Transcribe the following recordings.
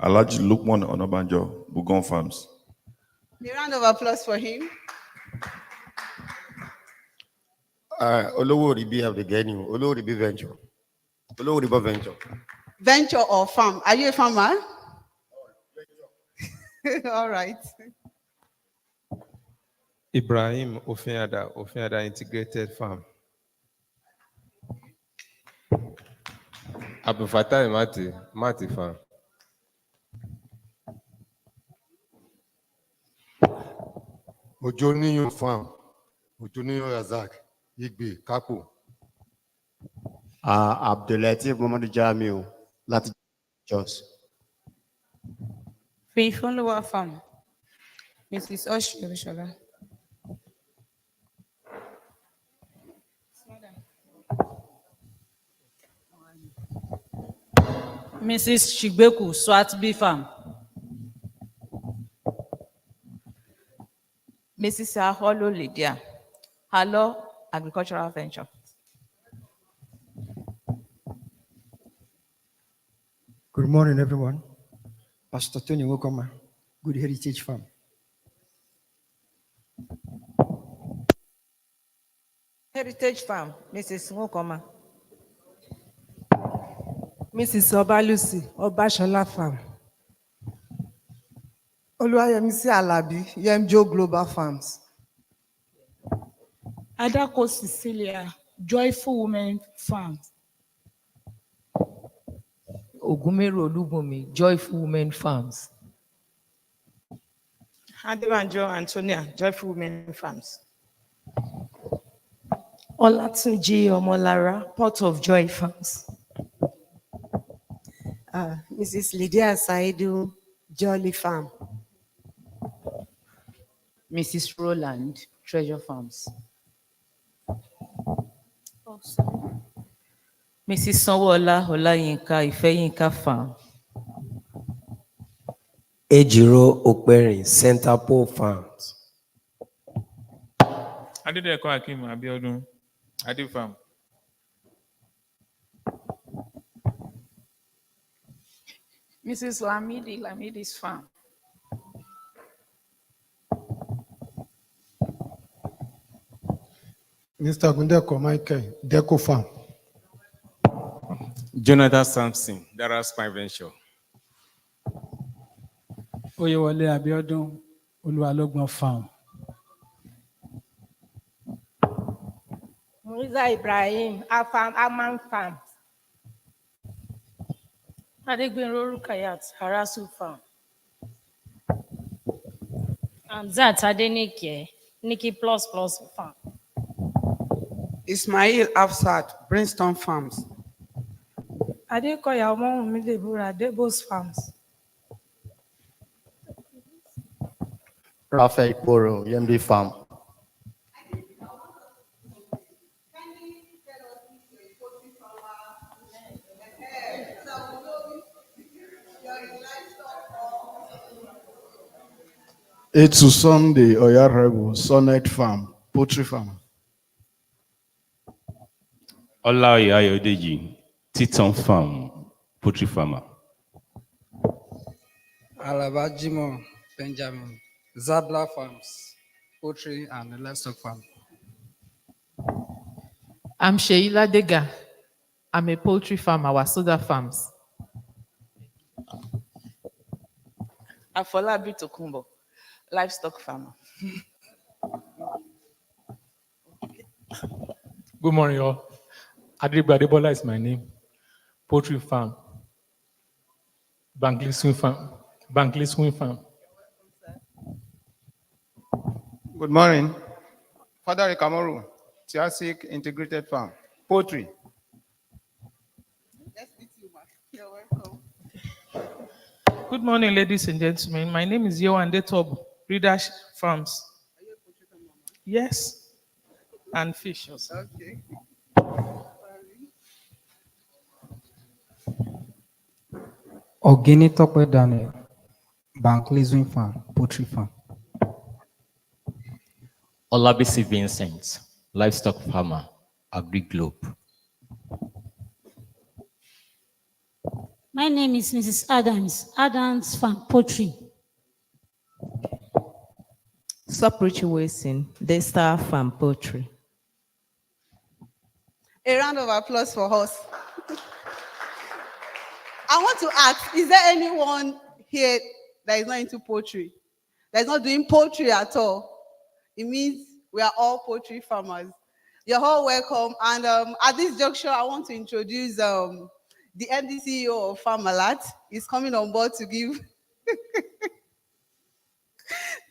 Alhaji Lukman Onabanjo, Bugon Farms. A round of applause for him. Olówóríbí of the Genu, Olówóríbí Venture. Olówóríbí Venture. Venture or farm? Are you a farmer? All right. Ibrahim Ofeada Integrated Farm. Abu Fatai Mati Farm. Ojoniyo Farm. Ojoniyo Razak. Igbe, Kapo. Abdulatif Muhammad Jamiu, láti Jos. Faithful Farm. Mrs. Oshiovishola. Mrs. Chigbeku, Swatby Farm. Mrs. Aholo Lydia, Halo Agricultural Venture. Good morning, everyone. Pastor Tony Wokoma, Good Heritage Farm. Heritage Farm, Mrs. Wokoma. Mrs. Obalusi, Obashola Farm. Oluwayemisi Alabi, Yemjo Global Farms. Adako Cecilia, Joyful Women Farms. Ogumeru Olubumi, Joyful Women Farms. Adebanjo Antonia, Joyful Women Farms. Olatunji Omolara, Port of Joy Farms. Mrs. Lydia Saidu, Jolly Farm. Mrs. Roland, Treasure Farms. Mrs. Sanwola Olayinka, Ifeyinka Farm. Ejiro Okperin, Center Pole Farms. Adedeko Akim Abiodun, Adi Farm. Mrs. Lamidi, Lamidi's Farm. Mr. Gundeko Michael, Deco Farm. Jonathan Sampson, Dara Spine Venture. Oyewole Abiodun, Oluwalogbon Farm. Muriza Ibrahim, Afam Aman Farm. Adegbenro Rukayat, Harasu Farm. Amzat Adenike, Nikki Plus Farm. Ismail Afsat, Brainstorm Farms. Adekoya Omowumidebura, Debos Farms. Raphael Koro, Yembi Farm. Etu Sunday, Oyarego, Sonnet Farm, Poultry Farm. Olaoye Ayodeji, Titan Farm, Poultry Farmer. Alaba Jimo Benjamin, Zabla Farms, Poultry and Livestock Farm. I'm Sheila Dega. I'm a poultry farmer, Wasoda Farms. Afolabi Tokumbo, Livestock Farmer. Good morning, all. Adriba Adebola is my name. Poultry Farm. Bankley Swing Farm. Bankley Swing Farm. Good morning. Father Kamaru, Tiasik Integrated Farm. Poultry. You're welcome. Good morning, ladies and gentlemen. My name is Yewande Tob, Reader's Farms. Are you a poultry farmer? Yes, and fish also. Okay. Ogini Tokwe Daniel, Bankley Swing Farm, Poultry Farm. Olabisi Vincent, Livestock Farmer, Agri Globe. My name is Mrs. Adams. Adams Farm, Poultry. Soprichi Wilson, Daystar Farm Poultry. A round of applause for us. I want to ask, is there anyone here that is not into poultry? That is not doing poultry at all? It means we are all poultry farmers. You're all welcome. And at this juncture, I want to introduce the MD CEO of Farmalat. He's coming on board to give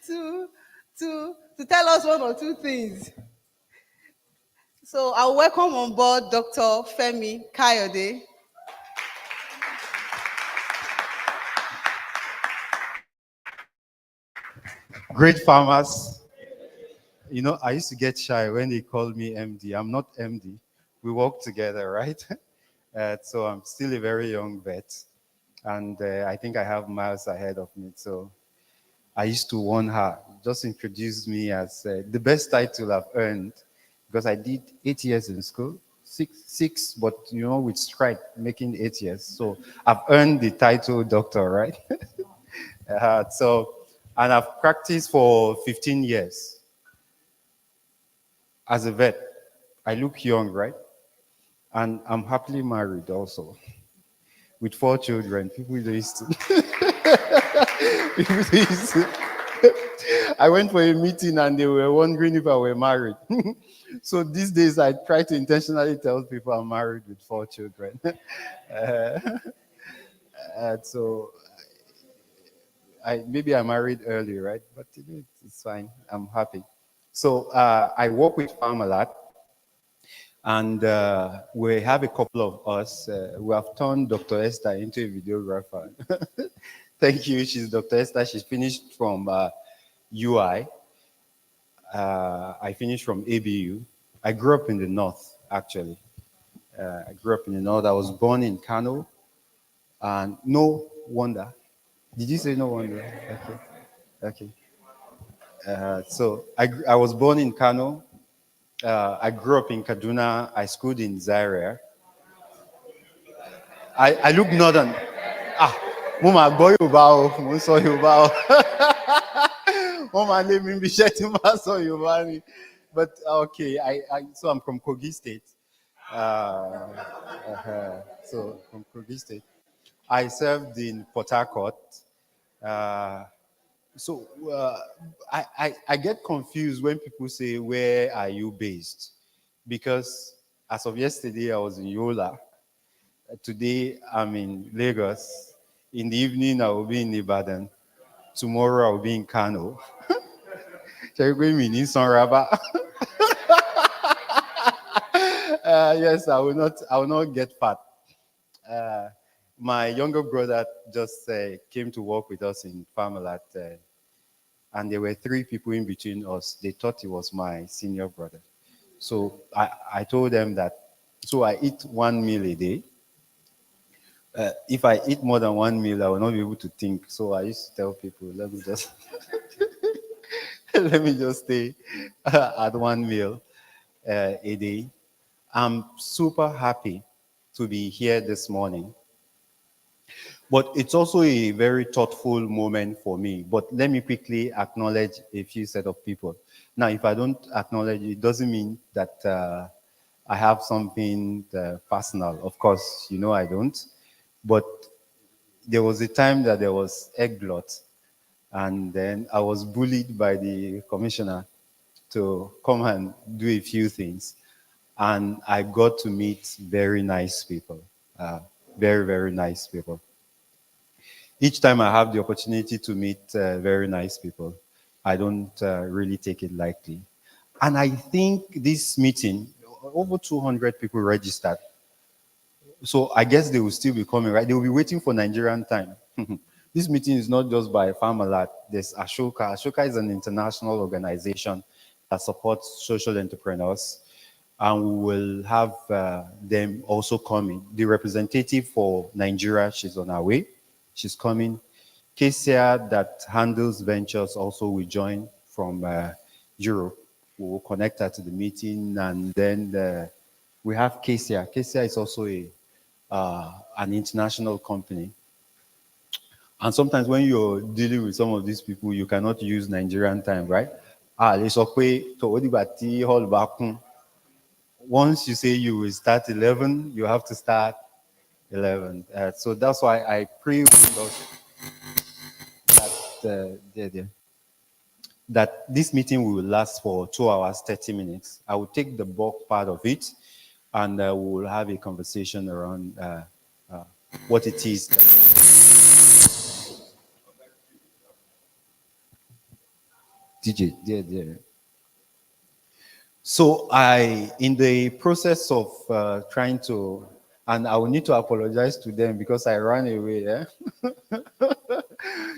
to tell us one or two things. So I'll welcome on board Dr. Femi Kayode. Great farmers. You know, I used to get shy when they called me MD. I'm not MD. We work together, right? So I'm still a very young vet. And I think I have miles ahead of me. So I used to warn her, just introduce me as the best title I've earned, because I did 8 years in school, six, but you know, with strike, making 8 years. So I've earned the title doctor, right? And I've practiced for 15 years as a vet. I look young, right? And I'm happily married also, with 4 children. People used to. I went for a meeting and they were wondering if I were married. So these days I try to intentionally tell people I'm married with 4 children. So maybe I married early, right? But it's fine. I'm happy. So I work with Farmalat, and we have a couple of us. We have turned Dr. Esther into a videographer. Thank you. She's Dr. Esther. She's finished from UI. I finished from ABU. I grew up in the north, actually. I grew up in the north. I was born in Kano, and no wonder. Did you say no wonder? Okay. So I was born in Kano. I grew up in Kaduna. I schooled in Zaria. I look northern. Mama boy Ubao, Monso Ubao. Mama name me Bisheti Maso Ubani. But okay, so I'm from Kogi State. So from Kogi State. I served in Port Harcourt. I get confused when people say, where are you based? Because as of yesterday, I was in Yola. Today, I'm in Lagos. In the evening, I will be in Ibadan. Tomorrow, I will be in Kano. Shall we go in Sonraba? Yes, I will not get fat. My younger brother just came to work with us in Farmalat, and there were 3 people in between us. They thought he was my senior brother. So I told them that, so I eat 1 meal a day. If I eat more than 1 meal, I will not be able to think. So I used to tell people, let me just let me just stay at 1 meal a day. I'm super happy to be here this morning. But it's also a very thoughtful moment for me. But let me quickly acknowledge a few set of people. Now, if I don't acknowledge it, doesn't mean that I have something personal. Of course, you know I don't. But there was a time that there was egg glut, and then I was bullied by the commissioner to come and do a few things. And I got to meet very nice people, very, very nice people. Each time I have the opportunity to meet very nice people, I don't really take it lightly. And I think this meeting, over 200 people registered. So I guess they will still be coming, right? They will be waiting for Nigerian time. This meeting is not just by Farmalat. There's Ashoka. Ashoka is an international organization that supports social entrepreneurs. And we will have them also coming. The representative for Nigeria, she's on her way. She's coming. Kesia, that handles ventures, also will join from Europe. We will connect her to the meeting. And then we have Kesia. Kesia is also a an international company. And sometimes when you're dealing with some of these people, you cannot use Nigerian time, right? Once you say you will start 11, you have to start 11. So that's why I pray that this meeting will last for 2 hours, 30 minutes. I will take the bulk part of it, and we will have a conversation around what it is. DJ, there. So in the process of trying to, and I will need to apologize to them because I ran away. Yeah?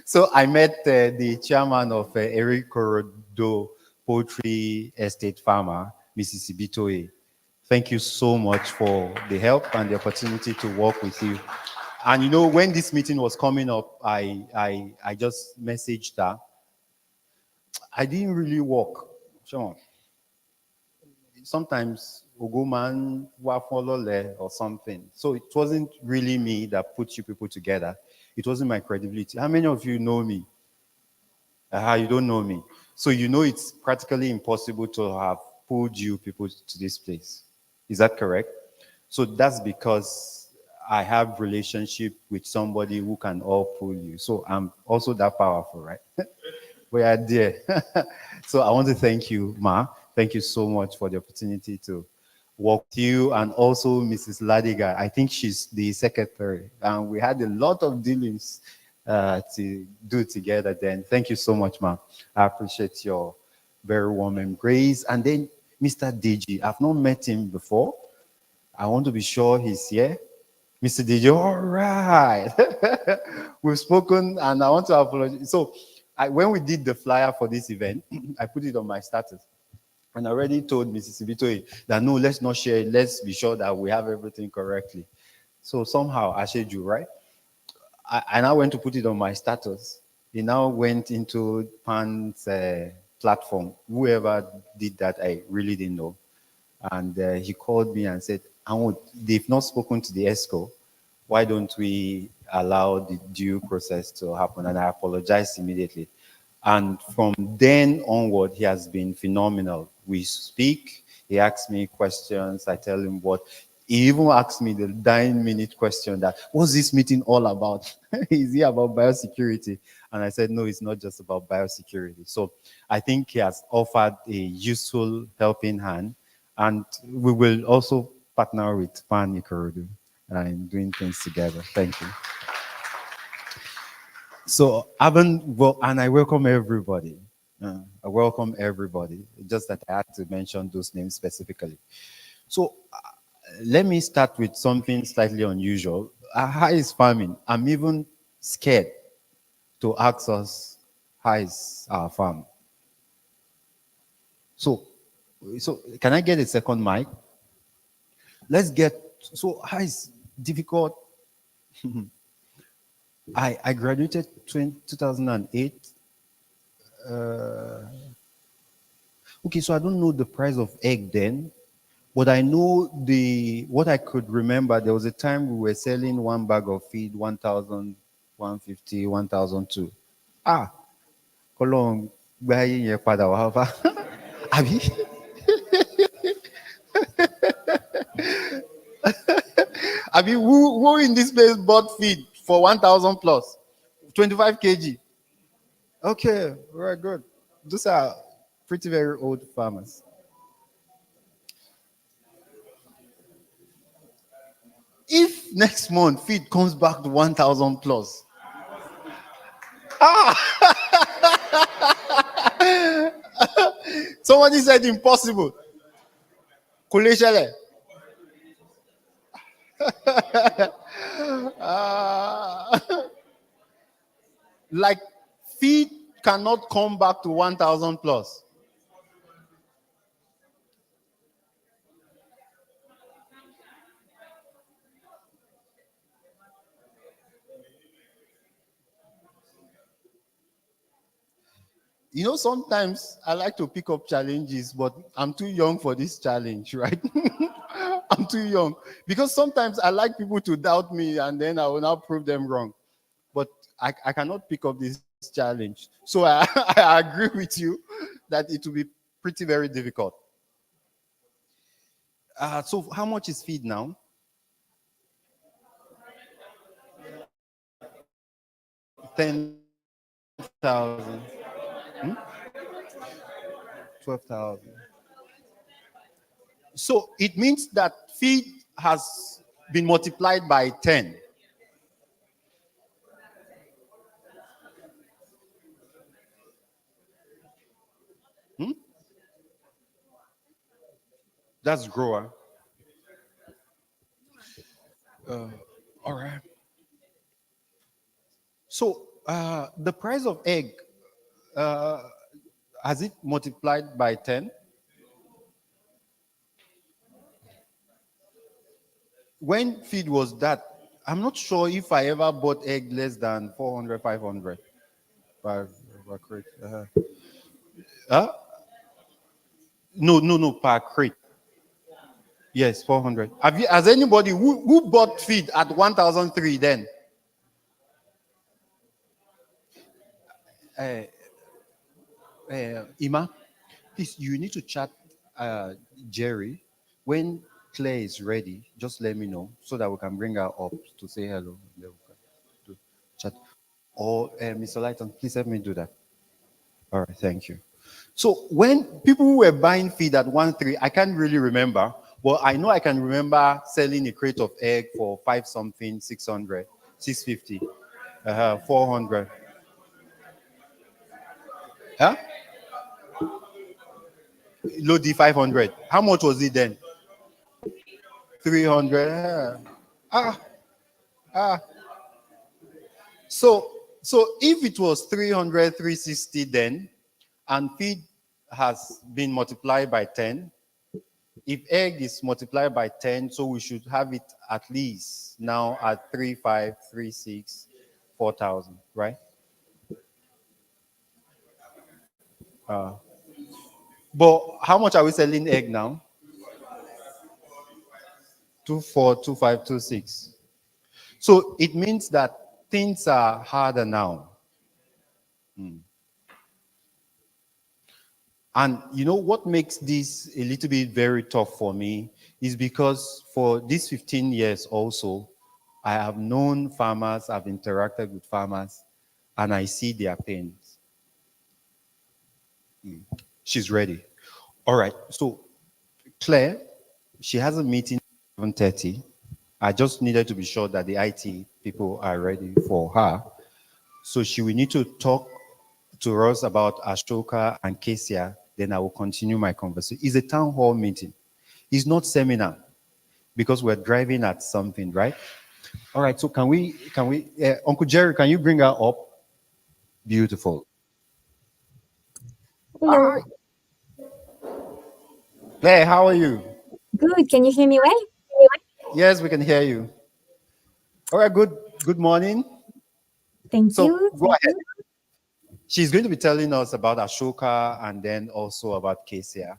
So I met the chairman of Eric Korodo Poultry Estate Farmer, Mrs. Ibitoye. Thank you so much for the help and the opportunity to work with you. And you know, when this meeting was coming up, I just messaged her. I didn't really work. Sure. Sometimes Ogoman Wafolole or something. So it wasn't really me that put you people together. It wasn't my credibility. How many of you know me? You don't know me. So you know it's practically impossible to have pulled you people to this place. Is that correct? So that's because I have relationship with somebody who can all pull you. So I'm also that powerful, right? We are there. So I want to thank you, Ma. Thank you so much for the opportunity to work with you, and also Mrs. Ladiga. I think she's the secretary. And we had a lot of dealings to do together then. Thank you so much, Ma. I appreciate your very warm embrace. And then Mr. Deji, I've not met him before. I want to be sure he's here. Mr. Deji, all right. We've spoken, and I want to apologize. So when we did the flyer for this event, I put it on my status. And I already told Mrs. Ibitoye that no, let's not share it. Let's be sure that we have everything correctly. So somehow, I said you, right? I now went to put it on my status. He now went into Pan's platform. Whoever did that, I really didn't know. And he called me and said, they've not spoken to the ESCO. Why don't we allow the due process to happen? And I apologized immediately. And from then onward, he has been phenomenal. We speak, he asks me questions, I tell him what. He even asked me the 9-minute question that, what's this meeting all about? Is it about biosecurity? And I said, no, it's not just about biosecurity. So I think he has offered a useful helping hand. And we will also partner with Pan Ikorodu in doing things together. Thank you. So, and I welcome everybody. I welcome everybody. Just that I had to mention those names specifically. So, let me start with something slightly unusual. How is farming? I'm even scared to ask us, how is our farm? So can I get a second mic? How is difficult? I graduated 2008. Okay, so I don't know the price of egg then, but I know what I could remember. There was a time we were selling one bag of feed, 1,000, 150, 1,002. Kolong, Abi? Abi, who in this place bought feed for 1,000 plus? 25 kg. Okay, very good. Those are pretty very old farmers. If next month feed comes back to 1,000 plus, somebody said impossible. Kuleshele. Like feed cannot come back to 1,000 plus. You know, sometimes I like to pick up challenges, but I'm too young for this challenge, right? I'm too young. Because sometimes I like people to doubt me and then I will now prove them wrong. But I cannot pick up this challenge. So I agree with you that it will be pretty very difficult. So how much is feed now? $10,000. 12,000. So it means that feed has been multiplied by 10. That's grower. All right. So the price of egg, has it multiplied by 10? When feed was that, I'm not sure if I ever bought egg less than 400, 500. Per crate. No, per crate. Yes, 400. Has anybody who bought feed at 1,003 then? Ima, please, you need to chat Jerry. When Claire is ready, just let me know so that we can bring her up to say hello. Then we can chat. Or Mr. Lighton, please help me do that. All right, thank you. So when people who were buying feed at 1,300, I can't really remember, but I know I can remember selling a crate of egg for 5 something, 600, 650, 400. Huh? Lodi 500. How much was it then? 300. So if it was 300, 360 then, and feed has been multiplied by 10, if egg is multiplied by 10, so we should have it at least now at 3,500, 3,600, 4,000, right? But how much are we selling egg now? 2,400, 2,500, 2,600. So it means that things are harder now. And you know what makes this a little bit very tough for me is because for these 15 years also, I have known farmers, I've interacted with farmers, and I see their pains. She's ready. All right, so Claire, she has a meeting at 7:30. I just needed to be sure that the IT people are ready for her. So she will need to talk to us about Ashoka and Kesia. Then I will continue my conversation. It's a town hall meeting. It's not seminar because we're driving at something, right? All right, so can we, Uncle Jerry, can you bring her up? Beautiful. Hello. Claire, how are you? Good. Can you hear me well? Yes, we can hear you. All right, good morning. Thank you. Go ahead. She's going to be telling us about Ashoka and then also about Kesia.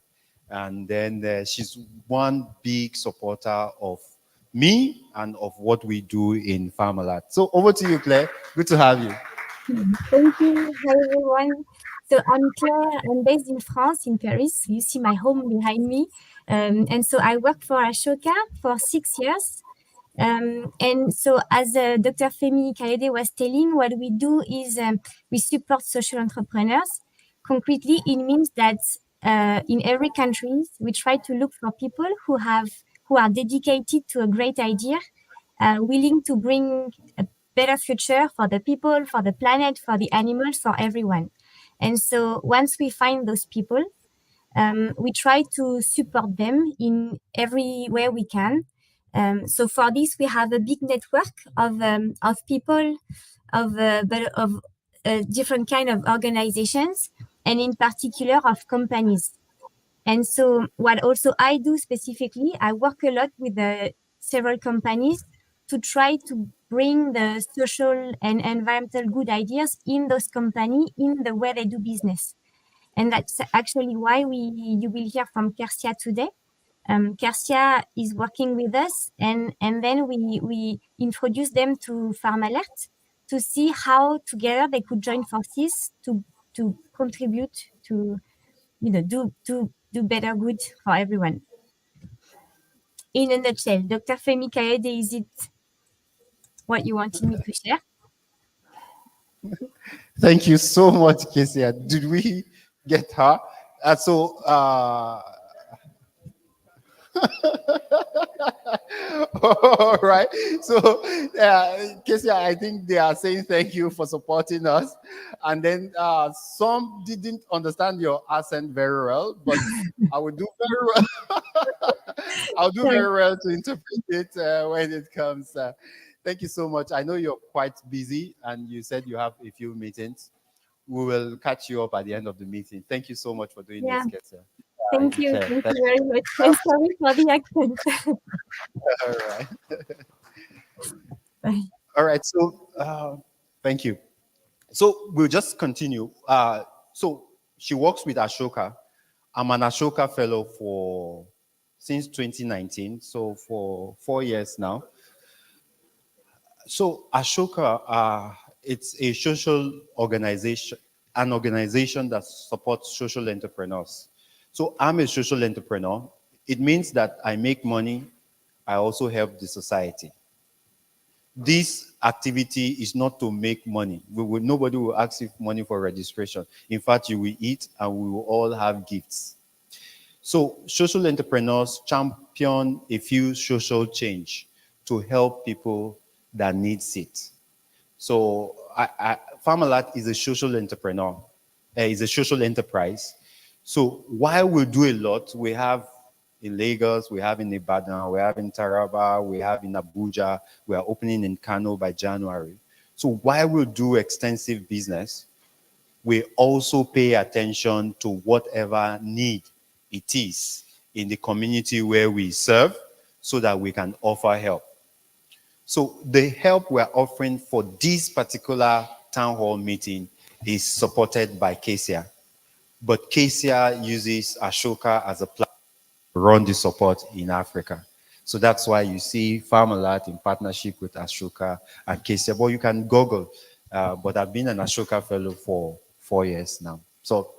And then she's one big supporter of me and of what we do in Farmalot. So over to you, Claire. Good to have you. Thank you. Hi, everyone. So I'm Claire. I'm based in France, in Paris. You see my home behind me. And so I worked for Ashoka for 6 years. And so as Dr. Femi Kayode was telling, what we do is we support social entrepreneurs. Concretely, it means that in every country, we try to look for people who are dedicated to a great idea, willing to bring a better future for the people, for the planet, for the animals, for everyone. And so once we find those people, we try to support them in every way we can. So for this, we have a big network of people, of different kind of organizations, and in particular of companies. And so what also I do specifically, I work a lot with several companies to try to bring the social and environmental good ideas in those companies, in the way they do business. And that's actually why you will hear from Kersia today, Kersia is working with us, and then we introduce them to PharmAlert to see how together they could join forces to contribute to, do better good for everyone. In a nutshell, Dr. Femi Kayode, is it what you wanted me to share? Thank you so much, Kesia. Did we get her? All right. So, Kesia, I think they are saying thank you for supporting us. And then some didn't understand your accent very well, but I will do very well. I'll do very well to interpret it when it comes. Thank you so much. I know you're quite busy and you said you have a few meetings. We will catch you up at the end of the meeting. Thank you so much for doing this, Kesia. Thank you. Thank you very much. I'm sorry for the accent. All right. All right. So, thank you. So we'll just continue. So she works with Ashoka. I'm an Ashoka fellow since 2019, so for 4 years now. So Ashoka, it's a social organization, an organization that supports social entrepreneurs. So I'm a social entrepreneur. It means that I make money. I also help the society. This activity is not to make money. Nobody will ask you money for registration. In fact, you will eat and we will all have gifts. So social entrepreneurs champion a few social change to help people that needs it. So PharmAlert is a social entrepreneur, is a social enterprise. So while we do a lot, we have in Lagos, we have in Ibadan, we have in Taraba, we have in Abuja, we are opening in Kano by January. So while we do extensive business, we also pay attention to whatever need it is in the community where we serve so that we can offer help. So the help we're offering for this particular town hall meeting is supported by Kesia. But Kesia uses Ashoka as a platform to run the support in Africa. So that's why you see PharmAlert in partnership with Ashoka and Kesia. But you can Google. But I've been an Ashoka fellow for 4 years now. So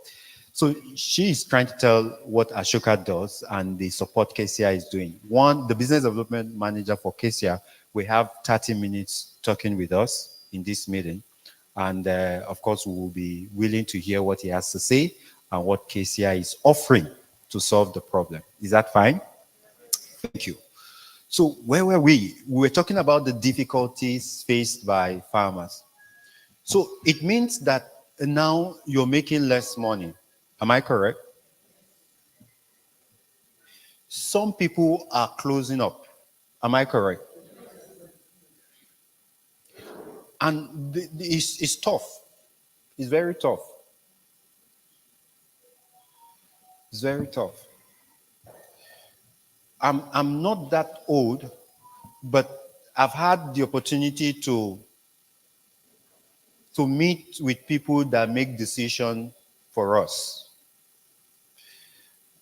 she is trying to tell what Ashoka does and the support Kesia is doing. One, the business development manager for Kesia, we have 30 minutes talking with us in this meeting. And of course, we will be willing to hear what he has to say and what Kesia is offering to solve the problem. Is that fine? Thank you. So where were we? We were talking about the difficulties faced by farmers. So it means that now you're making less money. Am I correct? Some people are closing up. Am I correct? And it's tough. It's very tough. It's very tough. I'm not that old, but I've had the opportunity to meet with people that make decisions for us.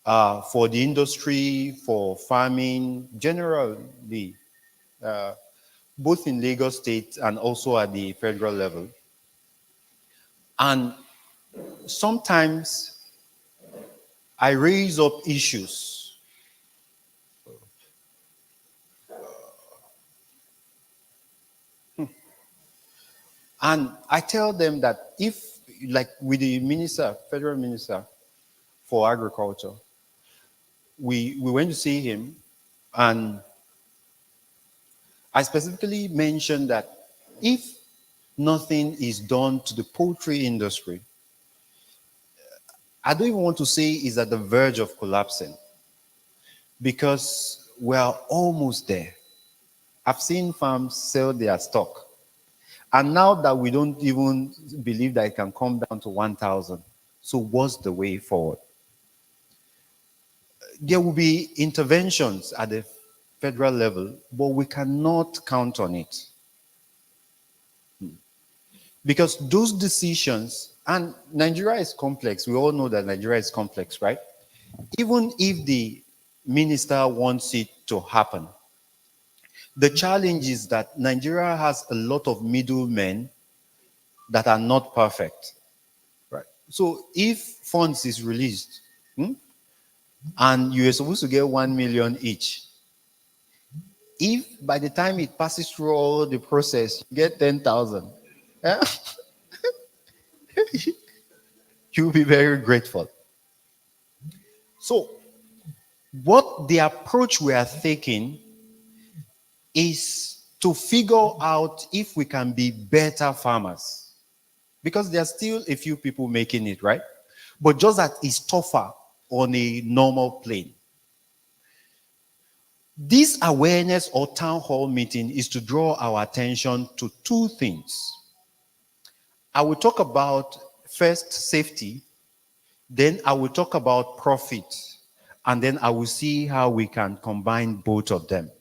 For the industry, for farming, generally, both in Lagos State and also at the federal level. And sometimes I raise up issues. And I tell them that if, like with the minister, federal minister for agriculture, we went to see him, and I specifically mentioned that if nothing is done to the poultry industry, I don't even want to say it's at the verge of collapsing, because we're almost there. I've seen farms sell their stock. And now that we don't even believe that it can come down to 1,000, so what's the way forward? There will be interventions at the federal level, but we cannot count on it. Because those decisions, and Nigeria is complex. We all know that Nigeria is complex, right? Even if the minister wants it to happen. The challenge is that Nigeria has a lot of middlemen that are not perfect. Right? So if funds is released, and you are supposed to get 1 million each, if by the time it passes through all the process, you get 10,000, you'll be very grateful. So what the approach we are taking is to figure out if we can be better farmers. Because there are still a few people making it, right? But just that it's tougher on a normal plane. This awareness or town hall meeting is to draw our attention to two things. I will talk about first safety, then I will talk about profit, and then I will see how we can combine both of them.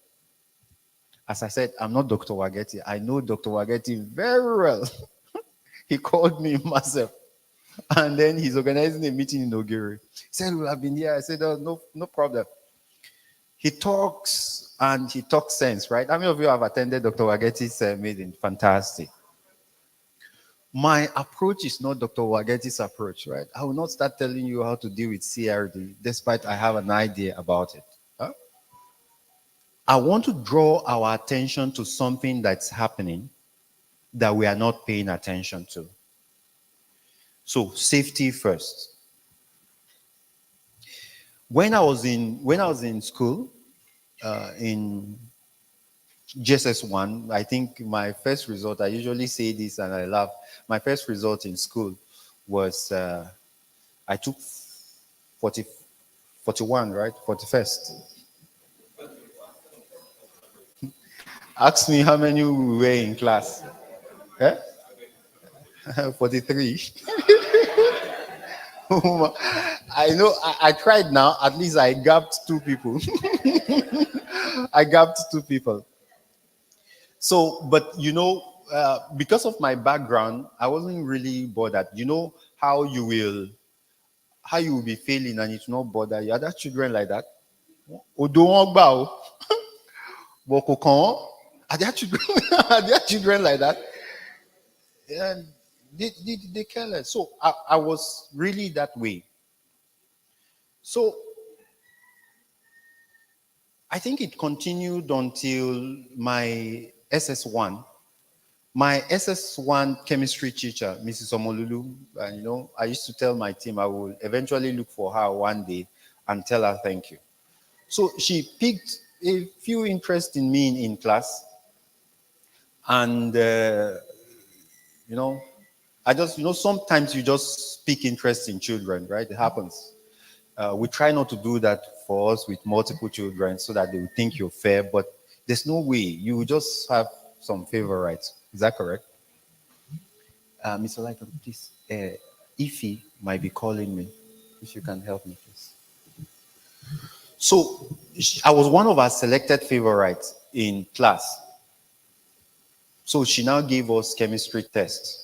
As I said, I'm not Dr. Wageti. I know Dr. Wageti very well. He called me myself. And then he's organizing a meeting in Ogiri. He said, "Well, I've been here." I said, "Oh, no problem." He talks and he talks sense, right? How many of you have attended Dr. Wageti's meeting? Fantastic. My approach is not Dr. Wageti's approach, right? I will not start telling you how to deal with CRD, despite I have an idea about it. Huh? I want to draw our attention to something that's happening that we are not paying attention to. So, safety first. When I was in school, in JSS1, I think my first result, I usually say this and I laugh. My first result in school was, I took 41, right? 41st. Ask me how many we were in class. 43. I know, I tried now, at least I gapped 2 people. I gapped 2 people. So, but you know, because of my background, I wasn't really bothered. You know how you will be failing and it will not bother you. Are there children like that? Are there children like that? And they care less. So I was really that way. So I think it continued until my SS1. My SS1 chemistry teacher, Mrs. Omolulu, and you know, I used to tell my team I will eventually look for her one day and tell her thank you. So she picked a few interest in me in class. And, you know, I just, you know, sometimes you just pick interest in children, right? It happens. We try not to do that for us with multiple children so that they will think you're fair, but there's no way. You will just have some favorites. Is that correct? Mr. Lighton, please, Ify might be calling me. If you can help me, please. So I was one of our selected favorites in class. So she now gave us chemistry test.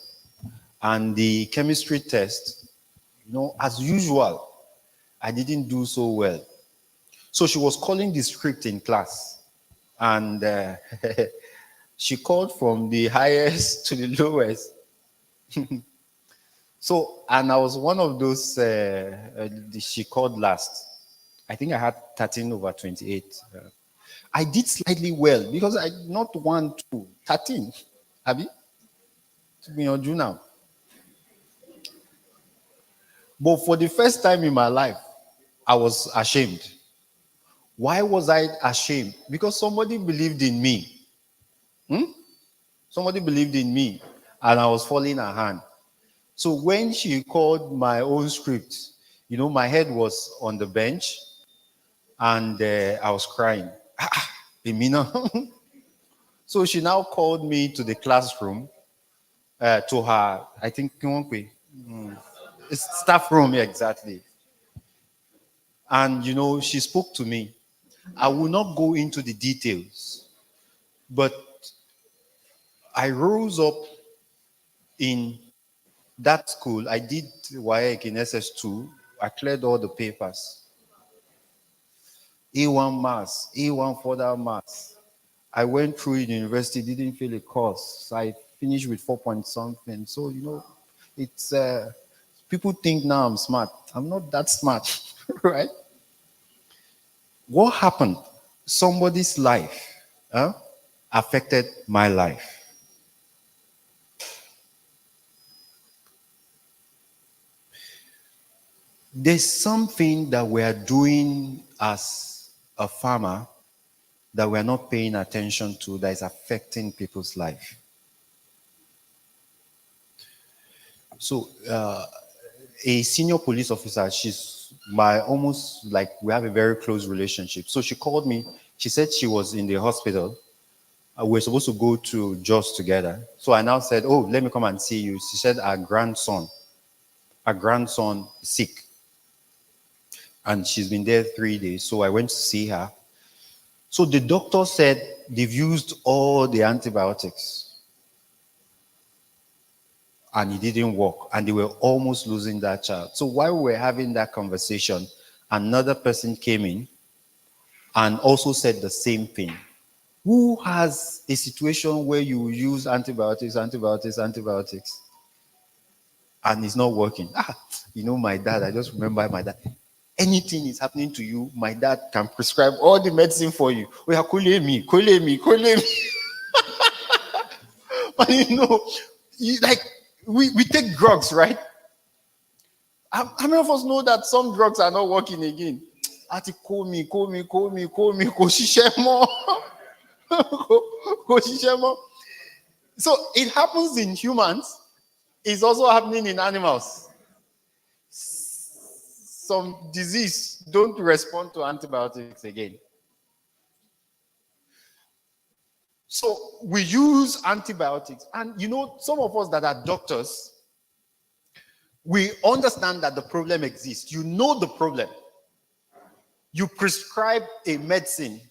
And the chemistry test, you know, as usual, I didn't do so well. So she was calling the script in class. And she called from the highest to the lowest. So, and I was one of those, she called last. I think I had 13/28. I did slightly well because I not 1, 2, 13. Abi? To be on June now. But for the first time in my life, I was ashamed. Why was I ashamed? Because somebody believed in me. Somebody believed in me, and I was falling her hand. So when she called my own script, you know, my head was on the bench, and I was crying. Emina. So she now called me to the classroom, to her, I think, it's staff room, yeah, exactly. And, you know, she spoke to me. I will not go into the details, but I rose up in that school. I did WAEC in SS2. I cleared all the papers. A1 mass, A1 further mass. I went through university, didn't fail a course. I finished with 4 point something. So, it's people think now I'm smart. I'm not that smart, right? What happened? Somebody's life affected my life. There's something that we are doing as a farmer that we're not paying attention to that is affecting people's life. So, a senior police officer, she's almost like we have a very close relationship. So she called me. She said she was in the hospital. We're supposed to go to Jos together. So I now said, oh, let me come and see you. She said her grandson is sick. And she's been there 3 days. So I went to see her. So the doctor said they've used all the antibiotics. And it didn't work. And they were almost losing that child. So while we were having that conversation, another person came in and also said the same thing. Who has a situation where you use antibiotics, and it's not working? My dad, I just remember my dad. Anything is happening to you, my dad can prescribe all the medicine for you. We are calling me. But we take drugs, right? How many of us know that some drugs are not working again? Call me. So it happens in humans. It's also happening in animals. Some disease don't respond to antibiotics again. So we use antibiotics. And some of us that are doctors, we understand that the problem exists. You know the problem. You prescribe a medicine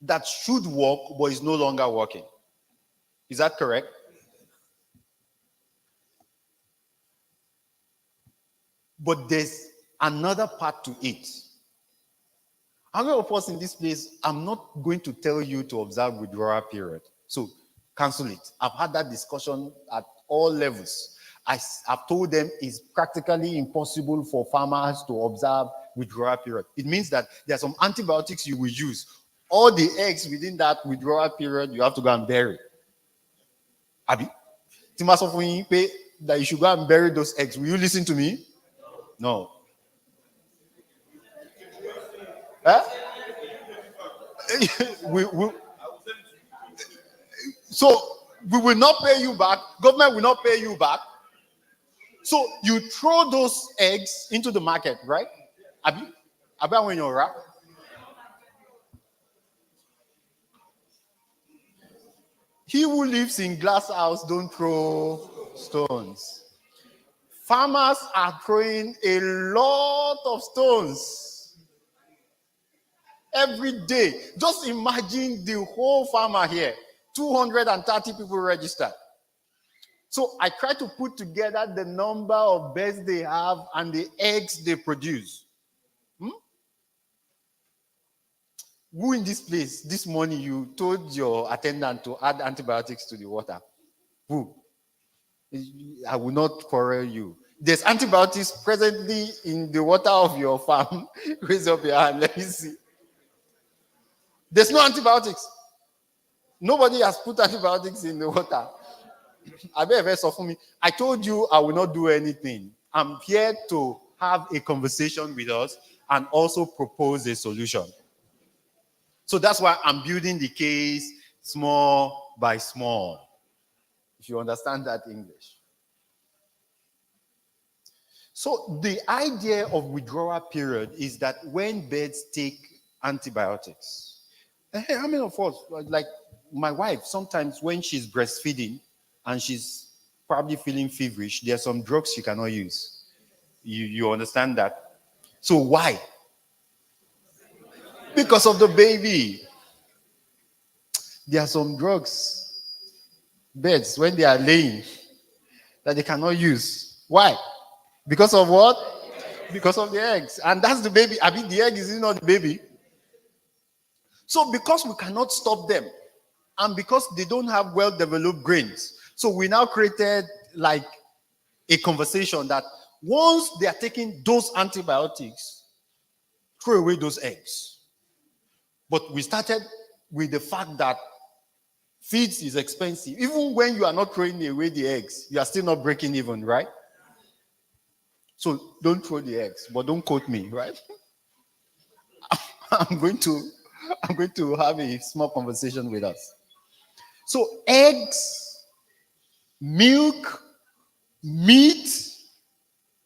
that should work but is no longer working. Is that correct? But there's another part to it. How many of us in this place, I'm not going to tell you to observe withdrawal period. So cancel it. I've had that discussion at all levels. I've told them it's practically impossible for farmers to observe withdrawal period. It means that there are some antibiotics you will use. All the eggs within that withdrawal period, you have to go and bury. Abi, that you should go and bury those eggs. Will you listen to me? No. Huh? So we will not pay you back. Government will not pay you back. So you throw those eggs into the market, right? Abi when you're wrap. He who lives in glass house don't throw stones. Farmers are throwing a lot of stones every day. Just imagine the whole farmer here. 230 people registered. So I try to put together the number of birds they have and the eggs they produce. Who in this place, this morning, you told your attendant to add antibiotics to the water? Who? I will not quarrel you. There's antibiotics presently in the water of your farm. Raise up your hand. Let me see. There's no antibiotics. Nobody has put antibiotics in the water. I told you I will not do anything. I'm here to have a conversation with us and also propose a solution. So that's why I'm building the case small by small. If you understand that English. So the idea of withdrawal period is that when birds take antibiotics, how many of us, like my wife, sometimes when she's breastfeeding and she's probably feeling feverish, there are some drugs she cannot use. You understand that? So why? Because of the baby. There are some drugs, birds, when they are laying, that they cannot use. Why? Because of what? Because of the eggs. And that's the baby. I mean, the egg is not the baby. So because we cannot stop them, and because they don't have well-developed brains, so we now created like a conversation that once they are taking those antibiotics, throw away those eggs. But we started with the fact that feeds is expensive. Even when you are not throwing away the eggs, you are still not breaking even, right? So don't throw the eggs, but don't quote me, right? I'm going to have a small conversation with us. So eggs, milk, meat,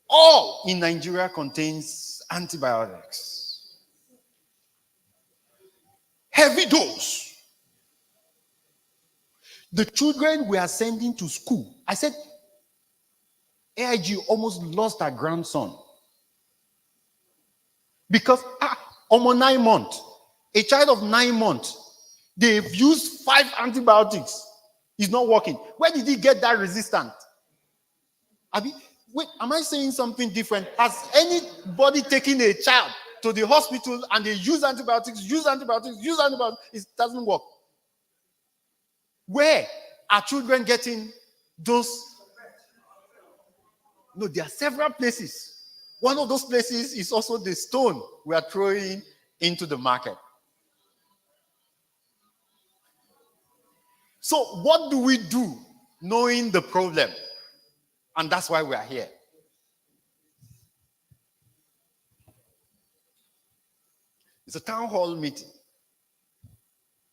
all in Nigeria contains antibiotics. Heavy dose. The children we are sending to school, I said, AIG almost lost her grandson. Because, almost 9 months, a child of 9 months, they've used 5 antibiotics. It's not working. Where did he get that resistant? Wait, am I saying something different? Has anybody taken a child to the hospital and they use antibiotics, it doesn't work? Where are children getting those? No, there are several places. One of those places is also the stone we are throwing into the market. So what do we do knowing the problem? And that's why we are here. It's a town hall meeting.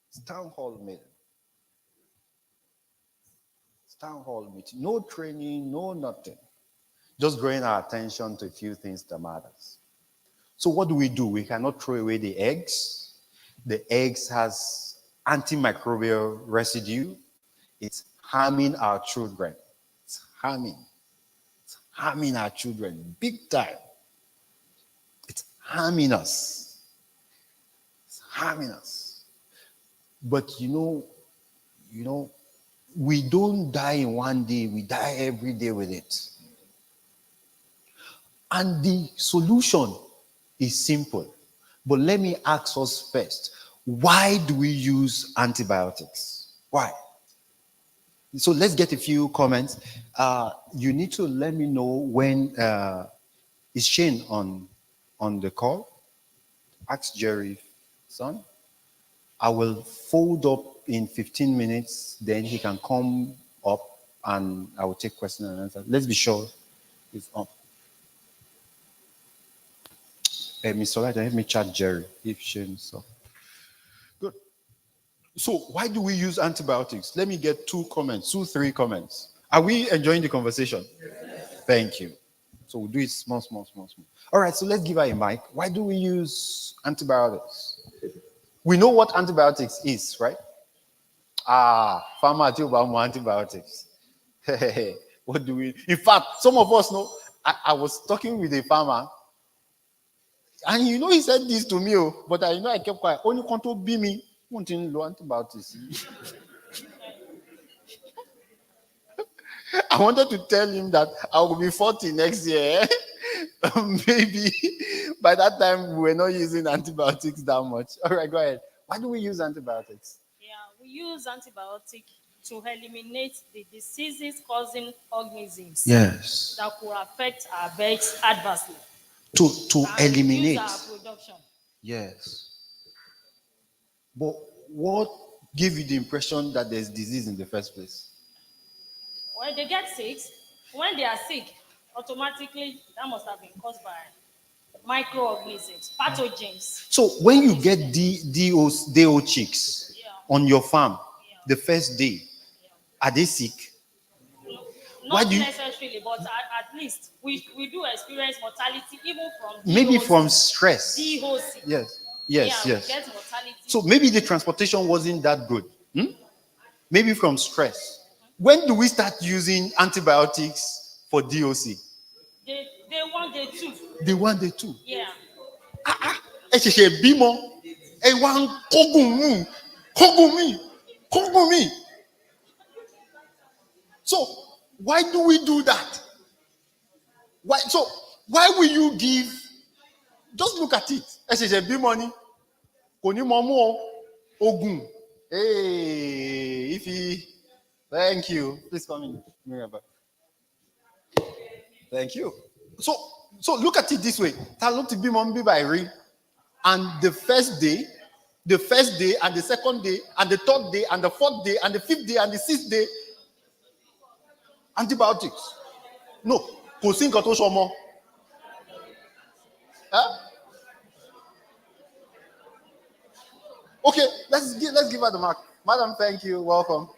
It's a town hall meeting. It's a town hall meeting. No training, no nothing. Just drawing our attention to a few things that matters. So what do? We cannot throw away the eggs. The eggs has antimicrobial residue. It's harming our children. It's harming our children big time. It's harming us. It's harming us. But you know, we don't die in one day. We die every day with it. And the solution is simple. But let me ask us first, why do we use antibiotics? Why? So let's get a few comments. You need to let me know when is Shane on the call? Ask Jerry, son. I will fold up in 15 minutes, then he can come up and I will take questions and answers. Let's be sure he's up. Mr. Lighter, help me chat Jerry if Shane is up. Good. So why do we use antibiotics? Let me get 3 comments. Are we enjoying the conversation? Yes. Thank you. So we'll do it small. All right, so let's give her a mic. Why do we use antibiotics? We know what antibiotics is, right? Farmer antibiotics. What do we? In fact, some of us know. I was talking with a farmer, and he said this to me, but I kept quiet. Only control be me. Wanting low antibiotics. I wanted to tell him that I will be 40 next year. Maybe by that time we were not using antibiotics that much. All right, go ahead. Why do we use antibiotics? Yeah, we use antibiotics to eliminate the diseases-causing organisms. Yes. That could affect our birds adversely. To eliminate our production. Yes. But what gave you the impression that there's disease in the first place? When they get sick, when they are sick, automatically that must have been caused by microorganisms, pathogens. So when you get DO chicks on your farm the first day, are they sick? Not necessarily, but at least we do experience mortality even from maybe from stress. DOC. Yes. We get mortality. So maybe the transportation wasn't that good. Maybe from stress. When do we start using antibiotics for DOC? Day 1, day 2. Day 1, day 2. Yeah. So why do we do that? Why will you give? Just look at it. Money. Ogun. Hey, Ify. Thank you. Please come in. Miraba. Thank you. So look at it this way. Talent to be mombi by ring. And the first day, and the second day, and the third day, and the fourth day, and the fifth day, and the sixth day, antibiotics. No, kò tó ṣọmọ. Okay, let's give her the mark. Madam, thank you. Welcome.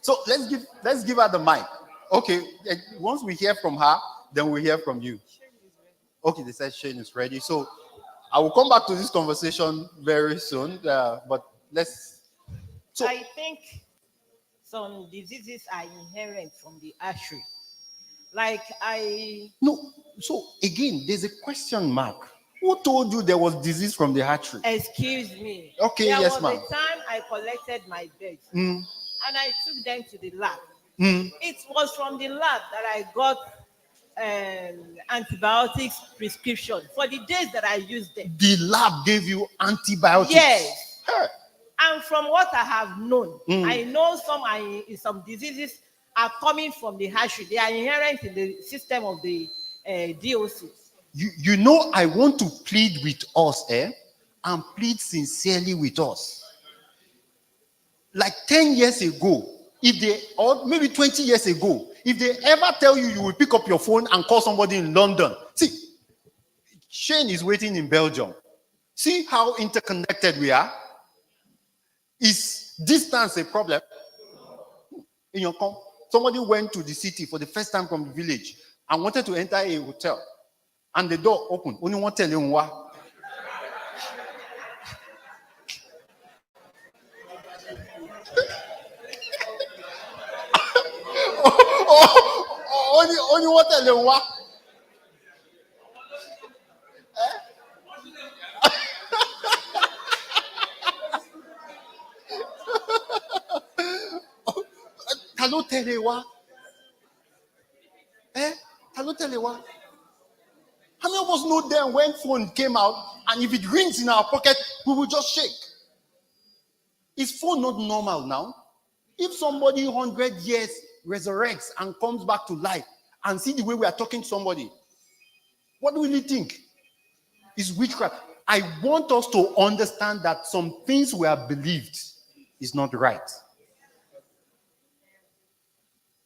So let's give her the mic. Okay, once we hear from her, then we hear from you. Okay, they said Shane is ready. So I will come back to this conversation very soon. But let's. So I think some diseases are inherent from the artery. No. So again, there's a question mark. Who told you there was disease from the artery? Excuse me. Okay, there yes, was ma'am. a time I collected my bed and I took them to the lab. It was from the lab that I got antibiotics prescription for the days that I used them. The lab gave you antibiotics? Yes. And from what I have known, I know some diseases are coming from the artery. They are inherent in the system of the DOC. You know, I want to plead with us, and plead sincerely with us. Like 10 years ago, or maybe 20 years ago, if they ever tell you will pick up your phone and call somebody in London, see, Shane is waiting in Belgium. See how interconnected we are? Is distance a problem? In your somebody went to the city for the first time from the village and wanted to enter a hotel, and the door opened. Only one tell him what. Only one tell him what. Hello, Telewa. Hello, Telewa. How many of us know then when phone came out and if it rings in our pocket, we will just shake? Is phone not normal now? If somebody 100 years resurrects and comes back to life and see the way we are talking to somebody, what will he think? It's witchcraft. I want us to understand that some things we have believed is not right.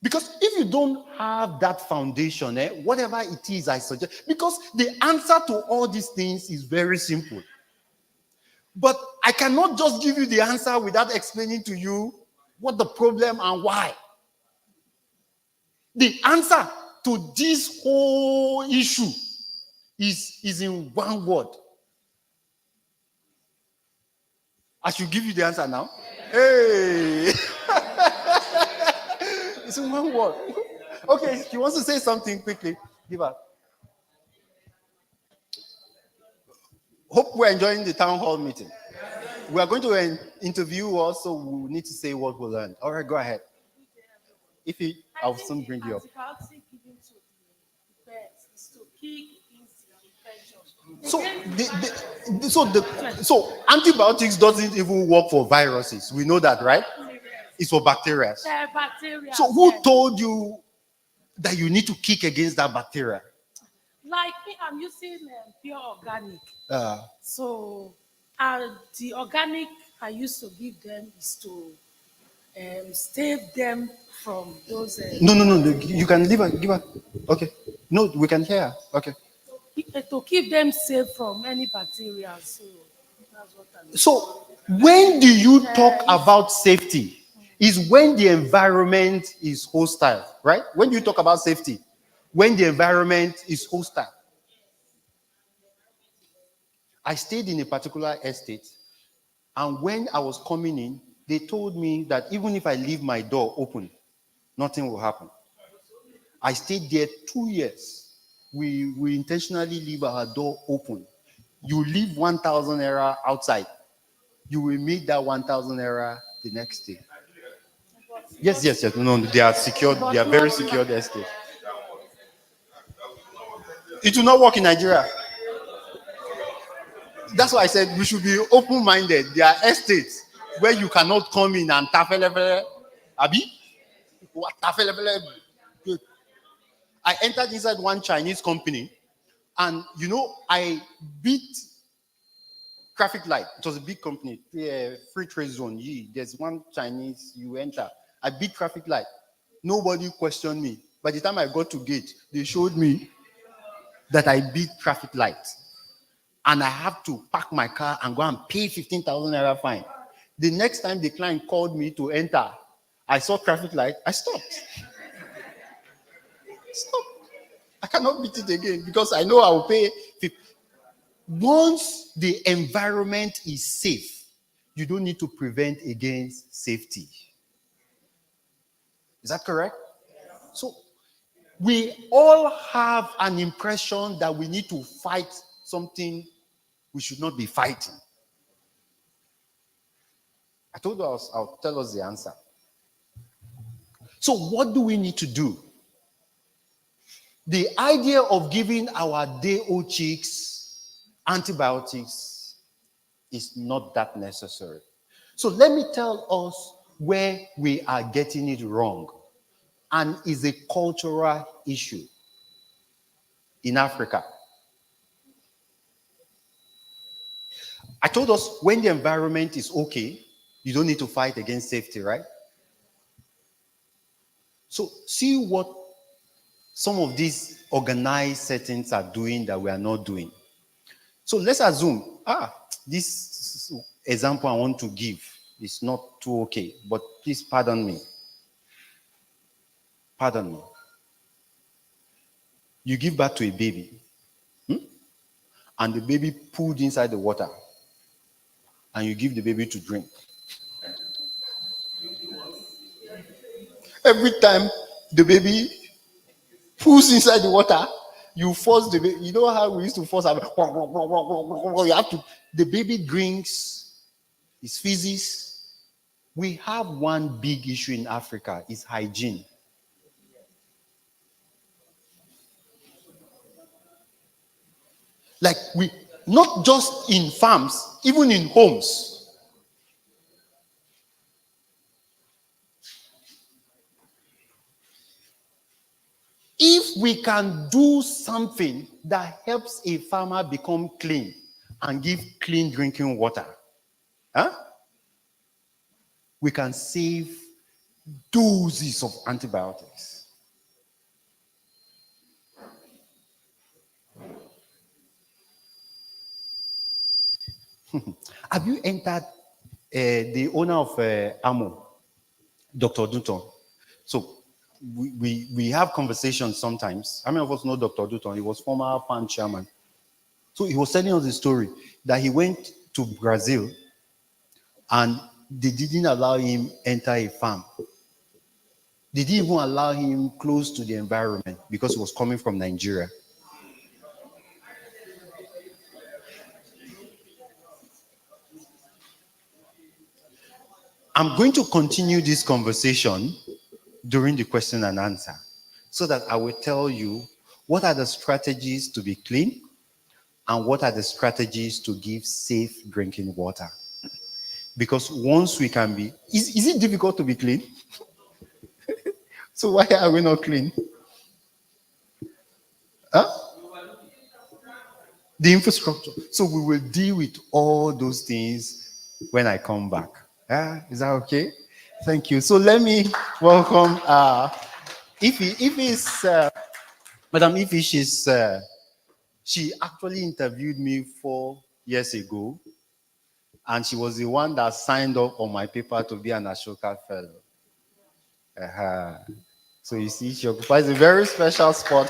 Because if you don't have that foundation, whatever it is I suggest, because the answer to all these things is very simple. But I cannot just give you the answer without explaining to you what the problem and why. The answer to this whole issue is in one word. I should give you the answer now. Hey! It's in one word. Okay, she wants to say something quickly. Give her. Hope we're enjoying the town hall meeting. We are going to interview also. We need to say what we learned. All right, go ahead. If you, I'll soon bring you up. Antibiotic given to the birds is to kick against the infection. So antibiotics doesn't even work for viruses. We know that, right? It's for bacteria. Bacteria. So who told you that you need to kick against that bacteria? Like me, I'm using pure organic. So the organic I used to give them is to save them from those. No. You can leave her. Give her. Okay. No, we can hear her. Okay. To keep them safe from any bacteria. So that's what I mean. So when do you talk about safety? Is when the environment is hostile, right? When you talk about safety, when the environment is hostile. I stayed in a particular estate, and when I was coming in, they told me that even if I leave my door open, nothing will happen. I stayed there 2 years. We intentionally leave our door open. You leave 1,000 naira outside, you will meet that 1,000 naira the next day. Yes. No, they are secured. They are very secured estate. It will not work in Nigeria. That's why I said we should be open-minded. There are estates where you cannot come in and tafelefele. Abi? What tafelefele? I entered inside one Chinese company, and I beat traffic light. It was a big company, free trade zone. There's one Chinese, you enter. I beat traffic light. Nobody questioned me. By the time I got to gate, they showed me that I beat traffic light. And I have to park my car and go and pay 15,000 naira fine. The next time the client called me to enter, I saw traffic light, I stopped. I cannot beat it again because I know I will pay. Once the environment is safe, you don't need to prevent against safety. Is that correct? So we all have an impression that we need to fight something we should not be fighting. I told you I'll tell us the answer. So what do we need to do? The idea of giving our day-old chicks antibiotics is not that necessary. So let me tell us where we are getting it wrong, and is a cultural issue in Africa. I told us when the environment is okay, you don't need to fight against safety, right? So see what some of these organized settings are doing that we are not doing. So let's assume, this example I want to give is not too okay, but please pardon me. Pardon me. You give birth to a baby, and the baby pulled inside the water, and you give the baby to drink. Every time the baby pulls inside the water, you force the baby. You know how we used to force? You have to. The baby drinks his feces. We have one big issue in Africa: is hygiene. Like not just in farms, even in homes. If we can do something that helps a farmer become clean and give clean drinking water, we can save doses of antibiotics. Have you entered the owner of AMO, Dr. Dutton? So we have conversations sometimes. How many of us know Dr. Dutton? He was former FAN chairman. So he was telling us the story that he went to Brazil and they didn't allow him enter a farm. They didn't even allow him close to the environment because he was coming from Nigeria. I'm going to continue this conversation during the question and answer so that I will tell you what are the strategies to be clean and what are the strategies to give safe drinking water. Because once we can be, is it difficult to be clean? So why are we not clean? The infrastructure. So we will deal with all those things when I come back. Is that okay? Thank you. So let me welcome Ify. Madam Ify, she actually interviewed me 4 years ago, and she was the one that signed up on my paper to be an Ashoka Fellow. So you see, she occupies a very special spot.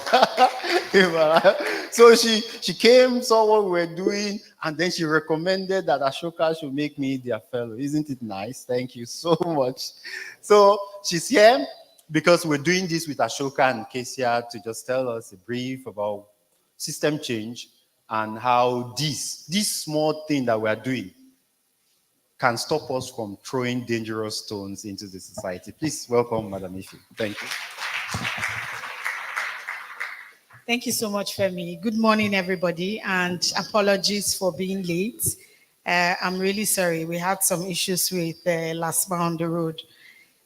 So she came, saw what we were doing, and then she recommended that Ashoka should make me their fellow. Isn't it nice? Thank you so much. So she's here because we're doing this with Ashoka and Kesia to just tell us a brief about system change and how this small thing that we're doing can stop us from throwing dangerous stones into the society. Please welcome Madam Ify. Thank you. Thank you so much, Femi. Good morning, everybody, and apologies for being late. I'm really sorry. We had some issues with last mile on the road.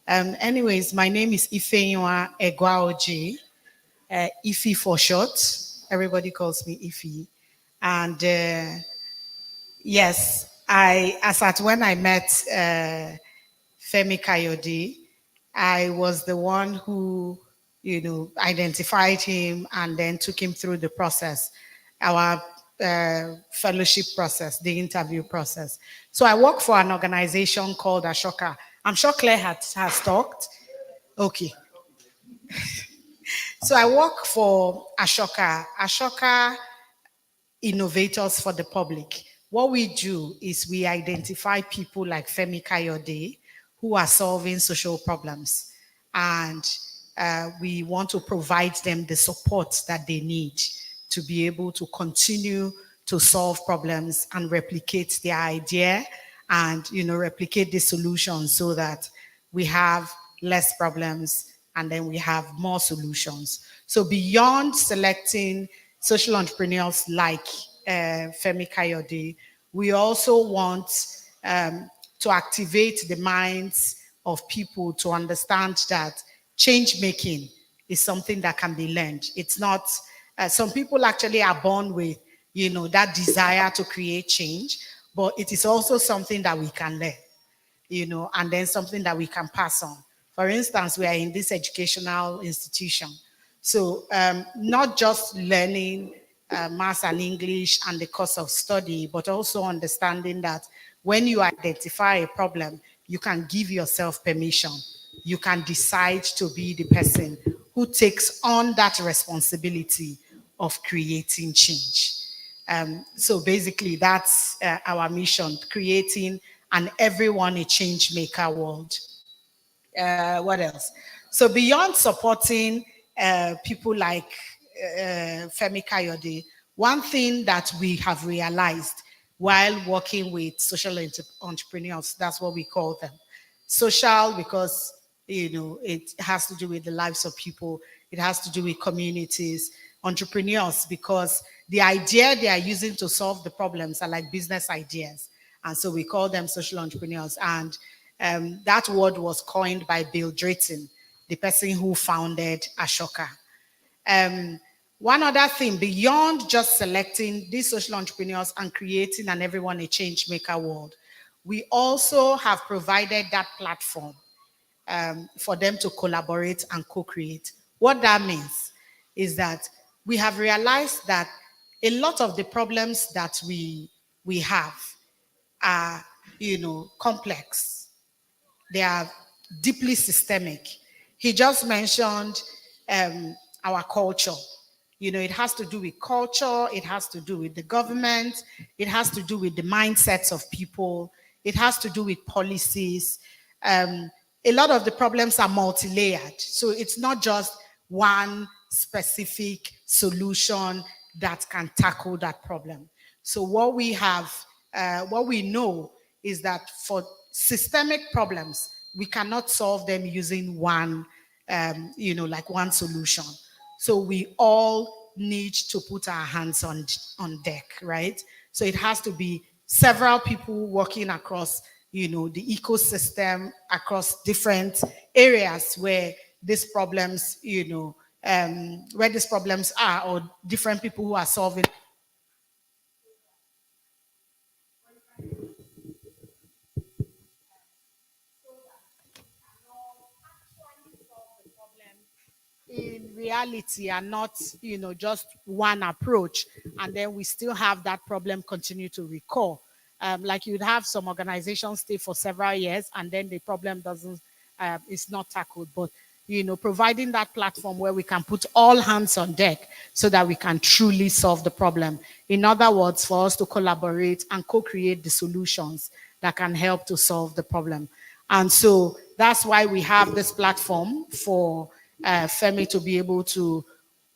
Anyways, my name is Ifeyinwa Egwaoji, Ife for short. Everybody calls me Ife. And yes, when I met Femi Kayode, I was the one who, identified him and then took him through the process, our fellowship process, the interview process. So I work for an organization called Ashoka. I'm sure Claire has talked. Okay. So I work for Ashoka. Ashoka Innovators for the Public. What we do is we identify people like Femi Kayode who are solving social problems, and we want to provide them the support that they need to be able to continue to solve problems and replicate their idea and replicate the solution so that we have less problems and then we have more solutions. So beyond selecting social entrepreneurs like Femi Kayode, we also want to activate the minds of people to understand that change making is something that can be learned. It's not, some people actually are born with, that desire to create change, but it is also something that we can learn, and then something that we can pass on. For instance, we are in this educational institution. So not just learning maths and English and the course of study, but also understanding that when you identify a problem, you can give yourself permission. You can decide to be the person who takes on that responsibility of creating change. So basically, that's our mission, creating an everyone a change maker world. What else? So beyond supporting people like Femi Kayode, one thing that we have realized while working with social entrepreneurs, that's what we call them. Social because, it has to do with the lives of people. It has to do with communities. Entrepreneurs, because the idea they are using to solve the problems are like business ideas. And so we call them social entrepreneurs. And that word was coined by Bill Drayton, the person who founded Ashoka. One other thing, beyond just selecting these social entrepreneurs and creating an everyone a change maker world, we also have provided that platform for them to collaborate and co-create. What that means is that we have realized that a lot of the problems that we have are, complex. They are deeply systemic. He just mentioned our culture. It has to do with culture, it has to do with the government, it has to do with the mindsets of people, it has to do with policies. A lot of the problems are multi-layered. So it's not just one specific solution that can tackle that problem. So what we have, what we know is that for systemic problems, we cannot solve them using one, one solution. So we all need to put our hands on deck, right? So it has to be several people working across, the ecosystem, across different areas where these problems, where these problems are, or different people who are solving. In reality, and not, just one approach, and then we still have that problem continue to recur. Like you'd have some organizations stay for several years, and then the problem is not tackled. But providing that platform where we can put all hands on deck so that we can truly solve the problem. In other words, for us to collaborate and co-create the solutions that can help to solve the problem. And so that's why we have this platform for Femi to be able to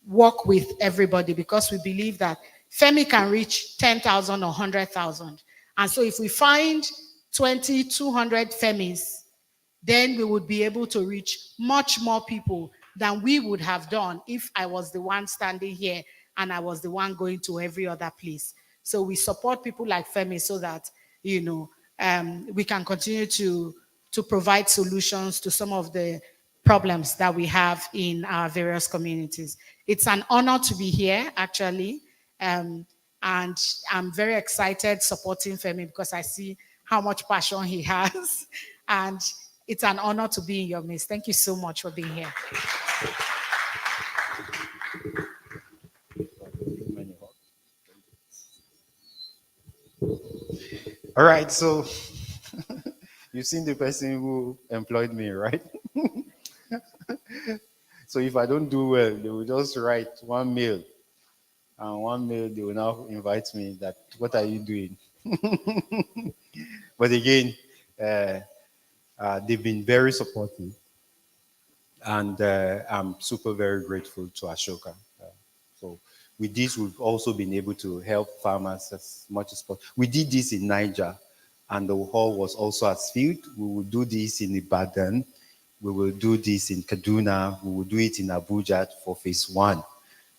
work with everybody, because we believe that Femi can reach 10,000 or 100,000. And so if we find 200 Femis, then we would be able to reach much more people than we would have done if I was the one standing here and I was the one going to every other place. So we support people like Femi so that, you know, we can continue to provide solutions to some of the problems that we have in our various communities. It's an honor to be here, actually. And I'm very excited supporting Femi because I see how much passion he has. And it's an honor to be in your midst. Thank you so much for being here. All right, so you've seen the person who employed me, right? So if I don't do well, they will just write one mail. And one mail, they will now invite me that, what are you doing? But again, they've been very supportive. And I'm super very grateful to Ashoka. So with this, we've also been able to help farmers as much as possible. We did this in Niger, and the hall was also at field. We will do this in Ibadan. We will do this in Kaduna. We will do it in Abuja for phase 1.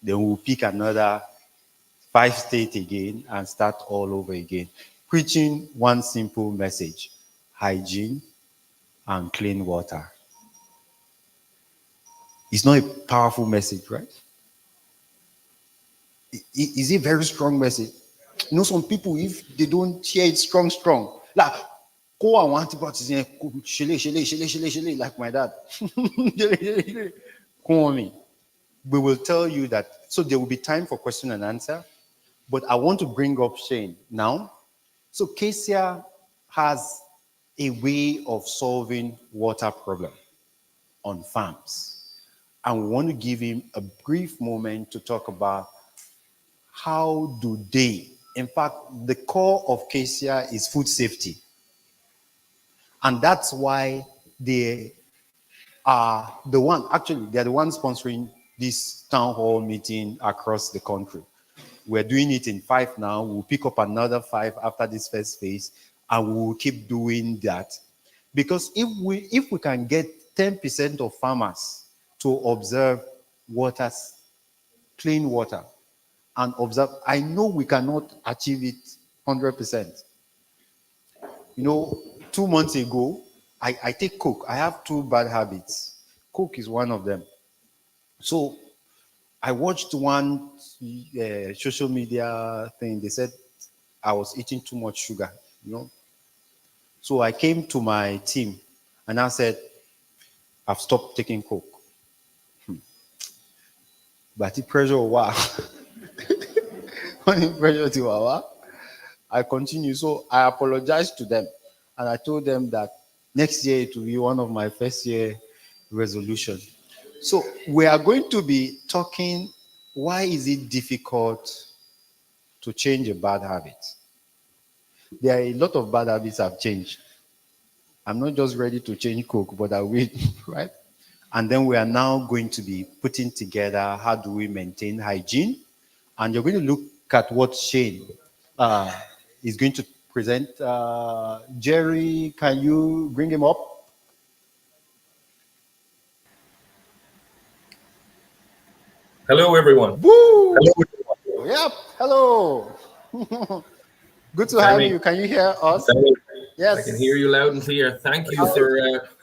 Then we'll pick another 5 states again and start all over again, preaching one simple message: hygiene and clean water. It's not a powerful message, right? Is it a very strong message? You know, some people, if they don't hear it strong, like, go and want antibiotics, like my dad. Call me. We will tell you that, so there will be time for question and answer, but I want to bring up Shane now. So KCR has a way of solving water problem on farms. And we want to give him a brief moment to talk about how do they, in fact, the core of KCR is food safety. And that's why they are the one, actually, they're the ones sponsoring this town hall meeting across the country. We're doing it in 5 now. We'll pick up another 5 after this first phase, and we'll keep doing that. Because if we can get 10% of farmers to observe clean water, and observe, I know we cannot achieve it 100%. You know, 2 months ago, I take Coke. I have 2 bad habits. Coke is one of them. So I watched one social media thing. They said I was eating too much sugar, you know. So I came to my team and I said, I've stopped taking Coke. But the pressure, wow. Pressure to our, I continue. So I apologized to them and I told them that next year it will be one of my first year resolutions. So we are going to be talking, why is it difficult to change a bad habit? There are a lot of bad habits I've changed. I'm not just ready to change Coke, but I will, right? And then we are now going to be putting together, how do we maintain hygiene? And you're going to look at what Shane is going to present. Jerry, can you bring him up? Hello, everyone. Woo! Hello, everyone. Yep, hello. Good to have you. Can you hear us? Yes. I can hear you loud and clear. Thank you for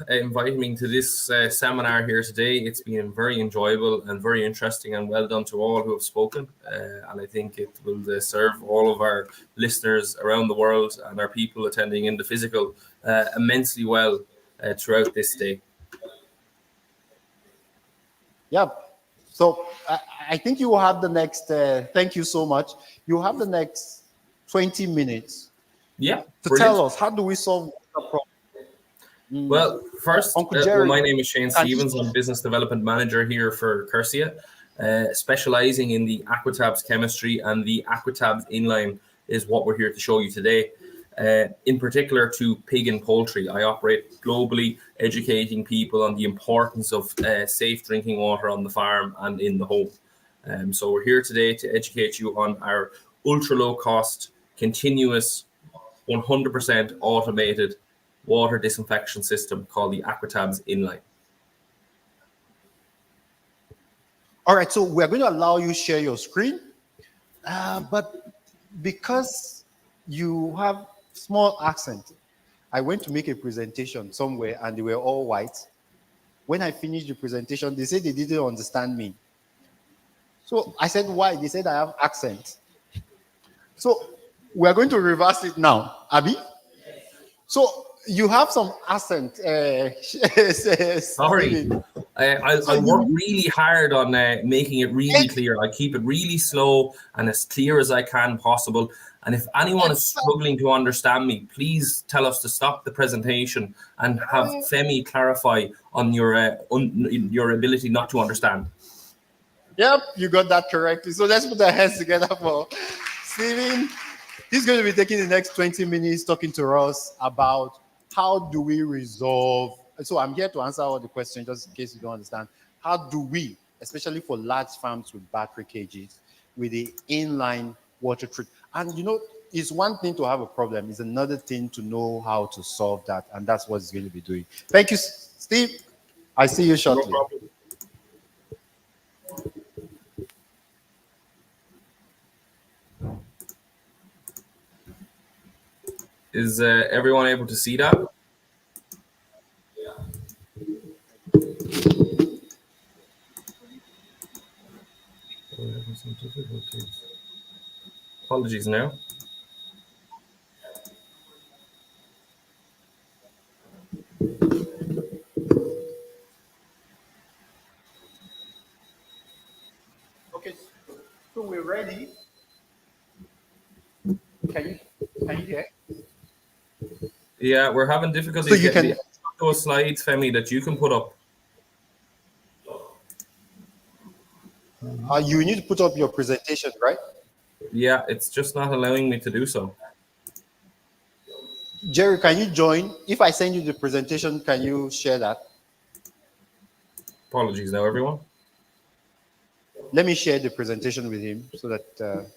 inviting me to this seminar here today. It's been very enjoyable and very interesting, and well done to all who have spoken. And I think it will serve all of our listeners around the world and our people attending in the physical immensely well throughout this day. Yep. So I think you will have the next, thank you so much. You have the next 20 minutes. Yeah. To tell us, how do we solve the problem? Well, first, Jerry, my name is Shane Stevens. I'm Business Development Manager here for Cursia, specializing in the Aquatabs chemistry, and the Aquatabs inline is what we're here to show you today. In particular to pig and poultry. I operate globally, educating people on the importance of safe drinking water on the farm and in the home. So we're here today to educate you on our ultra low cost, continuous, 100% automated water disinfection system called the Aquatabs inline. All right, so we're going to allow you share your screen, but because you have small accent, I went to make a presentation somewhere and they were all white. When I finished the presentation, they said they didn't understand me. So I said, why? They said I have accent. So we're going to reverse it now, Abby. So you have some accent. Sorry. I'll work really hard on making it really clear. I keep it really slow and as clear as I can possible. And if anyone is struggling to understand me, please tell us to stop the presentation and have Femi clarify on your ability not to understand. Yep, you got that correctly. So let's put our hands together for Stephen. He's going to be taking the next 20 minutes talking to us about how do we resolve. So I'm here to answer all the questions just in case you don't understand. How do we, especially for large farms with battery cages, with the inline water treatment? And you know, it's one thing to have a problem, it's another thing to know how to solve that. And that's what he's going to be doing. Thank you, Steve. I see you shortly. No problem. Is everyone able to see that? Some difficulties. Apologies now. Okay, so we're ready. Can you hear? Yeah, we're having difficulties So you getting can- those slides, Femi, that you can put up. You need to put up your presentation, right? Yeah, it's just not allowing me to do so. Jerry, can you join? If I send you the presentation, can you share that? Apologies now, everyone. Let me share the presentation with him so that.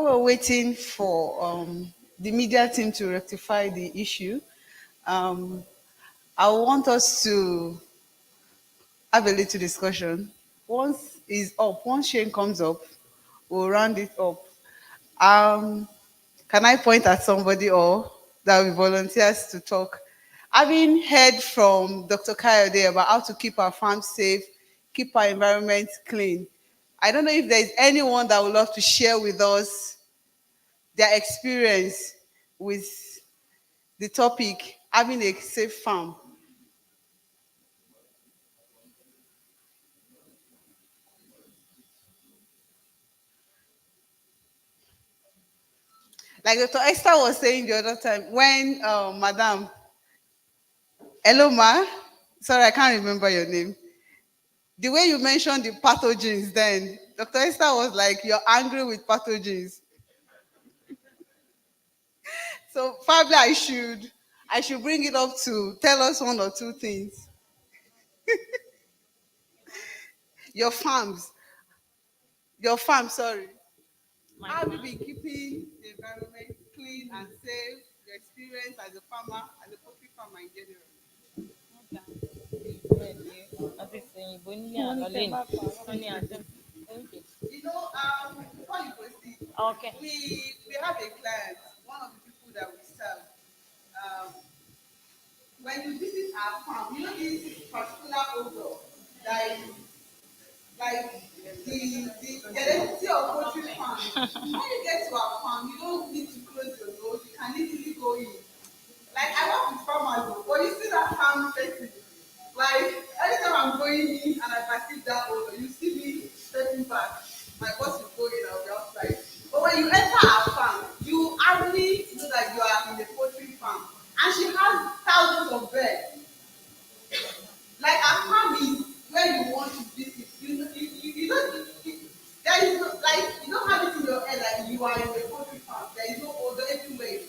while we're waiting for the media team to rectify the issue, I want us to have a little discussion. Once Shane comes up, we'll round it up. Can I point at somebody or that will volunteers to talk? Having heard from Dr. Kayode about how to keep our farms safe, keep our environment clean, I don't know if there's anyone that would love to share with us their experience with the topic, having a safe farm. Like Dr. Esther was saying the other time, when Madam, hello ma, sorry, I can't remember your name. The way you mentioned the pathogens then, Dr. Esther was like, you're angry with pathogens. So probably I should bring it up to tell us one or two things. Your farm, sorry. How have you been keeping the environment clean and safe, your experience as a farmer, as a poultry farmer in general? Before you proceed, okay. We have a client, one of the people that we serve. When you visit our farm, you know this particular odor that is like the electricity of poultry farm. When you get to our farm, you don't need to close your doors. You can easily go in. Like I work with farmers, but you see that farm setting. Like anytime I'm going in and I perceive that odor, you see me stepping back. My boss will go in, I'll be outside. But when you enter our farm, you hardly know that you are in a poultry farm. And she has thousands of birds. Like our farm is where you want to visit. You don't have it in your head that you are in the poultry farm. There is no odor everywhere.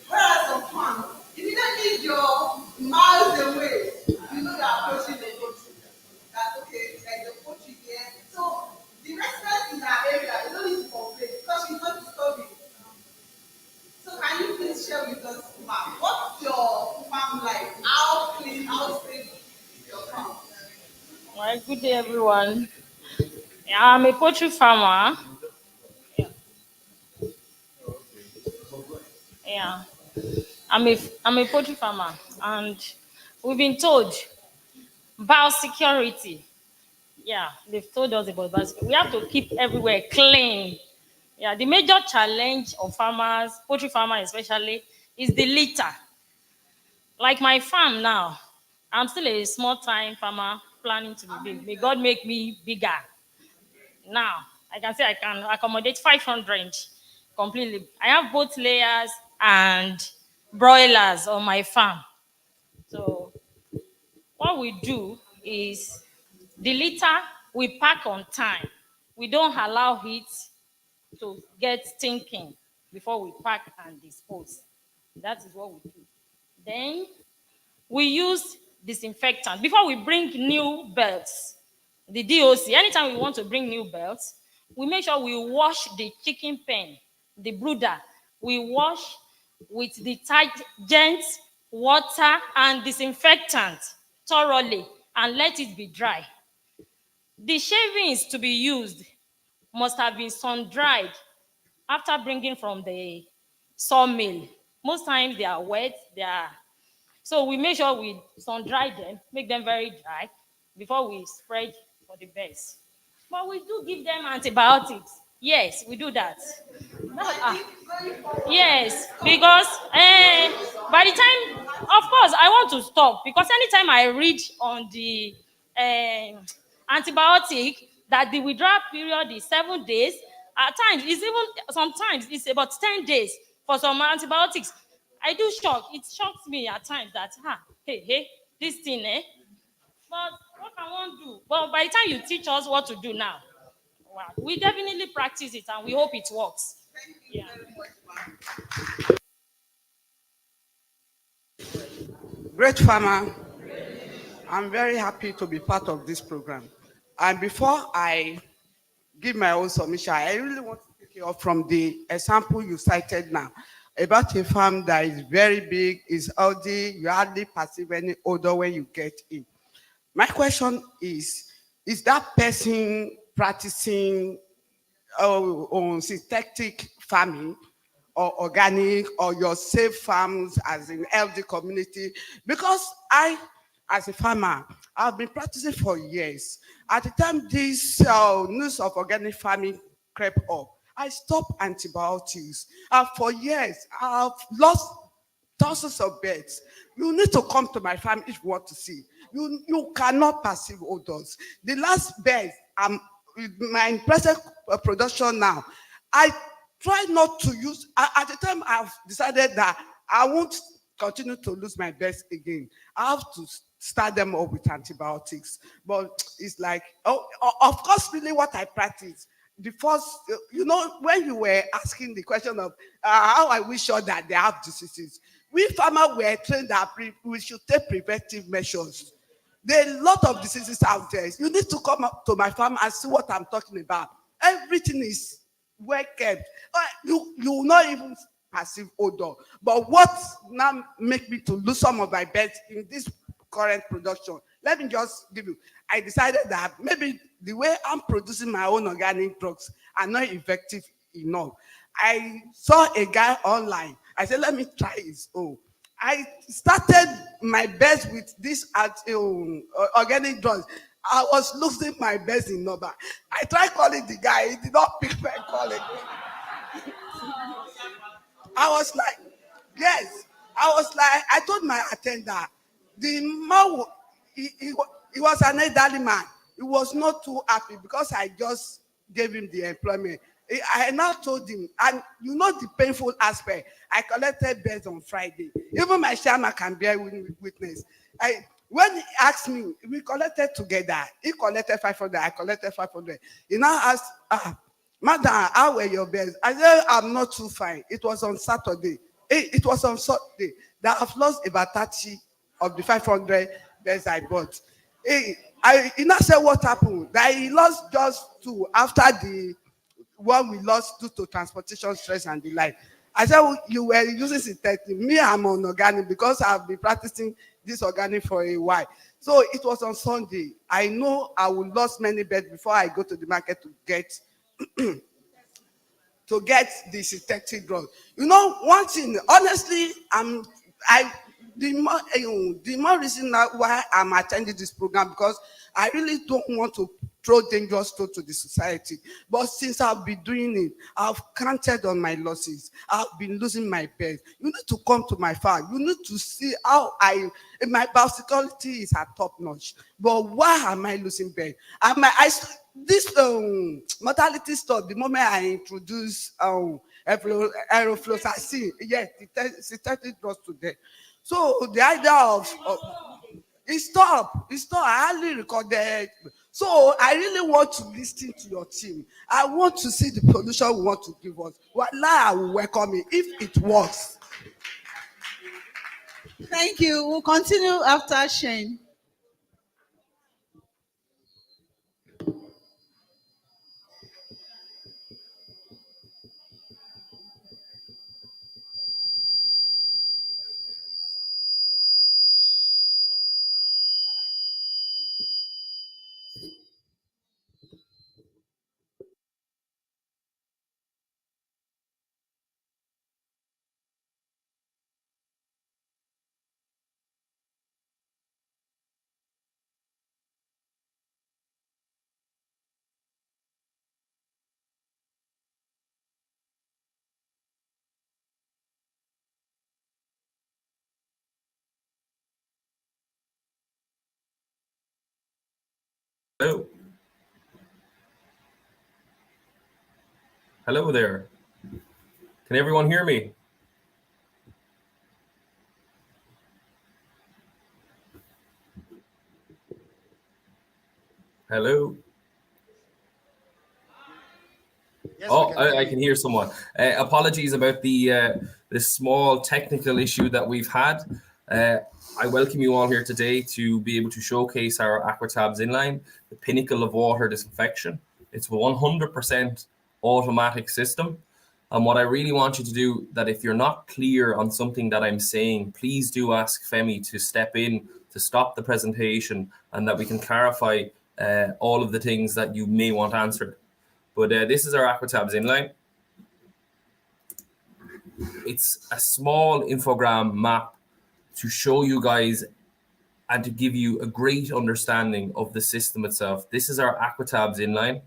Whereas some farms, immediately you're miles away, you know you're approaching the poultry. That's okay, there's a poultry there. So the residents in that area, they don't need to complain because she's not disturbing. So can you please share with us, ma'am, what's your farm like? How clean, how safe is your farm? All right, good day, everyone. I'm a poultry farmer. Yeah, I'm a poultry farmer, and we've been told biosecurity. Yeah, they've told us about biosecurity. We have to keep everywhere clean. Yeah, the major challenge of farmers, poultry farmers especially, is the litter. Like my farm now, I'm still a small-time farmer planning to be big. May God make me bigger. Now, I can say I can accommodate 500 completely. I have both layers and broilers on my farm. So what we do is the litter we pack on time. We don't allow it to get stinking before we pack and dispose. That is what we do. Then we use disinfectant. Before we bring new birds, the DOC, anytime we want to bring new birds, we make sure we wash the chicken pen, the brooder. We wash with detergent, water, and disinfectant thoroughly and let it be dry. The shavings to be used must have been sun-dried after bringing from the sawmill. Most times they are wet, so we make sure we sun-dry them, make them very dry before we spread for the birds. But we do give them antibiotics. Yes, we do that. Yes, because by the time, of course, I want to stop because anytime I read on the antibiotic that the withdrawal period is 7 days, at times sometimes it's about 10 days for some antibiotics. I do shock. It shocks me at times that this thing, But what can one do? Well, by the time you teach us what to do now, wow, we definitely practice it and we hope it works. Yeah. Great farmer. I'm very happy to be part of this program. And before I give my own submission, I really want to take or from the example you cited now about a farm that is very big, is healthy, you hardly perceive any odor when you get in. My question is that person practicing on synthetic farming or organic or your safe farms as in healthy community? Because I, as a farmer, I've been practicing for years. At the time this news of organic farming crept up, I stopped antibiotics. For years, I've lost thousands of beds. You need to come to my farm if you want to see. You cannot perceive odors. The last bed, with my present production now, I try not to use, at the time I've decided that I won't continue to lose my beds again. I have to start them up with antibiotics. But it's like, of course, really what I practice. The first, when you were asking the question of how are we sure that they have diseases, we farmers were trained that we should take preventive measures. There are a lot of diseases out there. You need to come up to my farm and see what I'm talking about. Everything is well kept. You will not even perceive odor. But what now make me to lose some of my beds in this current production? Let me just give you. I decided that maybe the way I'm producing my own organic drugs are not effective enough. I saw a guy online. I said, let me try his own. I started my best with this organic drugs. I was losing my best in number. I tried calling the guy. He did not pick my call again. I was like, yes. I told my attendant, the man, he was an elderly man. He was not too happy because I just gave him the employment. I now told him, and you know the painful aspect, I collected beds on Friday. Even my chairman can bear witness. When he asked me, we collected together. He collected 500, I collected 500. He now asked, Madam, how were your beds? I said, I'm not too fine. It was on Saturday. It was on Saturday that I've lost about 30 of the 500 beds I bought. He now said what happened? That he lost just 2 after the one we lost due to transportation stress and the like. I said, well, you were using synthetic. Me, I'm on organic because I've been practicing this organic for a while. So it was on Sunday. I know I will lose many beds before I go to the market to get the synthetic drug. You know, one thing, honestly, the more reason why I'm attending this program, because I really don't want to throw dangerous thoughts to the society. But since I've been doing it, I've counted on my losses. I've been losing my bed. You need to come to my farm. You need to see how my biosecurity is at top notch. But why am I losing bed? This mortality stuff, the moment I introduce aerofloxacin, yes, the 30 drugs today. So the idea of it stopped. I hardly recorded. So I really want to listen to your team. I want to see the solution we want to give us. I will welcome it if it works. Thank you. We'll continue after Shane. Hello. Hello there. Can everyone hear me? Hello. Yes, I can hear someone. Apologies about the small technical issue that we've had. I welcome you all here today to be able to showcase our Aquatabs inline, the pinnacle of water disinfection. It's 100% automatic system. And what I really want you to do, that if you're not clear on something that I'm saying, please do ask Femi to step in to stop the presentation, and that we can clarify all of the things that you may want answered. But this is our Aquatabs inline. It's a small infogram map to show you guys and to give you a great understanding of the system itself. This is our Aquatabs inline.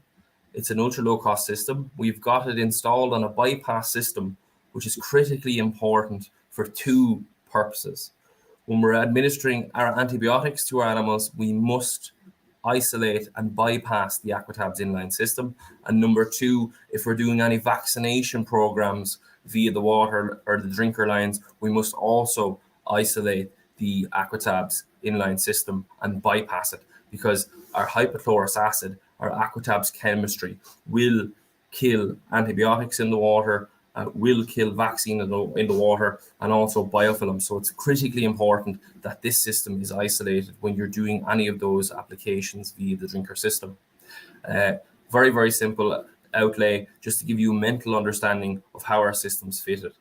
It's an ultra low cost system. We've got it installed on a bypass system, which is critically important for two purposes. When we're administering our antibiotics to our animals, we must isolate and bypass the Aquatabs inline system. And number two, if we're doing any vaccination programs via the water or the drinker lines, we must also isolate the Aquatabs inline system and bypass it, because our hypochlorous acid, our Aquatabs chemistry, will kill antibiotics in the water, will kill vaccine in the water, and also biofilm. So it's critically important that this system is isolated when you're doing any of those applications via the drinker system. Very, very simple outlay, just to give you a mental understanding of how our system's fitted.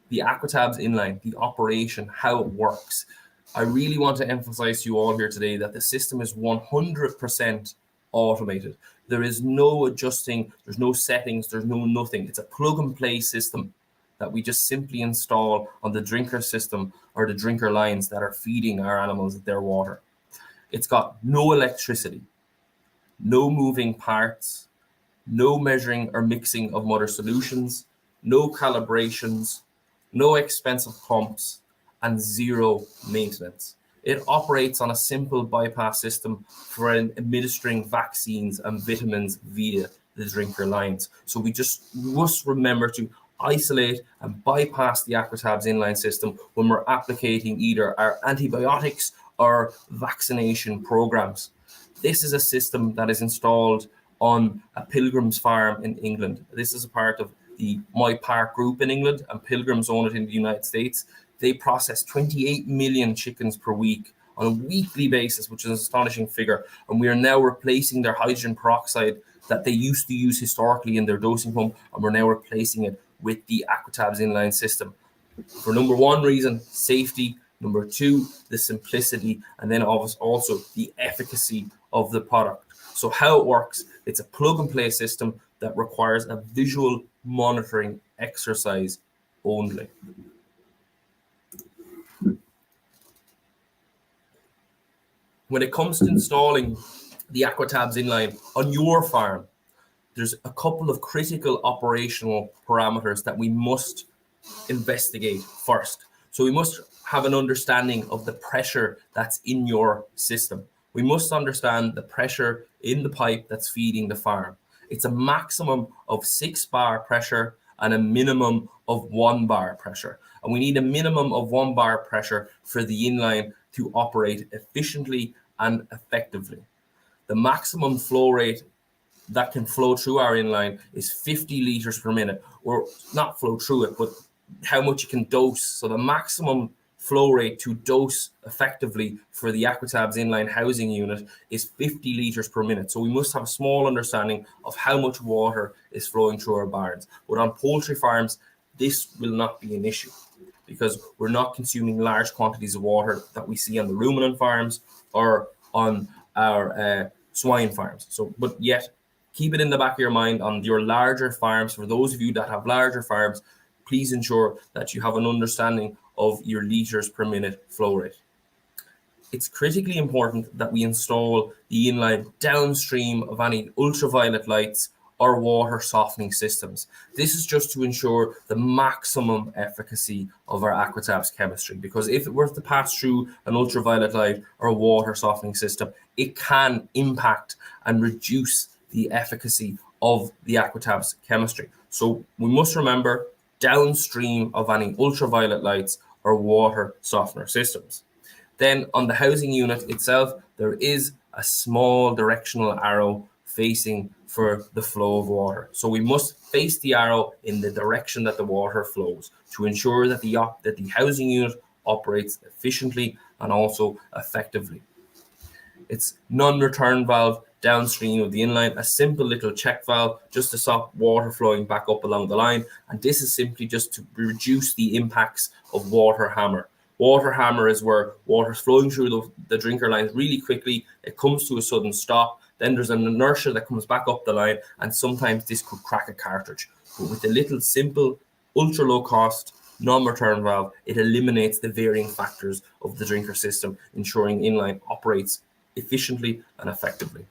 The Aquatabs inline, the operation, how it works. I really want to emphasize to you all here today that the system is 100% automated. There is no adjusting, there's no settings, there's no nothing. It's a plug and play system that we just simply install on the drinker system or the drinker lines that are feeding our animals their water. It's got no electricity, no moving parts, no measuring or mixing of mother solutions, no calibrations, no expensive pumps, and zero maintenance. It operates on a simple bypass system for administering vaccines and vitamins via the drinker lines. So we just must remember to isolate and bypass the Aquatabs inline system when we're applicating either our antibiotics or vaccination programs. This is a system that is installed on a Pilgrim's farm in England. This is a part of the My Park group in England, and Pilgrims own it in the United States. They process 28 million chickens per week on a weekly basis, which is an astonishing figure. And we are now replacing their hydrogen peroxide that they used to use historically in their dosing pump, and we're now replacing it with the Aquatabs inline system. For number one reason, safety. Number two, the simplicity. And then also the efficacy of the product. So how it works, it's a plug and play system that requires a visual monitoring exercise only. When it comes to installing the Aquatabs inline on your farm, there's a couple of critical operational parameters that we must investigate first. So we must have an understanding of the pressure that's in your system. We must understand the pressure in the pipe that's feeding the farm. It's a maximum of 6 bar pressure and a minimum of 1 bar pressure. And we need a minimum of 1 bar pressure for the inline to operate efficiently and effectively. The maximum flow rate that can flow through our inline is 50 liters per minute, or not flow through it, but how much you can dose. So the maximum flow rate to dose effectively for the Aquatabs inline housing unit is 50 liters per minute. So we must have a small understanding of how much water is flowing through our barns. But on poultry farms, this will not be an issue, because we're not consuming large quantities of water that we see on the ruminant farms or on our swine farms. So, but yet, keep it in the back of your mind on your larger farms. For those of you that have larger farms, please ensure that you have an understanding of your liters per minute flow rate. It's critically important that we install the inline downstream of any ultraviolet lights or water softening systems. This is just to ensure the maximum efficacy of our Aquatabs chemistry, because if it were to pass through an ultraviolet light or a water softening system, it can impact and reduce the efficacy of the Aquatabs chemistry. So we must remember downstream of any ultraviolet lights or water softener systems. Then on the housing unit itself, there is a small directional arrow facing for the flow of water. So we must face the arrow in the direction that the water flows to ensure that the housing unit operates efficiently and also effectively. It's non-return valve downstream of the inline, a simple little check valve just to stop water flowing back up along the line. And this is simply just to reduce the impacts of water hammer. Water hammer is where water's flowing through the drinker lines really quickly. It comes to a sudden stop. Then there's an inertia that comes back up the line, and sometimes this could crack a cartridge. But with a little simple, ultra low cost, non-return valve, it eliminates the varying factors of the drinker system, ensuring inline operates efficiently and effectively.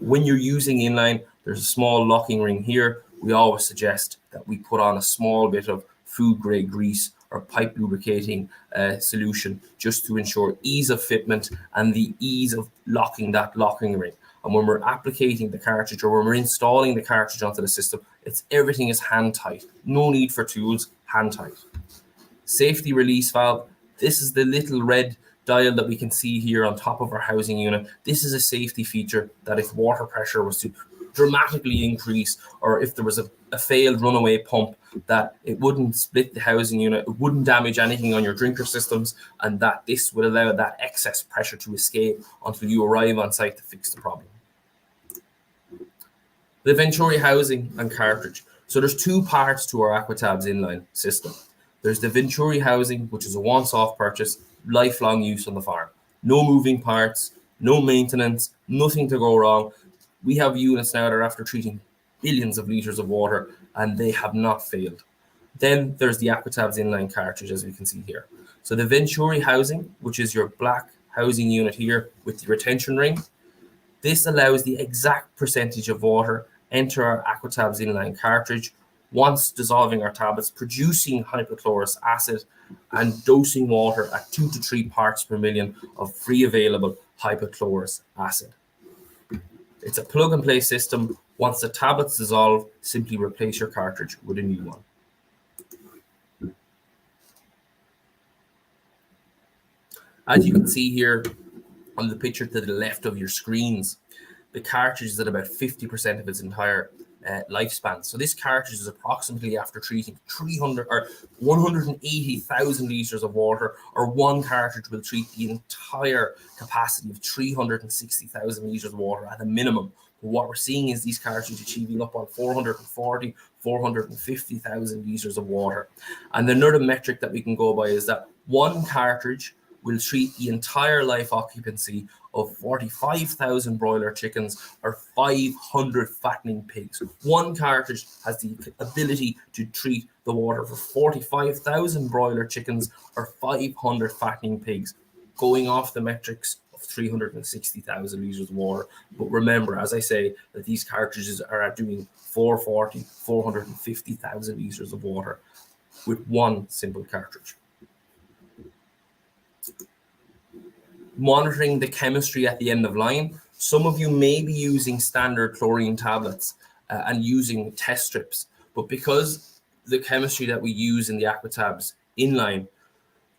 When you're using inline, there's a small locking ring here. We always suggest that we put on a small bit of food grade grease or pipe lubricating solution just to ensure ease of fitment and the ease of locking that locking ring. And when we're applicating the cartridge or when we're installing the cartridge onto the system, everything is hand tight. No need for tools, hand tight. Safety release valve. This is the little red dial that we can see here on top of our housing unit. This is a safety feature that if water pressure was to dramatically increase, or if there was a failed runaway pump, that it wouldn't split the housing unit, it wouldn't damage anything on your drinker systems, and that this would allow that excess pressure to escape until you arrive on site to fix the problem. The Venturi housing and cartridge. So there's two parts to our Aquatabs inline system. There's the Venturi housing, which is a once-off purchase, lifelong use on the farm. No moving parts, no maintenance, nothing to go wrong. We have units now that are after treating billions of liters of water, and they have not failed. Then there's the Aquatabs inline cartridge, as we can see here. So the Venturi housing, which is your black housing unit here with the retention ring, this allows the exact percentage of water enter our Aquatabs inline cartridge once dissolving our tablets, producing hypochlorous acid and dosing water at 2 to 3 parts per million of free available hypochlorous acid. It's a plug and play system. Once the tablets dissolve, simply replace your cartridge with a new one. As you can see here on the picture to the left of your screens, the cartridge is at about 50% of its entire lifespan. So this cartridge is approximately after treating 300 or 180,000 liters of water, or one cartridge will treat the entire capacity of 360,000 liters of water at a minimum. But what we're seeing is these cartridges achieving up on 440, 450,000 liters of water. And another metric that we can go by is that one cartridge will treat the entire life occupancy of 45,000 broiler chickens or 500 fattening pigs. One cartridge has the ability to treat the water for 45,000 broiler chickens or 500 fattening pigs, going off the metrics of 360,000 liters of water. But remember, as I say, that these cartridges are at doing 440, 450,000 liters of water with one simple cartridge. Monitoring the chemistry at the end of line. Some of you may be using standard chlorine tablets and using test strips, but because the chemistry that we use in the Aquatabs inline,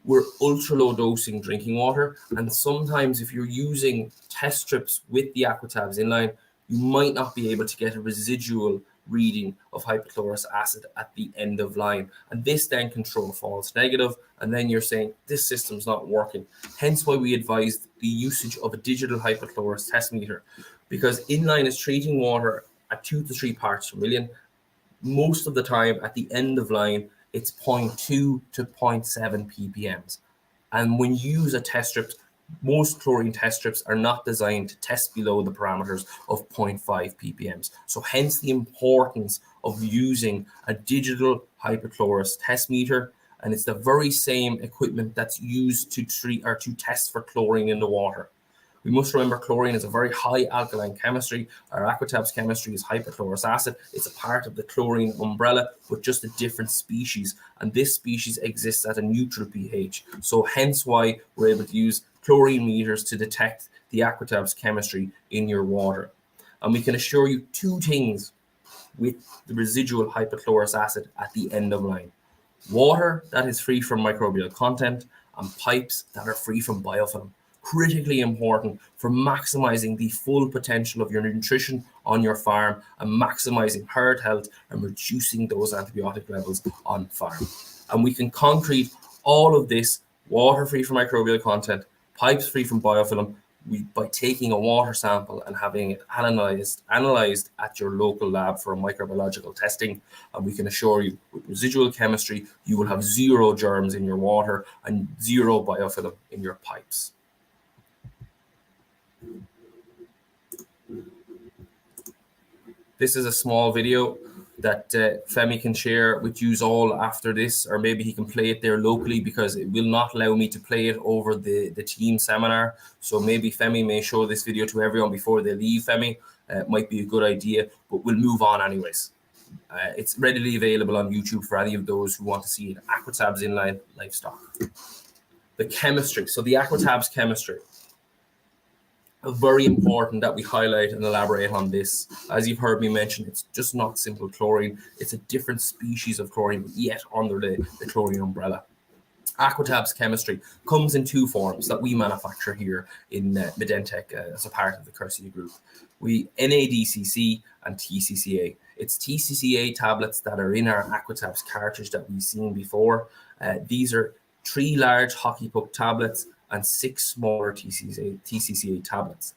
we're ultra low dosing drinking water, and sometimes if you're using test strips with the Aquatabs inline, you might not be able to get a residual reading of hypochlorous acid at the end of line, and this then can throw a false negative, and then you're saying this system's not working. Hence why we advise the usage of a digital hypochlorous test meter, because inline is treating water at 2 to 3 parts per million. Most of the time at the end of line it's 0.2 to 0.7 ppms, and when you use a test strip, most chlorine test strips are not designed to test below the parameters of 0.5 ppms. So hence the importance of using a digital hypochlorous test meter, and it's the very same equipment that's used to treat or to test for chlorine in the water. We must remember chlorine is a very high alkaline chemistry. Our Aquatabs chemistry is hypochlorous acid. It's a part of the chlorine umbrella, but just a different species, and this species exists at a neutral pH. So hence why we're able to use chlorine meters to detect the Aquatabs chemistry in your water. And we can assure you two things with the residual hypochlorous acid at the end of line: water that is free from microbial content and pipes that are free from biofilm. Critically important for maximizing the full potential of your nutrition on your farm and maximizing herd health and reducing those antibiotic levels on farm. And we can concrete all of this: water free from microbial content, pipes free from biofilm, by taking a water sample and having it analyzed at your local lab for microbiological testing, and we can assure you with residual chemistry, you will have 0 germs in your water and 0 biofilm in your pipes. This is a small video that Femi can share with you all after this, or maybe he can play it there locally, because it will not allow me to play it over the team seminar. So maybe Femi may show this video to everyone before they leave, Femi. It might be a good idea, but we'll move on anyways. It's readily available on YouTube for any of those who want to see it. Aquatabs Inline Livestock. The chemistry, so the Aquatabs chemistry. Very important that we highlight and elaborate on this. As you've heard me mention, it's just not simple chlorine. It's a different species of chlorine, yet under the chlorine umbrella. Aquatabs chemistry comes in 2 forms that we manufacture here in Medentech as a part of the Cursia Group. We NADCC and TCCA. It's TCCA tablets that are in our Aquatabs cartridge that we've seen before. These are 3 large hockey puck tablets and 6 smaller TCCA tablets.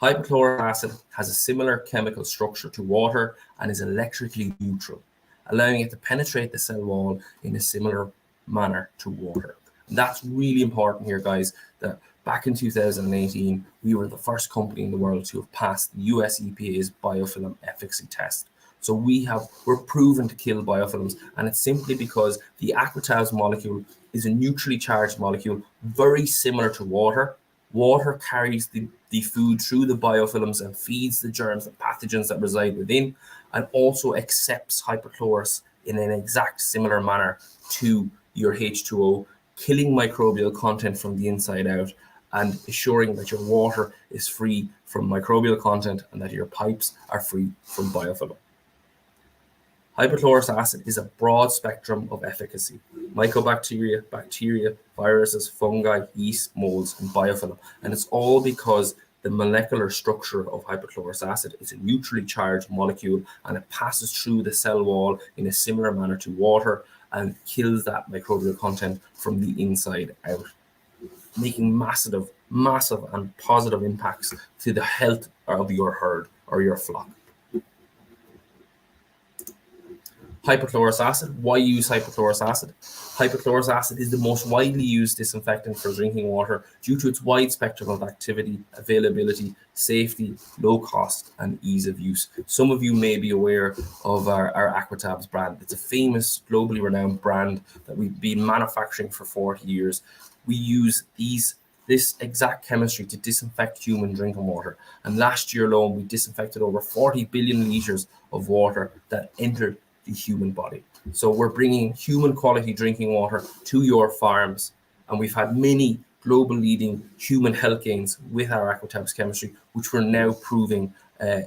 Hypochlorous acid has a similar chemical structure to water and is electrically neutral, allowing it to penetrate the cell wall in a similar manner to water. And that's really important here, guys, that back in 2018, we were the first company in the world to have passed the US EPA's biofilm efficacy test. So we're proven to kill biofilms, and it's simply because the Aquatabs molecule is a neutrally charged molecule, very similar to water. Water carries the food through the biofilms and feeds the germs and pathogens that reside within, and also accepts hypochlorous in an exact similar manner to your H2O, killing microbial content from the inside out and assuring that your water is free from microbial content and that your pipes are free from biofilm. Hypochlorous acid is a broad spectrum of efficacy. Mycobacteria, bacteria, viruses, fungi, yeast, molds, and biofilm. And it's all because the molecular structure of hypochlorous acid is a neutrally charged molecule, and it passes through the cell wall in a similar manner to water and kills that microbial content from the inside out, making massive and positive impacts to the health of your herd or your flock. Hypochlorous acid. Why use hypochlorous acid? Hypochlorous acid is the most widely used disinfectant for drinking water due to its wide spectrum of activity, availability, safety, low cost, and ease of use. Some of you may be aware of our Aquatabs brand. It's a famous, globally renowned brand that we've been manufacturing for 40 years. We use this exact chemistry to disinfect human drinking water. And last year alone, we disinfected over 40 billion liters of water that entered the human body. So we're bringing human quality drinking water to your farms, and we've had many global leading human health gains with our Aquatabs chemistry, which we're now proving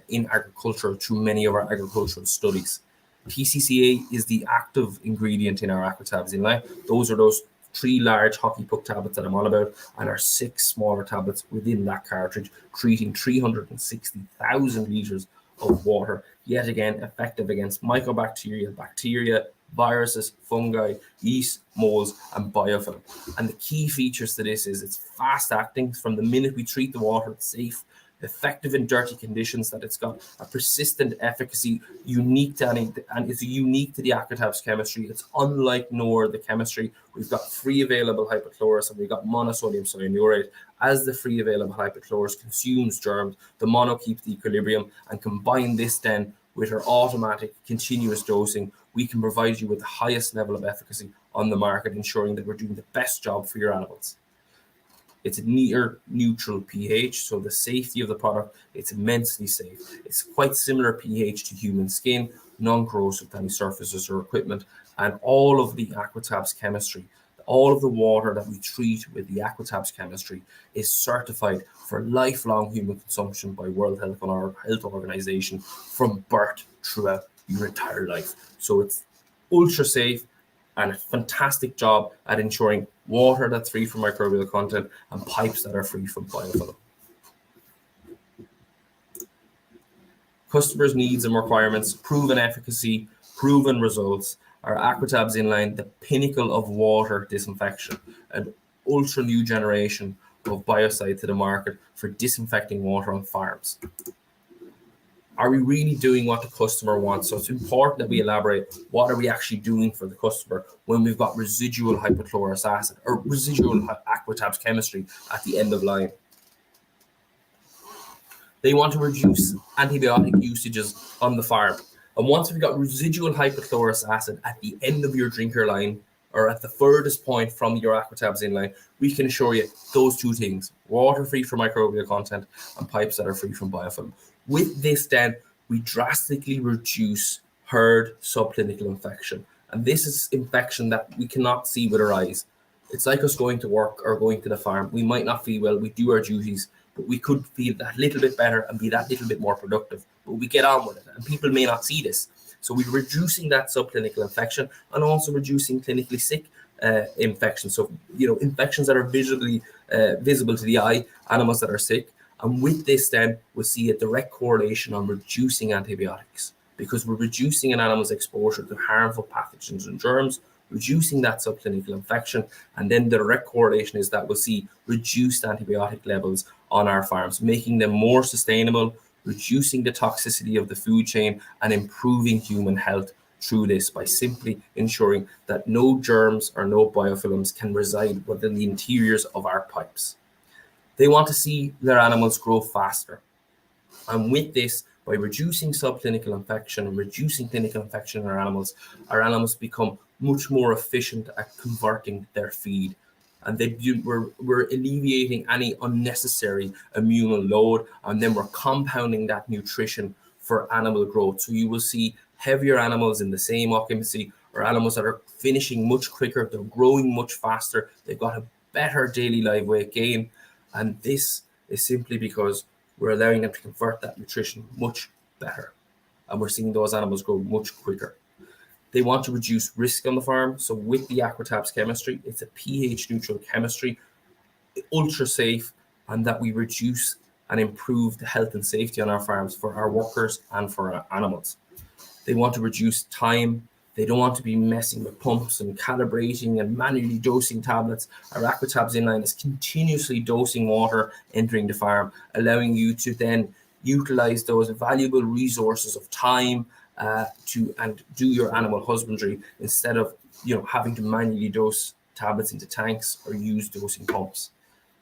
in agriculture through many of our agricultural studies. TCCA is the active ingredient in our Aquatabs inline. Those are those 3 large hockey puck tablets that I'm on about, and our 6 smaller tablets within that cartridge, treating 360,000 liters of water, yet again effective against mycobacteria, bacteria, viruses, fungi, yeast, molds, and biofilm. And the key features to this is it's fast acting. From the minute we treat the water, it's safe, effective in dirty conditions, that it's got a persistent efficacy unique to and it's unique to the Aquatabs chemistry. It's unlike no other chemistry. We've got free available hypochlorous and we've got monosodium cyanurate. As the free available hypochlorous consumes germs, the mono keeps the equilibrium, and combine this then with our automatic continuous dosing, we can provide you with the highest level of efficacy on the market, ensuring that we're doing the best job for your animals. It's a near neutral pH, so the safety of the product, it's immensely safe. It's quite similar pH to human skin, non-corrosive to any surfaces or equipment, and all of the Aquatabs chemistry, all of the water that we treat with the Aquatabs chemistry is certified for lifelong human consumption by World Health Organization from birth throughout your entire life. So it's ultra safe and a fantastic job at ensuring water that's free from microbial content and pipes that are free from biofilm. Customers' needs and requirements, proven efficacy, proven results. Our Aquatabs inline, the pinnacle of water disinfection, an ultra new generation of biocide to the market for disinfecting water on farms. Are we really doing what the customer wants? So it's important that we elaborate what are we actually doing for the customer when we've got residual hypochlorous acid or residual Aquatabs chemistry at the end of line. They want to reduce antibiotic usages on the farm. And once we've got residual hypochlorous acid at the end of your drinker line or at the furthest point from your Aquatabs inline, we can assure you those two things, water free from microbial content and pipes that are free from biofilm. With this then, we drastically reduce herd subclinical infection. And this is infection that we cannot see with our eyes. It's like us going to work or going to the farm. We might not feel well, we do our duties, but we could feel that little bit better and be that little bit more productive. But we get on with it, and people may not see this. So we're reducing that subclinical infection and also reducing clinically sick infections. So, infections that are visibly visible to the eye, animals that are sick. And with this then, we'll see a direct correlation on reducing antibiotics because we're reducing an animal's exposure to harmful pathogens and germs, reducing that subclinical infection, and then the direct correlation is that we'll see reduced antibiotic levels on our farms, making them more sustainable, reducing the toxicity of the food chain, and improving human health through this by simply ensuring that no germs or no biofilms can reside within the interiors of our pipes. They want to see their animals grow faster. And with this, by reducing subclinical infection and reducing clinical infection in our animals become much more efficient at converting their feed. And we're alleviating any unnecessary immunal load, and then we're compounding that nutrition for animal growth. So you will see heavier animals in the same occupancy, or animals that are finishing much quicker, they're growing much faster, they've got a better daily live weight gain. And this is simply because we're allowing them to convert that nutrition much better. And we're seeing those animals grow much quicker. They want to reduce risk on the farm. So with the Aquatabs chemistry, it's a pH neutral chemistry, ultra safe, and that we reduce and improve the health and safety on our farms for our workers and for our animals. They want to reduce time. They don't want to be messing with pumps and calibrating and manually dosing tablets. Our Aquatabs inline is continuously dosing water entering the farm, allowing you to then utilize those valuable resources of time to do your animal husbandry instead of having to manually dose tablets into tanks or use dosing pumps.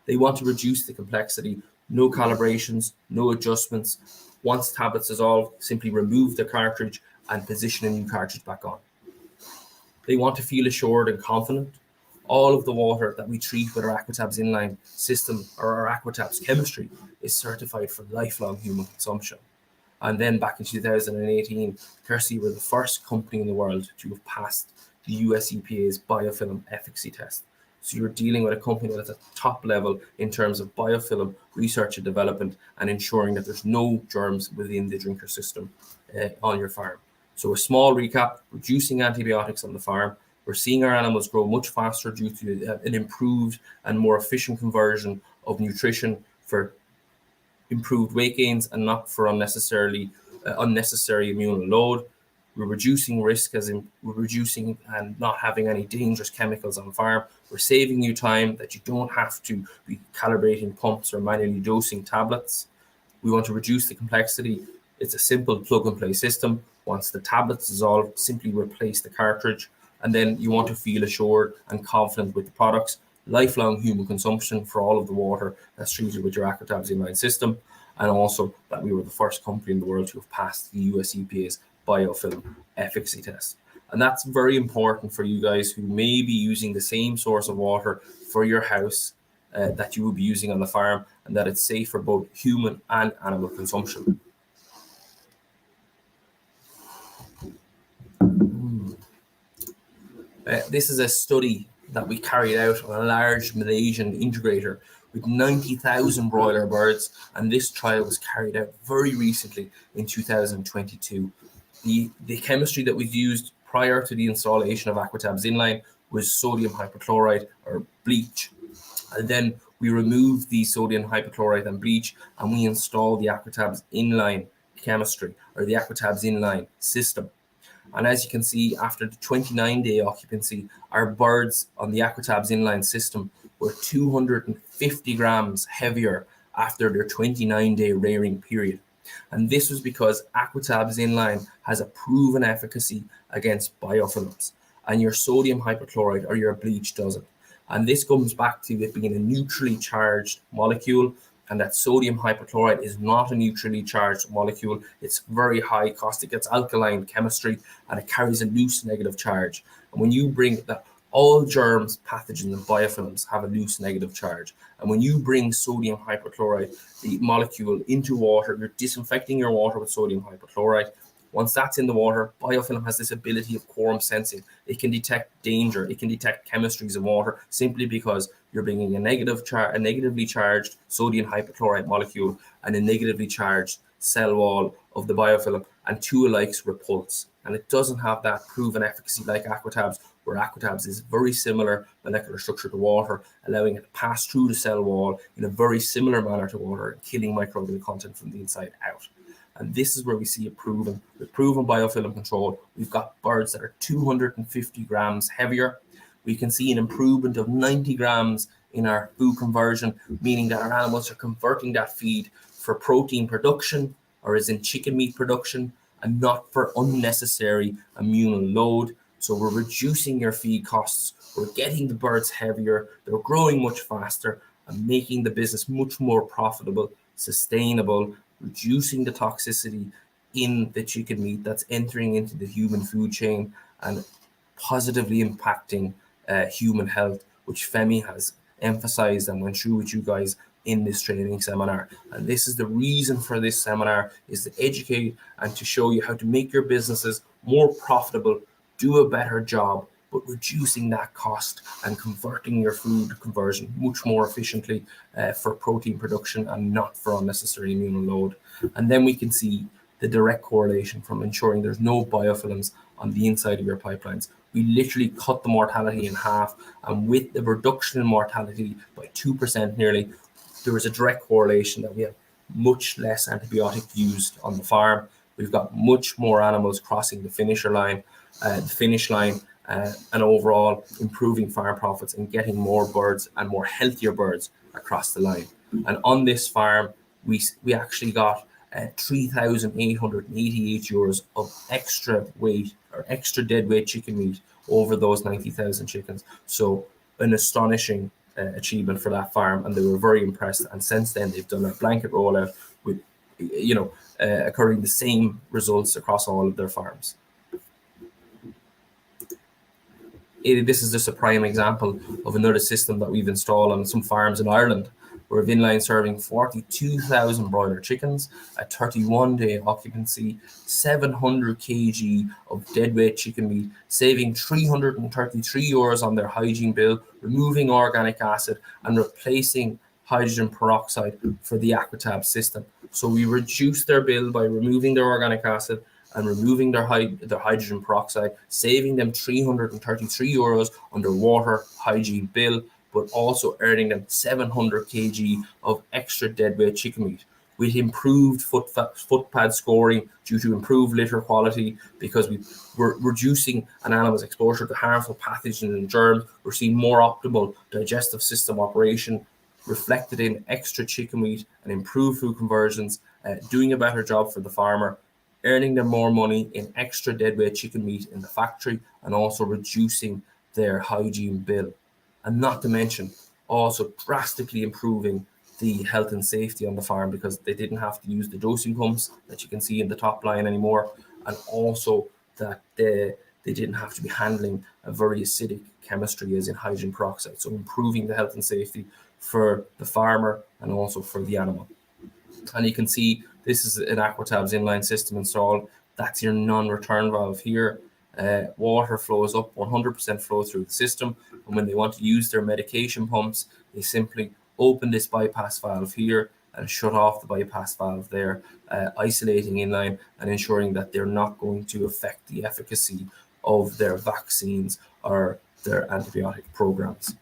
They want to reduce the complexity, no calibrations, no adjustments. Once tablets dissolve, simply remove the cartridge and position a new cartridge back on. They want to feel assured and confident. All of the water that we treat with our Aquatabs inline system or our Aquatabs chemistry is certified for lifelong human consumption. And then back in 2018, Kersi were the first company in the world to have passed the US EPA's biofilm efficacy test. So you're dealing with a company that's at the top level in terms of biofilm research and development and ensuring that there's no germs within the drinker system on your farm. So a small recap, reducing antibiotics on the farm. We're seeing our animals grow much faster due to an improved and more efficient conversion of nutrition for improved weight gains and not for unnecessary immunal load. We're reducing risk as in we're reducing and not having any dangerous chemicals on farm. We're saving you time that you don't have to be calibrating pumps or manually dosing tablets. We want to reduce the complexity. It's a simple plug and play system. Once the tablets dissolve, simply replace the cartridge. And then you want to feel assured and confident with the products. Lifelong human consumption for all of the water that's treated with your Aquatabs inline system. And also that we were the first company in the world to have passed the US EPA's biofilm efficacy test. And that's very important for you guys who may be using the same source of water for your house that you will be using on the farm, and that it's safe for both human and animal consumption. This is a study that we carried out on a large Malaysian integrator with 90,000 broiler birds, and this trial was carried out very recently in 2022. The chemistry that was used prior to the installation of Aquatabs inline was sodium hypochlorite or bleach, and then we removed the sodium hypochlorite and bleach and we installed the Aquatabs inline chemistry or the Aquatabs inline system. And as you can see, after the 29-day occupancy, our birds on the Aquatabs inline system were 250 grams heavier after their 29-day rearing period. And this was because Aquatabs Inline has a proven efficacy against biofilms, and your sodium hypochlorite or your bleach doesn't. And this comes back to it being a neutrally charged molecule, and that sodium hypochlorite is not a neutrally charged molecule. It's very high caustic, it's alkaline chemistry, and it carries a loose negative charge. And when you bring that, all germs, pathogens, and biofilms have a loose negative charge. And when you bring sodium hypochlorite, the molecule, into water, you're disinfecting your water with sodium hypochlorite. Once that's in the water, biofilm has this ability of quorum sensing. It can detect danger. It can detect chemistries in water simply because you're bringing a negatively charged sodium hypochlorite molecule and a negatively charged cell wall of the biofilm, and two alikes repulse. And it doesn't have that proven efficacy like Aquatabs, where Aquatabs is very similar molecular structure to water, allowing it to pass through the cell wall in a very similar manner to water, killing microbial content from the inside out. And this is where we see with proven biofilm control. We've got birds that are 250 grams heavier. We can see an improvement of 90 grams in our food conversion, meaning that our animals are converting that feed for protein production, or as in chicken meat production, and not for unnecessary immunal load. So we're reducing your feed costs. We're getting the birds heavier. They're growing much faster and making the business much more profitable, sustainable, reducing the toxicity in the chicken meat that's entering into the human food chain and positively impacting human health, which Femi has emphasized and went through with you guys in this training seminar. And this is the reason for this seminar, is to educate and to show you how to make your businesses more profitable, do a better job, but reducing that cost and converting your food conversion much more efficiently for protein production and not for unnecessary immunal load. And then we can see the direct correlation from ensuring there's no biofilms on the inside of your pipelines. We literally cut the mortality in half, and with the reduction in mortality by 2% nearly, there was a direct correlation that we have much less antibiotic used on the farm. We've got much more animals crossing the finish line, and overall improving farm profits and getting more birds and more healthier birds across the line. And on this farm, we actually got 3,888 euros of extra weight or extra dead weight chicken meat over those 90,000 chickens. So an astonishing achievement for that farm, and they were very impressed. And since then, they've done a blanket rollout with, occurring the same results across all of their farms. This is just a prime example of another system that we've installed on some farms in Ireland. We're inline serving 42,000 broiler chickens, a 31-day occupancy, 700 kg of deadweight chicken meat, saving 333 euros on their hygiene bill, removing organic acid and replacing hydrogen peroxide for the Aquatab system. So we reduced their bill by removing their organic acid and removing their hydrogen peroxide, saving them 333 euros on their water hygiene bill, but also earning them 700 kg of extra deadweight chicken meat, with improved foot pad scoring due to improved litter quality, because we're reducing an animal's exposure to harmful pathogens and germs. We're seeing more optimal digestive system operation reflected in extra chicken meat and improved food conversions, doing a better job for the farmer, earning them more money in extra deadweight chicken meat in the factory, and also reducing their hygiene bill. And not to mention also drastically improving the health and safety on the farm, because they didn't have to use the dosing pumps that you can see in the top line anymore, and also that they didn't have to be handling a very acidic chemistry as in hydrogen peroxide. So improving the health and safety for the farmer and also for the animal. And you can see this is an Aquatabs inline system installed. That's your non-return valve here. Water flows up, 100% flow through the system. And when they want to use their medication pumps, they simply open this bypass valve here and shut off the bypass valve there, isolating inline and ensuring that they're not going to affect the efficacy of their vaccines or their antibiotic programs.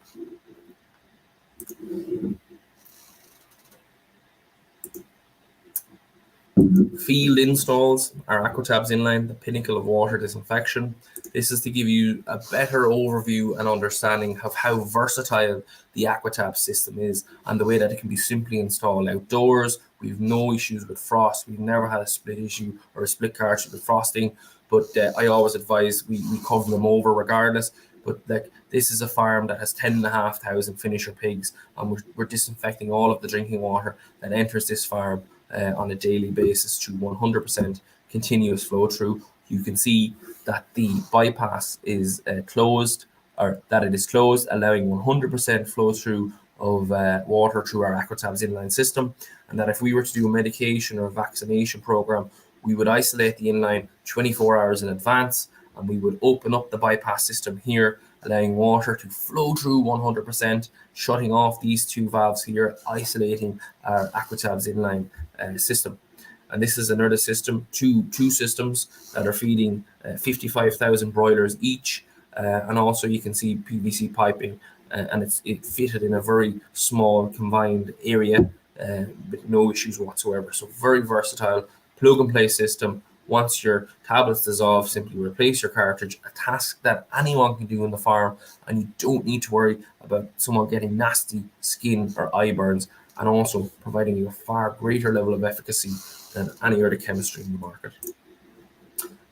Field installs are Aquatabs inline, the pinnacle of water disinfection. This is to give you a better overview and understanding of how versatile the Aquatab system is and the way that it can be simply installed outdoors. We've no issues with frost. We've never had a split issue or a split cartridge with frosting, but I always advise we cover them over regardless. But like, this is a farm that has 10,500 finisher pigs, and we're disinfecting all of the drinking water that enters this farm on a daily basis through 100% continuous flow through. You can see that the bypass is closed, or that it is closed, allowing 100% flow through of water through our Aquatabs inline system, and that if we were to do a medication or a vaccination program, we would isolate the inline 24 hours in advance, and we would open up the bypass system here, allowing water to flow through 100%, shutting off these two valves here, isolating our Aquatabs inline system. And this is another system, two systems that are feeding 55,000 broilers each. And also you can see PVC piping, and it's fitted in a very small combined area with no issues whatsoever. So very versatile, plug and play system. Once your tablets dissolve, simply replace your cartridge, a task that anyone can do in the farm, and you don't need to worry about someone getting nasty skin or eye burns, and also providing you a far greater level of efficacy than any other chemistry in the market.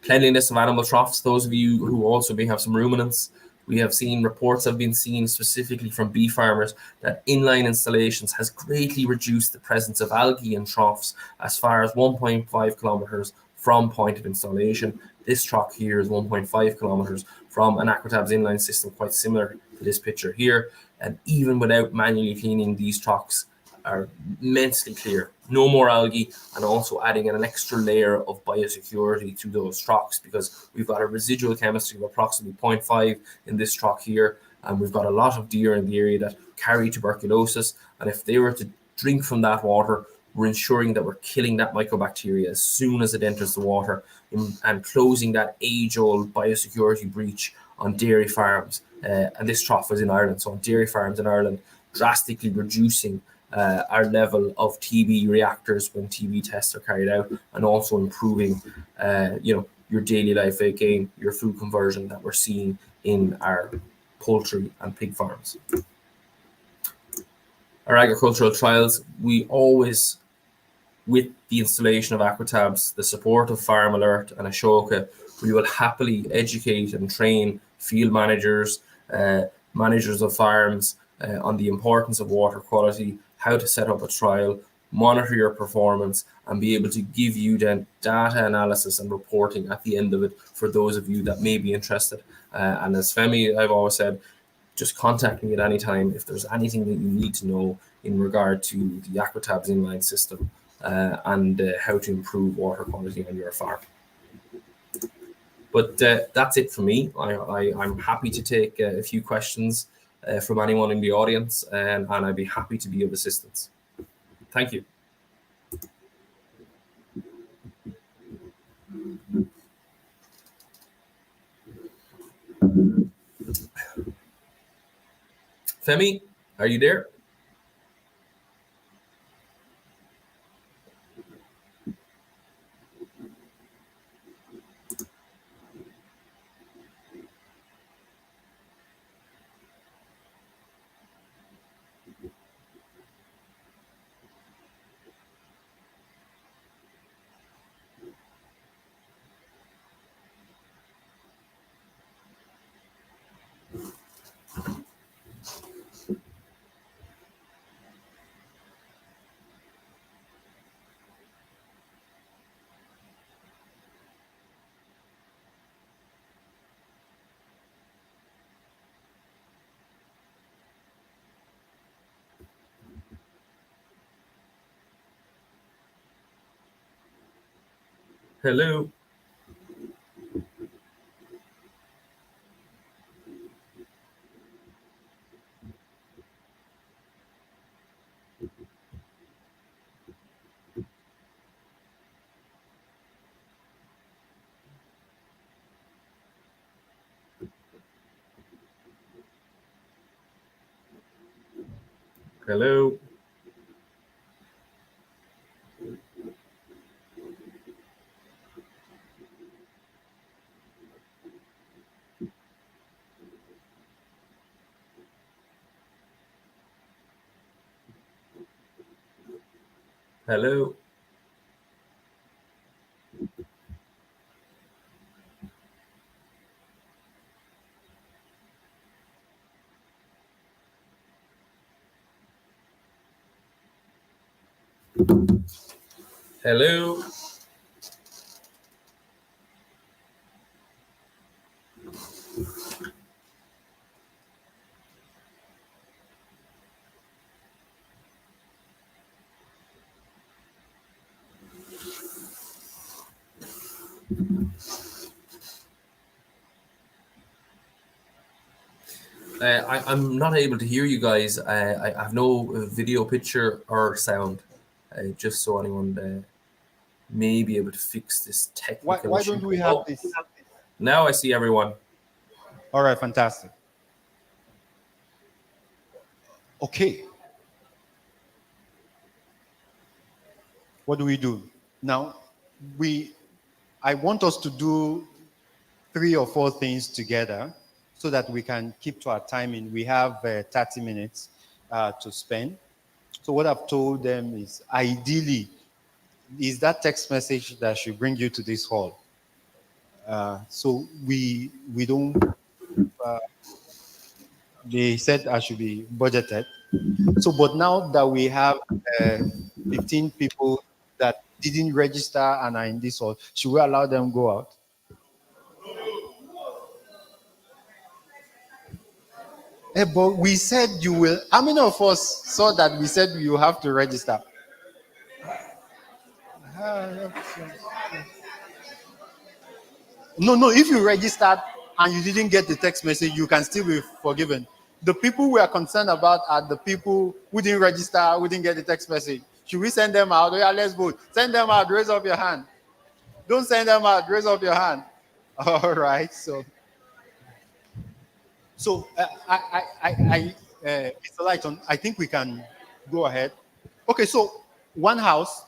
Cleanliness of animal troughs. Those of you who also may have some ruminants, we have seen reports have been seen specifically from bee farmers that inline installations has greatly reduced the presence of algae in troughs as far as 1.5 kilometers from point of installation. This trough here is 1.5 kilometers from an Aquatabs inline system, quite similar to this picture here. And even without manually cleaning, these troughs are immensely clear. No more algae, and also adding an extra layer of biosecurity to those troughs, because we've got a residual chemistry of approximately 0.5 in this trough here, and we've got a lot of deer in the area that carry tuberculosis, and if they were to drink from that water, we're ensuring that we're killing that mycobacteria as soon as it enters the water, and closing that age-old biosecurity breach on dairy farms. And this trough is in Ireland, so on dairy farms in Ireland, drastically reducing our level of TB reactors when TB tests are carried out, and also improving, your daily life weight gain, your food conversion that we're seeing in our poultry and pig farms. Our agricultural trials, we always, with the installation of Aquatabs, the support of Farm Alert and Ashoka, we will happily educate and train field managers, managers of farms on the importance of water quality, how to set up a trial, monitor your performance, and be able to give you then data analysis and reporting at the end of it for those of you that may be interested. And as Femi, I've always said, just contact me at any time if there's anything that you need to know in regard to the Aquatabs inline system and how to improve water quality on your farm. But that's it for me. I'm happy to take a few questions from anyone in the audience, and I'd be happy to be of assistance. Thank you. Femi, are you there? Hello. Hello. Hello. Hello. I'm not able to hear you guys. I have no video, picture, or sound. Just so anyone may be able to fix this technical Why issue. don't we have this? Now I see everyone. All right, fantastic. Okay. What do we do? Now, I want us to do 3 or 4 things together so that we can keep to our timing. We have 30 minutes to spend. So what I've told them is ideally, is that text message that should bring you to this hall. So we don't, they said I should be budgeted. So, but now that we have 15 people that didn't register and are in this hall, should we allow them go out? But we said you will. How many of us saw that we said you have to register? No, if you registered and you didn't get the text message, you can still be forgiven. The people we are concerned about are the people who didn't register, who didn't get the text message. Should we send them out? Yeah, let's vote. Send them out, raise up your hand. Don't send them out, raise up your hand. All right, so Mr. Lighton, I think we can go ahead. Okay, so one house.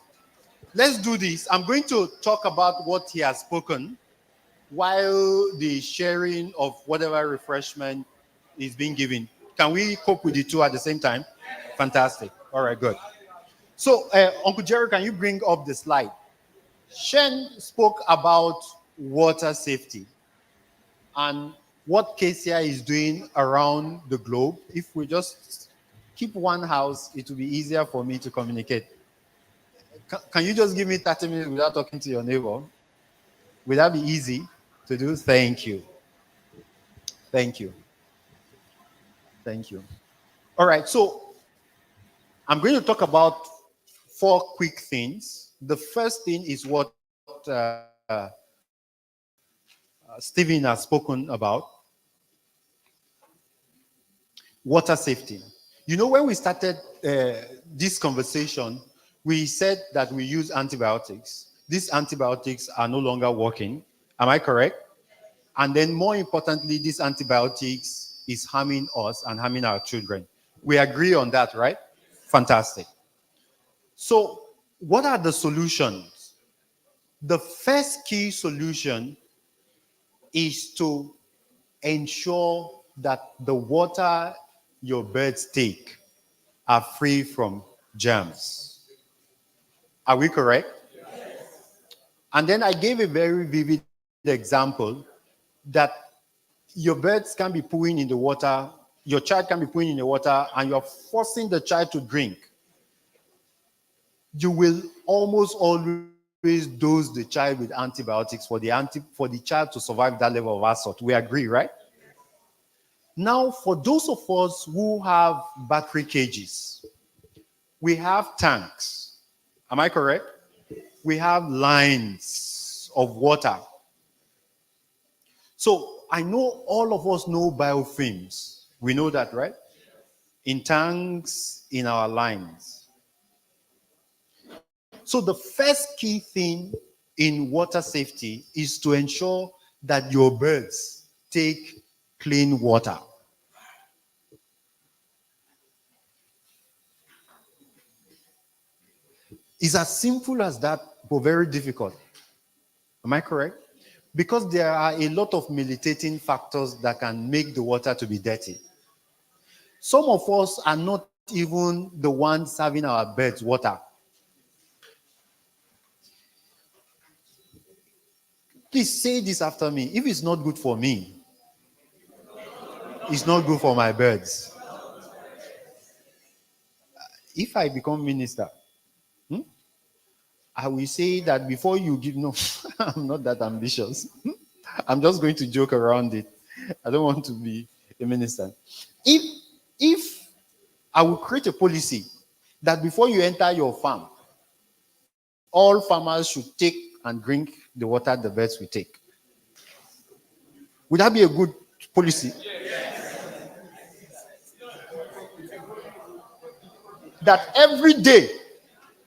Let's do this. I'm going to talk about what he has spoken while the sharing of whatever refreshment is being given. Can we cope with the two at the same time? Fantastic. All right, good. So, Uncle Jerry, can you bring up the slide? Shen spoke about water safety and what KCI is doing around the globe. If we just keep one house, it will be easier for me to communicate. Can you just give me 30 minutes without talking to your neighbor? Will that be easy to do? Thank you. Thank you. Thank you. All right, so I'm going to talk about 4 quick things. The first thing is what Stephen has spoken about. Water safety. You know, when we started this conversation, we said that we use antibiotics. These antibiotics are no longer working. Am I correct? And then more importantly, these antibiotics is harming us and harming our children. We agree on that, right? Fantastic. So what are the solutions? The first key solution is to ensure that the water your birds take are free from germs. Are we correct? Yes. And then I gave a very vivid example that your birds can be pooing in the water, your child can be pooing in the water, and you're forcing the child to drink. You will almost always dose the child with antibiotics for the child to survive that level of assault. We agree, right? Now, for those of us who have battery cages, we have tanks. Am I correct? We have lines of water. So I know all of us know biofilms. We know that, right? In tanks, in our lines. So the first key thing in water safety is to ensure that your birds take clean water. It's as simple as that, but very difficult. Am I correct? Because there are a lot of militating factors that can make the water to be dirty. Some of us are not even the ones serving our birds water. Please say this after me. If it's not good for me, it's not good for my birds. If I become minister, I will say that before you give, no, I'm not that ambitious. I'm just going to joke around it. I don't want to be a minister. If I will create a policy that before you enter your farm, all farmers should take and drink the water the birds will take. Would that be a good policy? That every day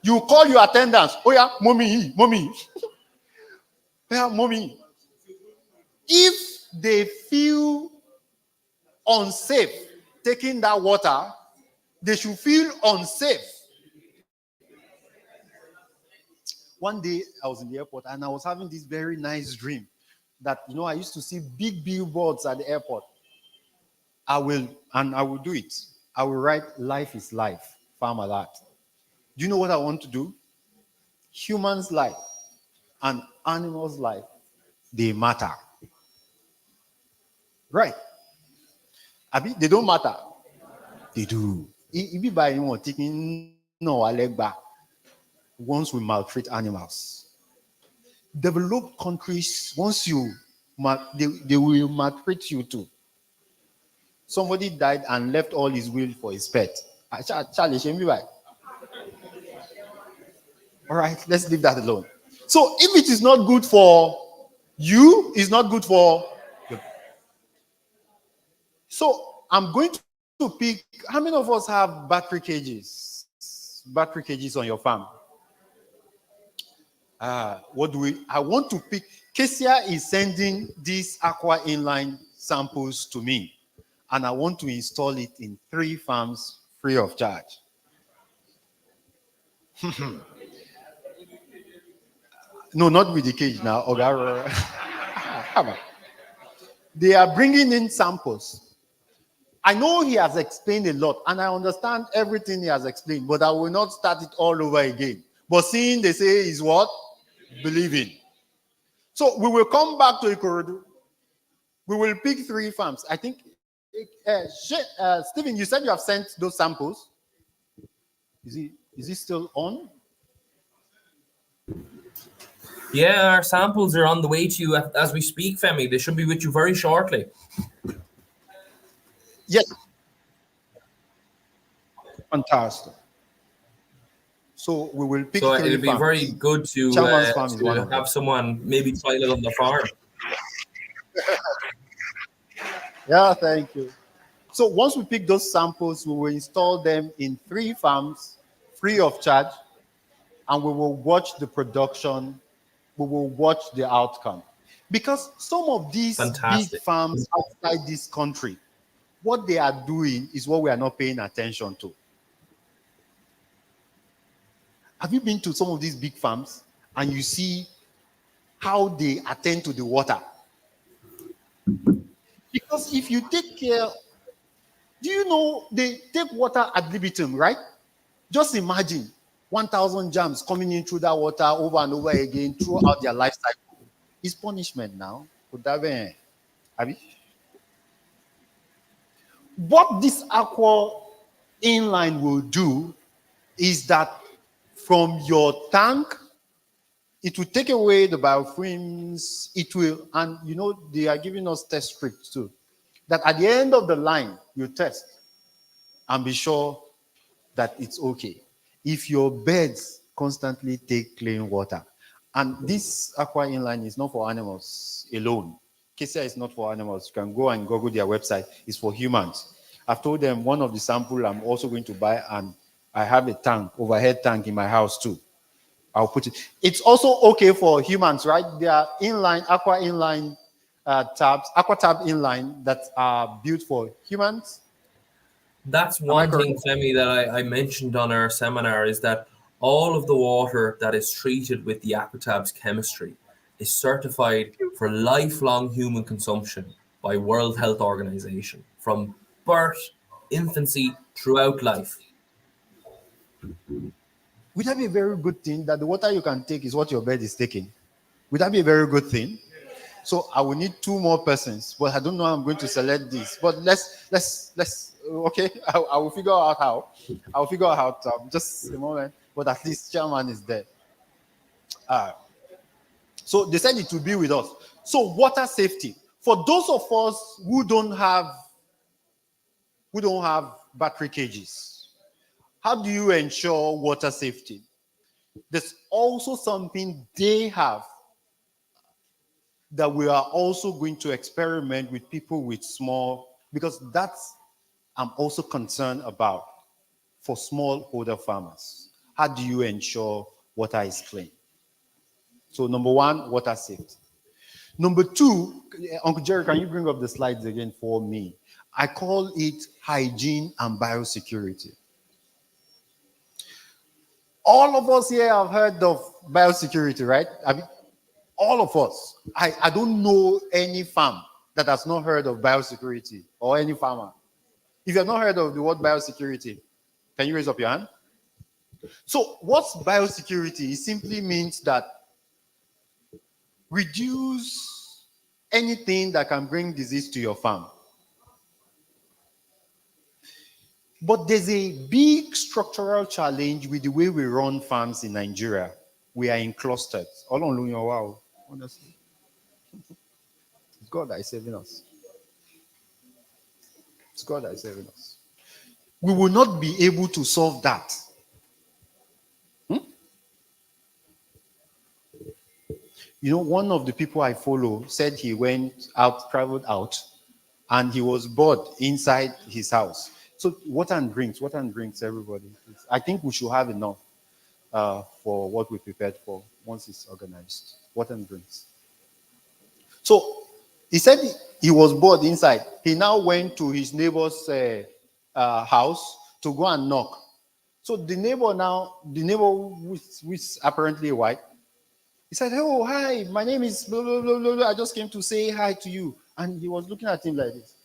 you call your attendants, oh yeah, mommy. Yeah, mommy. If they feel unsafe taking that water, they should feel unsafe. One day I was in the airport and I was having this very nice dream that, I used to see big billboards at the airport. I will do it. I will write "Life is life, farm alert." Do you know what I want to do? Humans' life and animals' life, they matter. Right? They don't matter. They do. If you buy anyone taking no leg back, once we maltreat animals. Developed countries, once they will maltreat you too. Somebody died and left all his will for his pet. All right, let's leave that alone. So if it is not good for you, it's not good for you. So I'm going to pick, how many of us have battery cages? Battery cages on your farm? I want to pick, Kesia is sending these aqua inline samples to me, and I want to install it in 3 farms free of charge. No, not with the cage now. They are bringing in samples. I know he has explained a lot, and I understand everything he has explained, but I will not start it all over again. But seeing, they say, is what? Believing. So we will come back to Ikorodu. We will pick 3 farms. I think, Stephen, you said you have sent those samples. Is he still on? Yeah, our samples are on the way to you as we speak, Femi. They should be with you very shortly. Yes. Fantastic. So we will pick. So 3 it'll be farms. very good to have someone maybe trial it on the farm. Yeah, thank you. So once we pick those samples, we will install them in 3 farms free of charge, and we will watch the production. We will watch the outcome. Because some of these big farms outside this country, what they are doing is what we are not paying attention to. Have you been to some of these big farms and you see how they attend to the water? Because if you take care, do you know they take water ad libitum, right? Just imagine 1,000 jams coming in through that water over and over again throughout their life cycle. It's punishment now. What this aqua inline will do is that from your tank, it will take away the biofilms. It will, and they are giving us test scripts too, that at the end of the line, you test and be sure that it's okay. If your birds constantly take clean water, and this aqua inline is not for animals alone. Kesia is not for animals. You can go and Google their website. It's for humans. I've told them one of the samples I'm also going to buy, and I have a tank, overhead tank in my house too. I'll put it. It's also okay for humans, right? There are inline, aqua inline tabs, aqua tab inline that are built for humans. That's one thing, Femi, that I mentioned on our seminar is that all of the water that is treated with the Aquatabs chemistry is certified for lifelong human consumption by World Health Organization from birth, infancy, throughout life. Would that be a very good thing that the water you can take is what your bird is taking? Would that be a very good thing? So I will need 2 more persons, but I don't know how I'm going to select this. But let's okay. I will figure out how. I will figure out just a moment. But at least chairman is there. So they said it will be with us. So water safety for those of us who don't have battery cages. How do you ensure water safety? There's also something they have that we are also going to experiment with people with small, because that's I'm also concerned about for smallholder farmers. How do you ensure water is clean? So number 1, water safety. Number 2, Uncle Jerry, can you bring up the slides again for me? I call it hygiene and biosecurity. All of us here have heard of biosecurity, right? I mean, all of us. I don't know any farm that has not heard of biosecurity, or any farmer. If you have not heard of the word biosecurity, can you raise up your hand? So what's biosecurity? It simply means that reduce anything that can bring disease to your farm. But there's a big structural challenge with the way we run farms in Nigeria. We are in clusters. Wow, honestly. It's God that is saving us. It's God that is saving us. We will not be able to solve that. You know, one of the people I follow said he went out, traveled out, and he was bored inside his house. So water and drinks, everybody. I think we should have enough for what we prepared for once it's organized. Water and drinks. So he said he was bored inside. He now went to his neighbor's house to go and knock. So the neighbor, which apparently white, he said, "Oh, hi, my name is blah, blah, blah, blah, blah. I just came to say hi to you." And he was looking at him like this.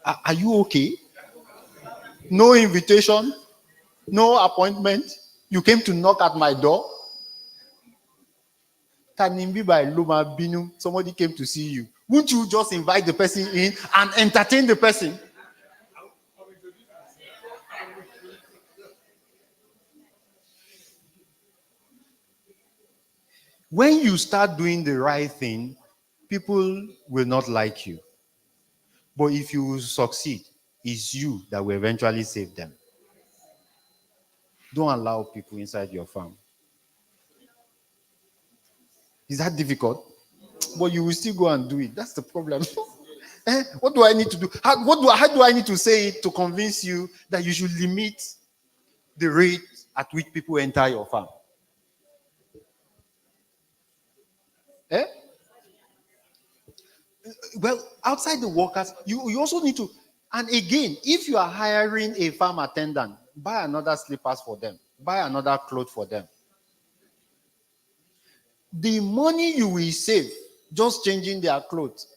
Are you okay? No invitation, no appointment. You came to knock at my door. Somebody came to see you. Wouldn't you just invite the person in and entertain the person? When you start doing the right thing, people will not like you. But if you succeed, it's you that will eventually save them. Don't allow people inside your farm. Is that difficult? But you will still go and do it. That's the problem. What do I need to do? How do I need to say it to convince you that you should limit the rate at which people enter your farm? Well, outside the workers, you also need to, and again, if you are hiring a farm attendant, buy another slippers for them, buy another cloth for them. The money you will save just changing their clothes,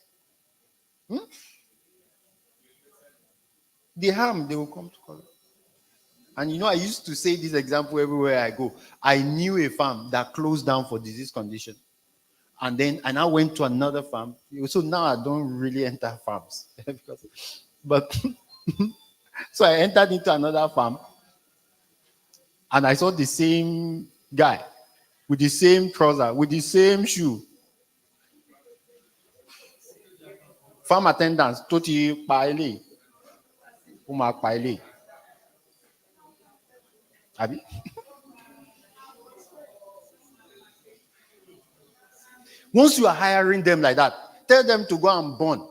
the harm they will come to collect. And you know, I used to say this example everywhere I go. I knew a farm that closed down for disease condition. And then I now went to another farm. So now I don't really enter farms. So I entered into another farm. And I saw the same guy with the same trouser, with the same shoe. Farm attendants, Toti Paile. Umak Paile. Abi? Once you are hiring them like that, tell them to go and burn.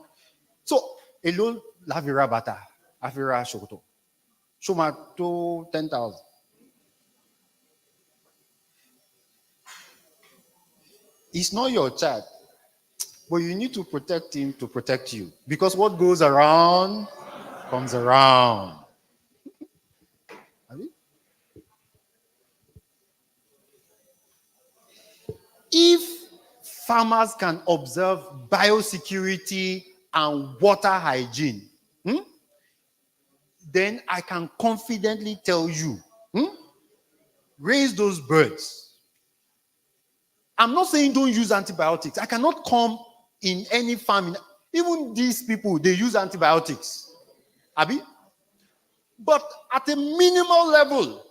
So, alone, lavira bata, afira shokoto. Shomato 10,000. It's not your child, but you need to protect him to protect you. Because what goes around comes around. If farmers can observe biosecurity and water hygiene, then I can confidently tell you, raise those birds. I'm not saying don't use antibiotics. I cannot come in any farm. Even these people, they use antibiotics. Abi? But at a minimal level.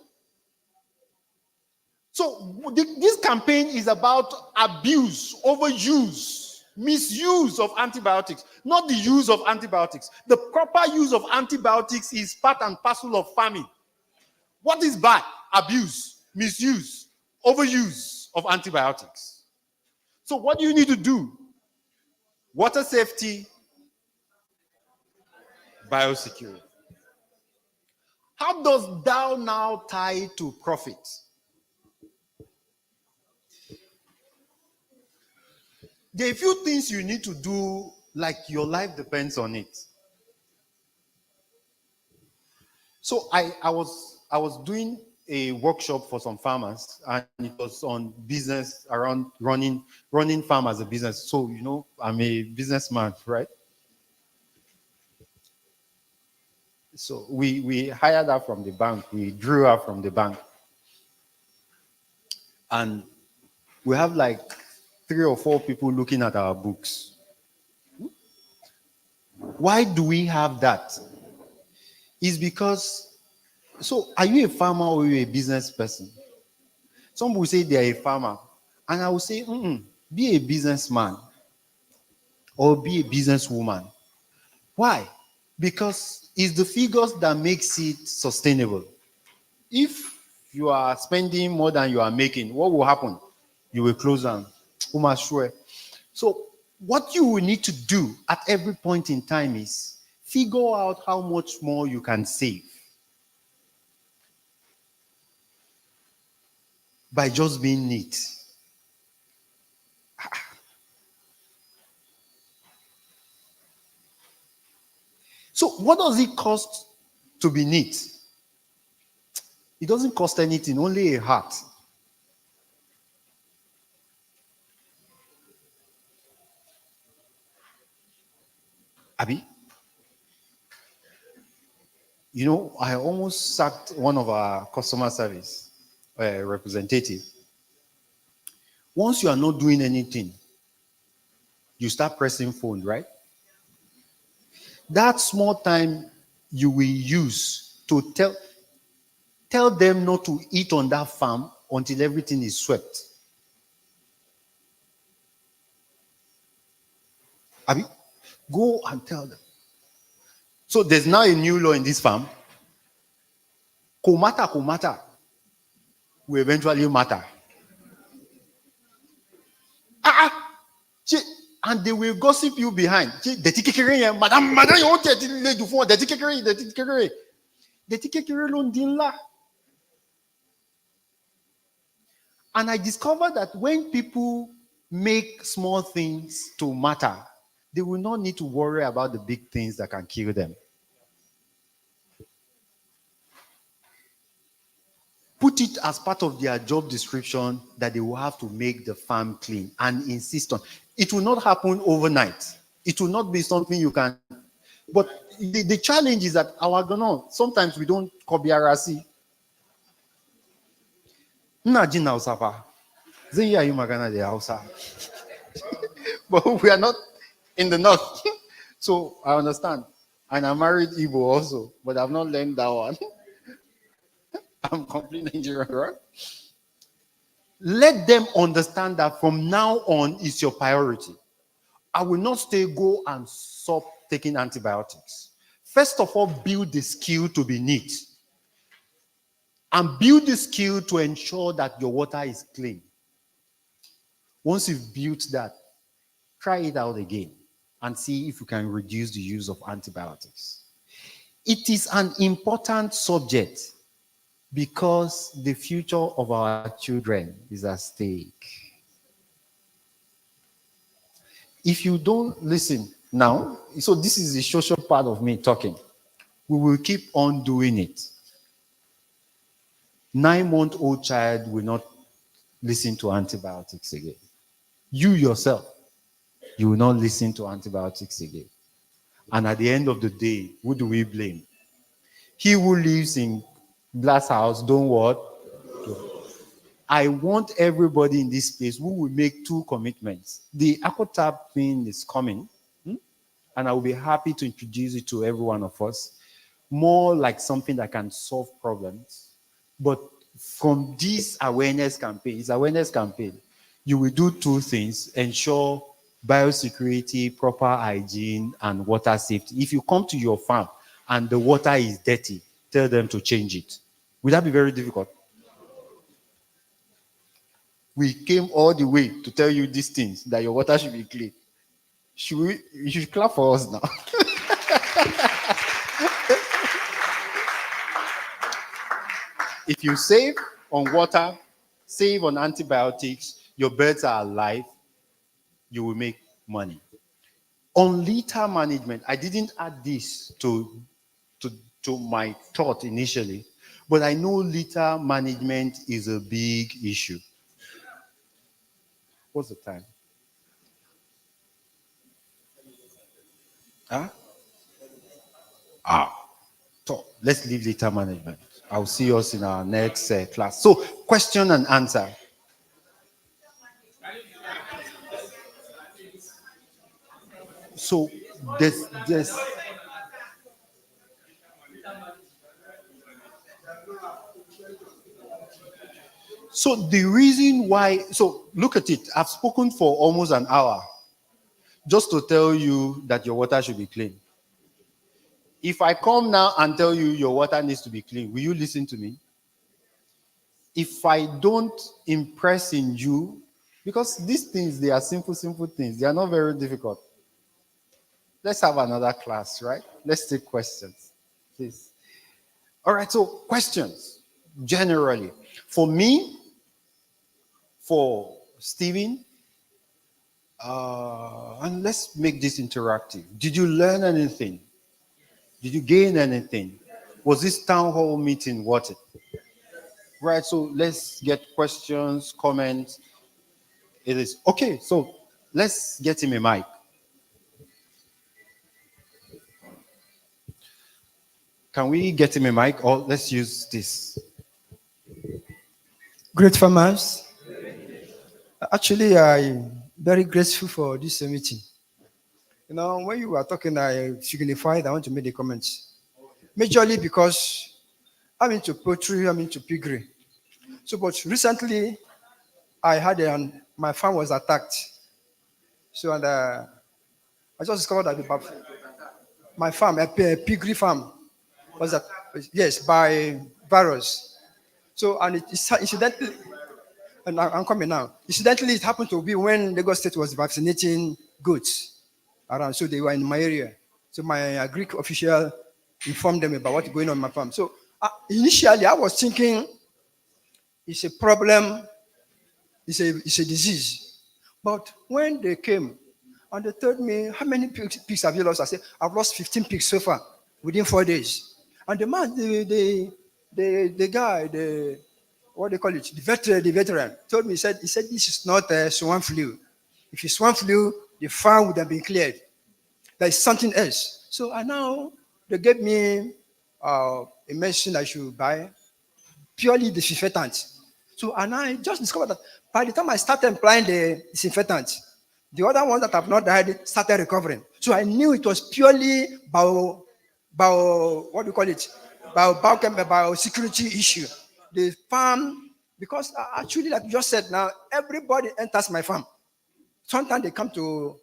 So this campaign is about abuse, overuse, misuse of antibiotics, not the use of antibiotics. The proper use of antibiotics is part and parcel of farming. What is bad? Abuse, misuse, overuse of antibiotics. So what do you need to do? Water safety, biosecurity. How does thou now tie to profit? There are a few things you need to do, like your life depends on it. So I was doing a workshop for some farmers, and it was on business around running farm as a business. So I'm a businessman, right? So we hired her from the bank. We drew her from the bank, and we have like 3 or 4 people looking at our books. Why do we have that? It's because, so are you a farmer or are you a business person? Some will say they are a farmer, and I will say, be a businessman or be a businesswoman. Why? Because it's the figures that makes it sustainable. If you are spending more than you are making, what will happen? You will close down. So what you will need to do at every point in time is figure out how much more you can save by just being neat. So what does it cost to be neat? It doesn't cost anything, only a heart. Abi? I almost sacked one of our customer service representative. Once you are not doing anything, you start pressing phone, right? That small time you will use to tell them not to eat on that farm until everything is swept. Abi? Go and tell them. So there's now a new law in this farm. Komata will eventually matter. And they will gossip you behind. Madam, you want to do for the And I discovered that when people make small things to matter, they will not need to worry about the big things that can kill them. Put it as part of their job description that they will have to make the farm clean and insist on. It will not happen overnight. It will not be something you can. But the challenge is that sometimes we don't kobiarasi. But we are not in the north. So I understand. And I married Igbo also, but I've not learned that one. I'm complete Nigerian, right? Let them understand that from now on is your priority. I will not go and stop taking antibiotics. First of all, build the skill to be neat. And build the skill to ensure that your water is clean. Once you've built that, try it out again and see if you can reduce the use of antibiotics. It is an important subject because the future of our children is at stake. If you don't listen now, so this is the social part of me talking, we will keep on doing it. 9-month-old child will not listen to antibiotics again. You yourself, you will not listen to antibiotics again. And at the end of the day, who do we blame? He who lives in glass house, don't what? I want everybody in this space who will make 2 commitments. The AquaTap thing is coming, and I will be happy to introduce it to every one of us. More like something that can solve problems. But from this awareness campaign, you will do 2 things: ensure biosecurity, proper hygiene, and water safety. If you come to your farm and the water is dirty, tell them to change it. Would that be very difficult? We came all the way to tell you these things, that your water should be clean. You should clap for us now. If you save on water, save on antibiotics, your birds are alive, you will make money. On litter management, I didn't add this to my thought initially, but I know litter management is a big issue. What's the time? Huh? So let's leave litter management. I'll see us in our next class. So, question and answer. So, there's so the reason why, so look at it. I've spoken for almost an hour just to tell you that your water should be clean. If I come now and tell you your water needs to be clean, will you listen to me? If I don't impress in you, because these things, they are simple things. They are not very difficult. Let's have another class, right? Let's take questions, please. All right, so questions, generally. For me, for Stephen, and let's make this interactive. Did you learn anything? Did you gain anything? Was this town hall meeting worth it? Right, so let's get questions, comments. It is. Okay, so let's get him a mic. Can we get him a mic, or let's use this? Great farmers. Actually, I'm very grateful for this meeting. You know, when you were talking, I signified I want to make the comments. Majorly because I'm into poultry, I'm into piggery. So, but recently, I had my farm was attacked. So, and I just discovered that my farm, a piggery farm, was that, yes, by virus. So, and incidentally, and I'm coming now. Incidentally, it happened to be when Lagos State was vaccinating goats around, so they were in my area. So my Greek official informed them about what's going on in my farm. So initially, I was thinking it's a problem, it's a disease. But when they came and they told me, how many pigs have you lost? I said, I've lost 15 pigs so far within 4 days. And the man, the guy, what they call it, the veteran, told me, he said this is not swine flu. If it's swine flu, the farm would have been cleared. There is something else. So now they gave me a medicine I should buy, purely disinfectant. So and I just discovered that by the time I started applying the disinfectant, the other ones that have not died started recovering. So I knew it was purely biosecurity issue. The farm, because actually, like you just said now, everybody enters my farm. Sometimes they come to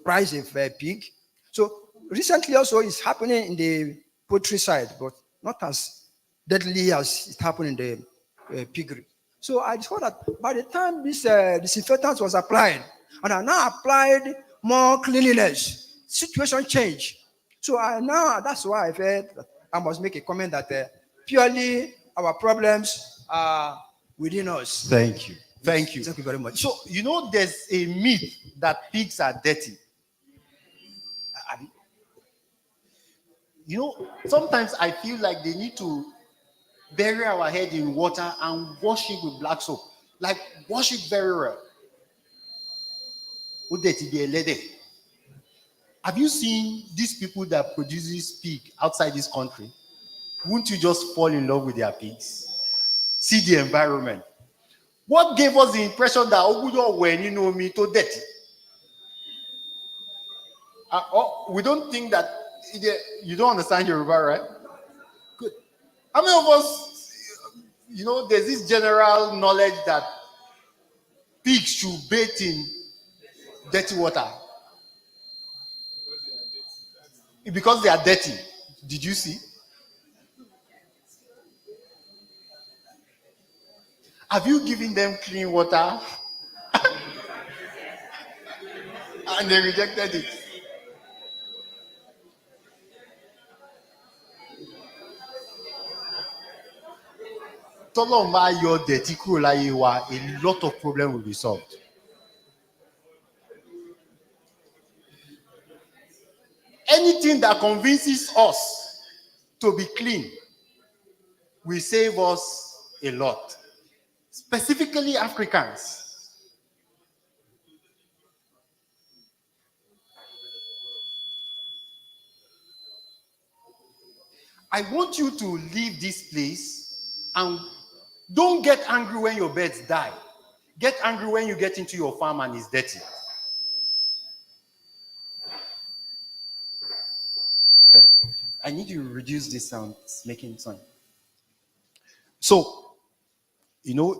price a pig. So recently also it's happening in the poultry side, but not as deadly as it happened in the piggery. So I discovered that by the time this disinfectant was applied, and I now applied more cleanliness, situation changed. So that's why I felt that I must make a comment that purely our problems are within us. Thank you. Thank you. Thank you very much. So, you know, there's a myth that pigs are dirty. You know, sometimes I feel like they need to bury our head in water and wash it with black soap. Like, wash it very well. Have you seen these people that produces pig outside this country? Won't you just fall in love with their pigs? See the environment. What gave us the impression that Ogudo when you know me to dirty? We don't think that you don't understand Yoruba, right? Good. How many of us, there's this general knowledge that pigs should bathe in dirty water because they are dirty. Did you see? Have you given them clean water? And they rejected it. Tolomba your dirty a lot of problems will be solved. Anything that convinces us to be clean will save us a lot. Specifically Africans. I want you to leave this place and don't get angry when your birds die. Get angry when you get into your farm and it's dirty. Okay. I need you to reduce this sound. It's making sound. So,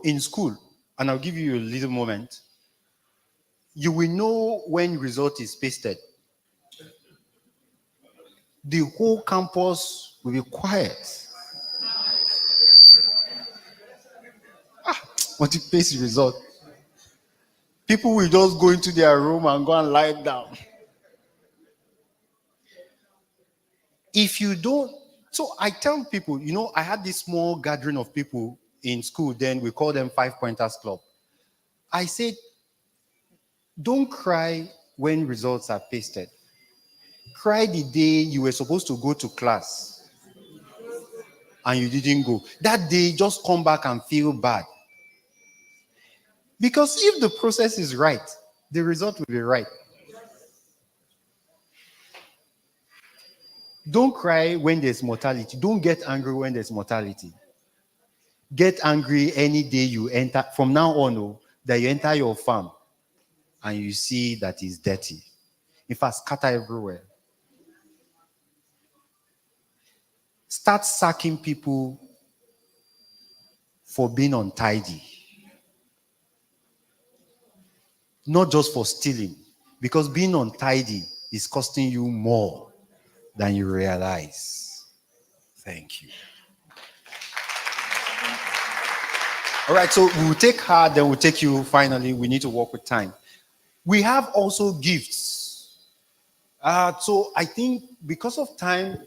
in school, and I'll give you a little moment, you will know when result is pasted. The whole campus will be quiet. What you paste the result? People will just go into their room and go and lie down. If you don't, so I tell people, I had this small gathering of people in school, then we call them 5 Pointers Club. I said, don't cry when results are pasted. Cry the day you were supposed to go to class and you didn't go. That day, just come back and feel bad. Because if the process is right, the result will be right. Don't cry when there's mortality. Don't get angry when there's mortality. Get angry any day you enter, from now on, that you enter your farm and you see that it's dirty. In fact, scatter everywhere. Start sacking people for being untidy. Not just for stealing, because being untidy is costing you more than you realize. Thank you. All right, so we'll take her, then we'll take you finally. We need to work with time. We have also gifts. So I think because of time,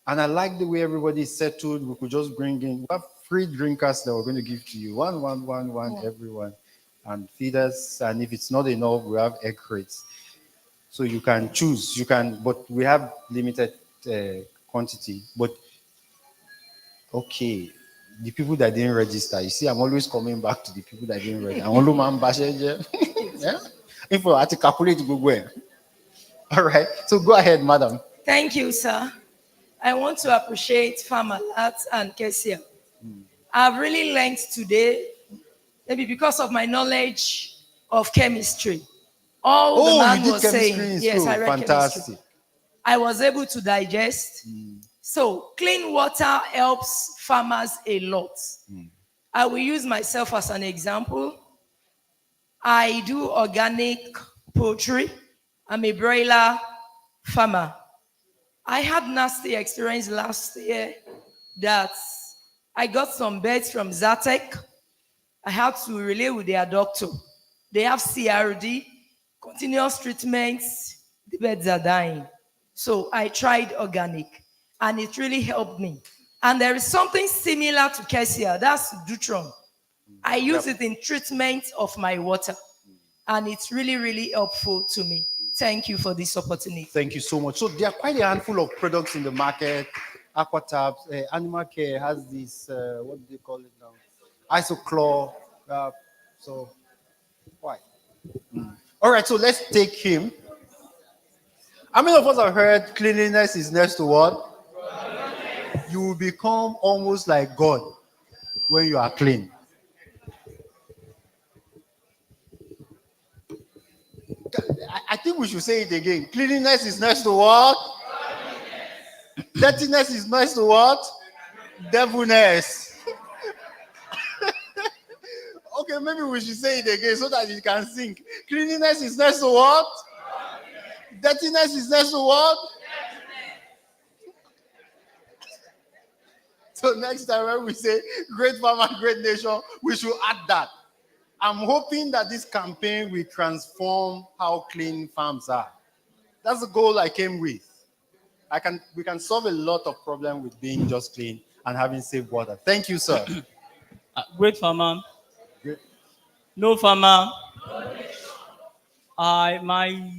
and I like the way everybody is settled, we could just bring in, we have free drinkers that we're going to give to you. One, everyone. And feed us. And if it's not enough, we have egg crates. So you can choose. But we have limited quantity. But, okay. The people that didn't register, you see, I'm always coming back to the people that didn't register. Yeah? If I had to calculate to go where. All right. So go ahead, madam. Thank you, sir. I want to appreciate Farmer Arts and Kesia. I've really learned today, maybe because of my knowledge of chemistry. All the man was saying, yes, I read chemistry. I was able to digest. So clean water helps farmers a lot. I will use myself as an example. I do organic poultry. I'm a broiler farmer. I had nasty experience last year that I got some birds from Zatec. I had to relay with their doctor. They have CRD, continuous treatments, the birds are dying. So I tried organic and it really helped me. And there is something similar to Kesia, that's Dutron. I use it in treatment of my water and it's really, really helpful to me. Thank you for this opportunity. Thank you so much. So there are quite a handful of products in the market. Aquatabs, Animal Care has this, what do they call it now? Isoclor. So, why? All right, so let's take him. How many of us have heard cleanliness is next to what? You will become almost like God when you are clean. I think we should say it again. Cleanliness is next to what? Dirtiness is next to what? Devilness. Okay, maybe we should say it again so that it can sink. Cleanliness is next to what? Dirtiness is next to what? So next time when we say great farmer, great nation, we should add that. I'm hoping that this campaign will transform how clean farms are. That's the goal I came with. We can solve a lot of problems with being just clean and having safe water. Thank you, sir. Great farmer. Great. No farmer. My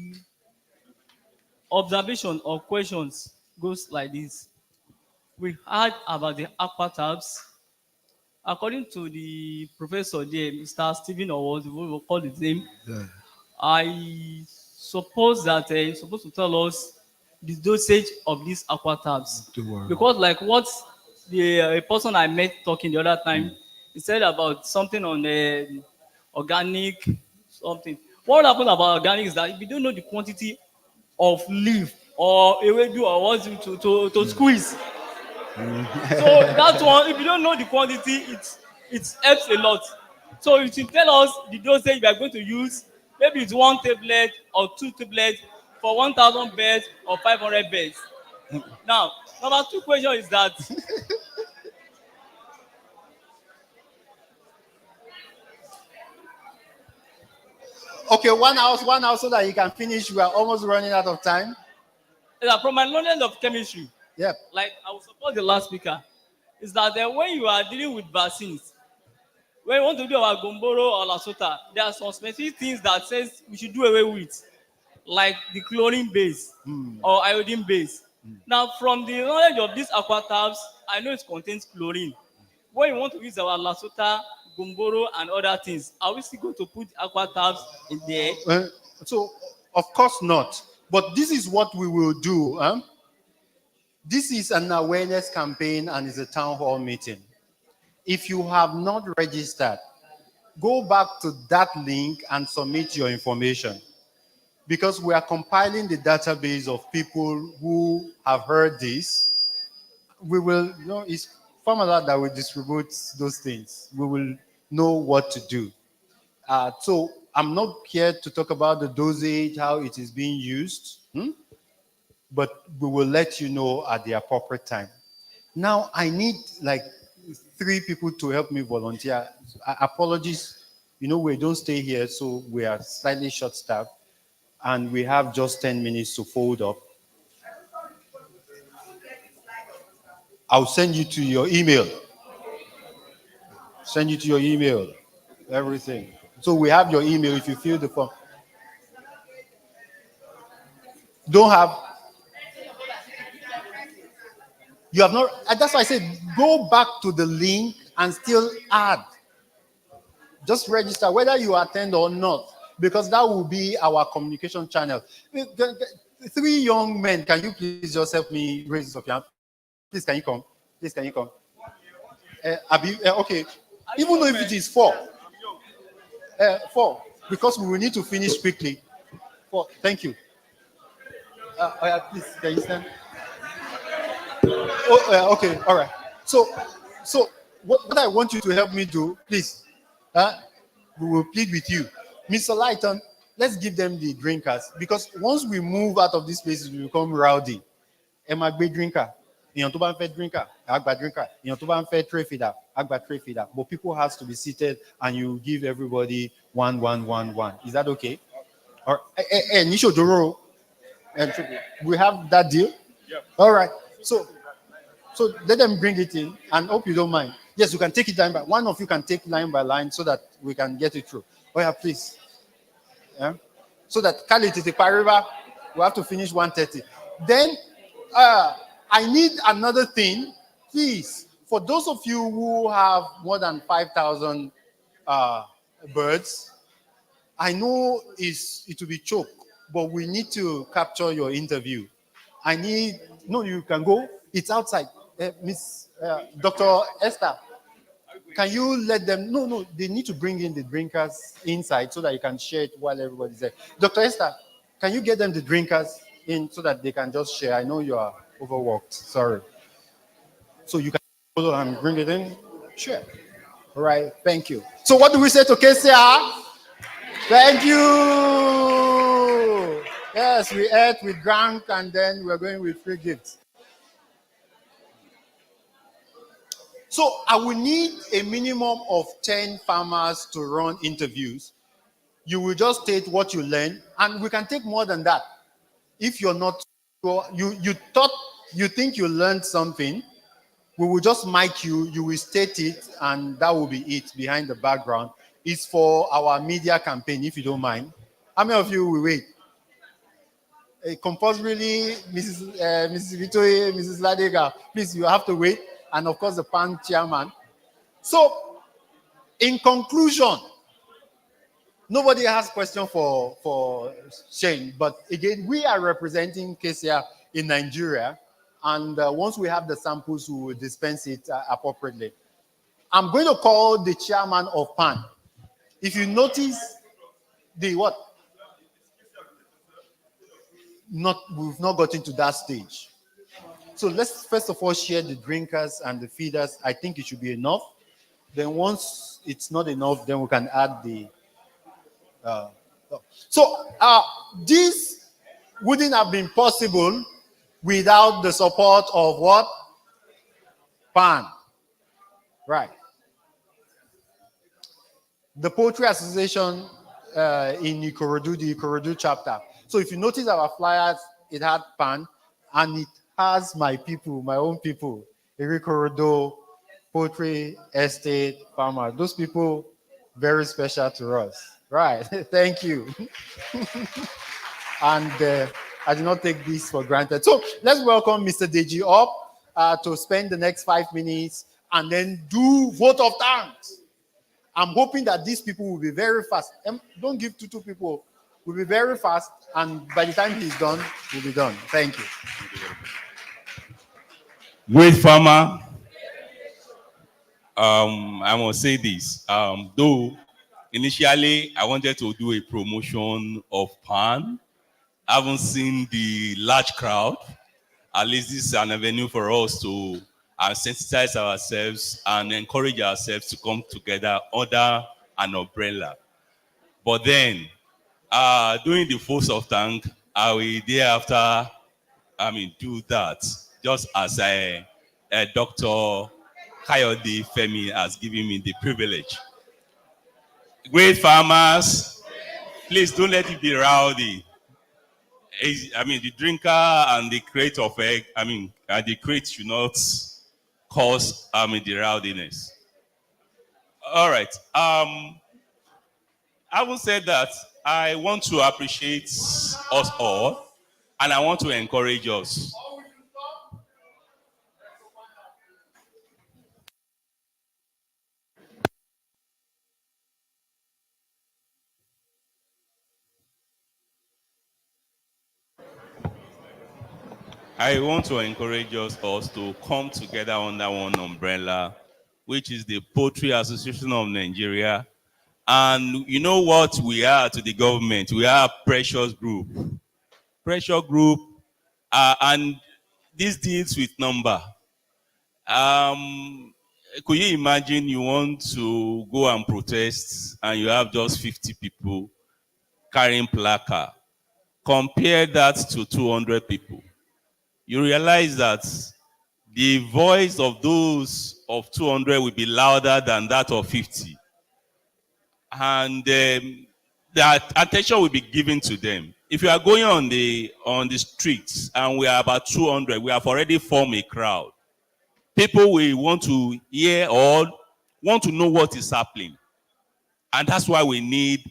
observation or questions goes like this. We heard about the aqua tabs. According to the professor there, Mr. Stephen, or what we will call his name, I suppose that he's supposed to tell us the dosage of these aqua tabs. Because like what the person I met talking the other time, he said about something on the organic something. What happened about organic is that if you don't know the quantity of leaf or ewedu or what to squeeze. So that one, if you don't know the quantity, it helps a lot. So you should tell us the dosage we are going to use. Maybe it's 1 tablet or 2 tablets for 1,000 beds or 500 beds. Now, number 2 question is that okay, one house so that you can finish. We are almost running out of time. From my knowledge of chemistry, yeah, like I will support the last speaker, is that when you are dealing with vaccines, when you want to do our Gomboro or Lasota, there are some specific things that says we should do away with, like the chlorine base or iodine base. Now, from the knowledge of these aqua tabs, I know it contains chlorine. When you want to use our Lasota, Gomboro, and other things, are we still going to put aqua tabs in there? So, of course not. But this is what we will do. This is an awareness campaign and it's a town hall meeting. If you have not registered, go back to that link and submit your information. Because we are compiling the database of people who have heard this. We will, it's Farmalab that will distribute those things. We will know what to do. So I'm not here to talk about the dosage, how it is being used, but we will let you know at the appropriate time. Now, I need like 3 people to help me volunteer. Apologies, we don't stay here, so we are slightly short-staffed, and we have just 10 minutes to fold up. I'll send you to your email. Send you to your email, everything. So we have your email if you fill the form. Don't have. You have not. That's why I said go back to the link and still add. Just register whether you attend or not, because that will be our communication channel. 3 young men, can you please just help me raise up your hand? Please, can you come? Please, can you come? Okay. Even though if it is 4. 4, because we will need to finish quickly. 4, thank you. Please, can you stand? Okay, all right. So what I want you to help me do, please, we will plead with you. Mr. Lighton, let's give them the drinkers, because once we move out of this place, we become rowdy. Am I big drinker? Èèyàn tó bá ń fẹ́ drinker, àgbà drinker. Èèyàn tó bá ń fẹ́ tray feeder, àgbà tray feeder. But people have to be seated and you give everybody 1, 1, 1, 1. Is that okay? Or Nisho Doro, we have that deal? Yeah. All right. So let them bring it in and hope you don't mind. Yes, you can take it line by one of you can take line by line so that we can get it through. Oh yeah, please. Yeah. So that Kali Titi Pariba, we have to finish 1:30. Then I need another thing, please. For those of you who have more than 5,000 birds, I know it will be choke, but we need to capture your interview. You can go. It's outside. Miss Dr. Esther, can you let them? No, they need to bring in the drinkers inside so that you can share it while everybody's there. Dr. Esther, Can you get them the drinkers in so that they can just share? I know you are overworked. Sorry. So you can follow and bring it in. Sure. All right. Thank you. So what do we say to KCR? Thank you. Yes, we ate with grant and then we're going with free gifts. So I will need a minimum of 10 farmers to run interviews. You will just state what you learned, and we can take more than that. If you're not sure, you think you learned something, we will just mic you, you will state it, and that will be it behind the background. It's for our media campaign, if you don't mind. How many of you will wait? Compulsorily, Mrs. Vitoye, Mrs. Ladega, please, you have to wait. And of course, the PAN chairman. So, in conclusion, nobody has question for Shane, but again, we are representing KCR in Nigeria, and once we have the samples, we will dispense it appropriately. I'm going to call the chairman of PAN. If you notice the what? We've not gotten to that stage. So let's first of all share the drinkers and the feeders. I think it should be enough. Then once it's not enough, then we can add the. This wouldn't have been possible without the support of what? PAN. Right. The Poultry Association in Ikorodu, the Ikorodu chapter. So if you notice our flyers, it had PAN, and it has my people, my own people, Ikorodu, Poultry Estate, Farmer. Those people, very special to us. Right. Thank you. And I do not take this for granted. So let's welcome Mr. Deji up to spend the next 5 minutes and then do vote of thanks. I'm hoping that these people will be very fast. Don't give two people. We'll be very fast, and by the time he's done, we'll be done. Thank you. Great farmer. I must say this. Though initially I wanted to do a promotion of PAN, I haven't seen the large crowd. At least this is an avenue for us to sensitize ourselves and encourage ourselves to come together under an umbrella. But then, during the vote of thanks, I will thereafter, do that, just as Dr. Kayode Femi has given me the privilege. Great farmers, please don't let it be rowdy. The drinker and the crate of egg, the crate should not cause, the rowdiness. All right. Having said that, I want to appreciate us all, and I want to encourage us. I want to encourage us to come together under one umbrella, which is the Poultry Association of Nigeria. And you know what we are to the government? We are a precious group. Pressure group, and this deals with number. Could you imagine you want to go and protest and you have just 50 people carrying placard? Compare that to 200 people. You realize that the voice of those of 200 will be louder than that of 50. And that attention will be given to them. If you are going on the streets and we are about 200, we have already formed a crowd. People will want to hear or want to know what is happening. And that's why we need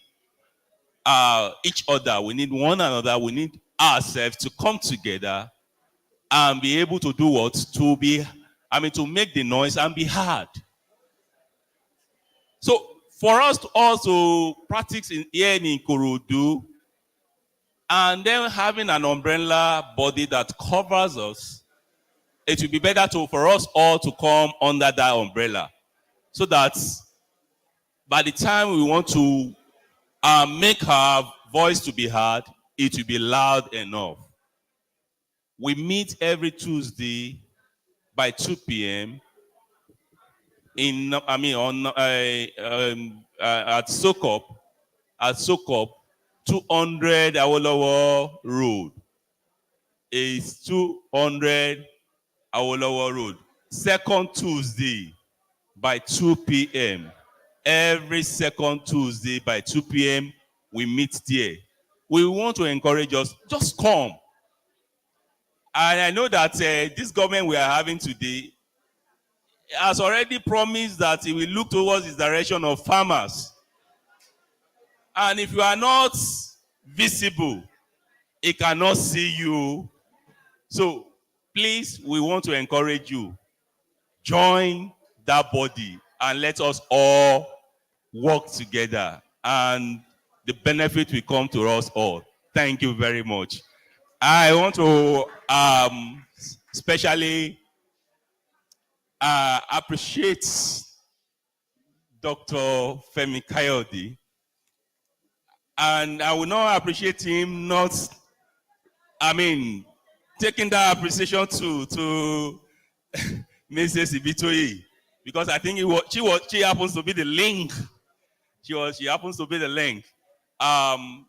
each other. We need one another. We need ourselves to come together and be able to do what? To make the noise and be heard. So for us to also practice here in Ikorodu, and then having an umbrella body that covers us, it will be better for us all to come under that umbrella, so that by the time we want to make our voice to be heard, it will be loud enough. We meet every Tuesday by 2 p.m. At Sokop, 200 Awolowo Road. Is 200 Awolowo Road. Second Tuesday by 2 p.m. Every second Tuesday by 2 p.m. we meet there. We want to encourage us, just come. And I know that this government we are having today has already promised that it will look towards the direction of farmers. And if you are not visible, it cannot see you. So please, we want to encourage you. Join that body and let us all work together. And the benefit will come to us all. Thank you very much. I want to especially appreciate Dr. Femi Kayode. And I will not appreciate him taking that appreciation to Mrs. Ibitoye, because I think she happens to be the link. She happens to be the link.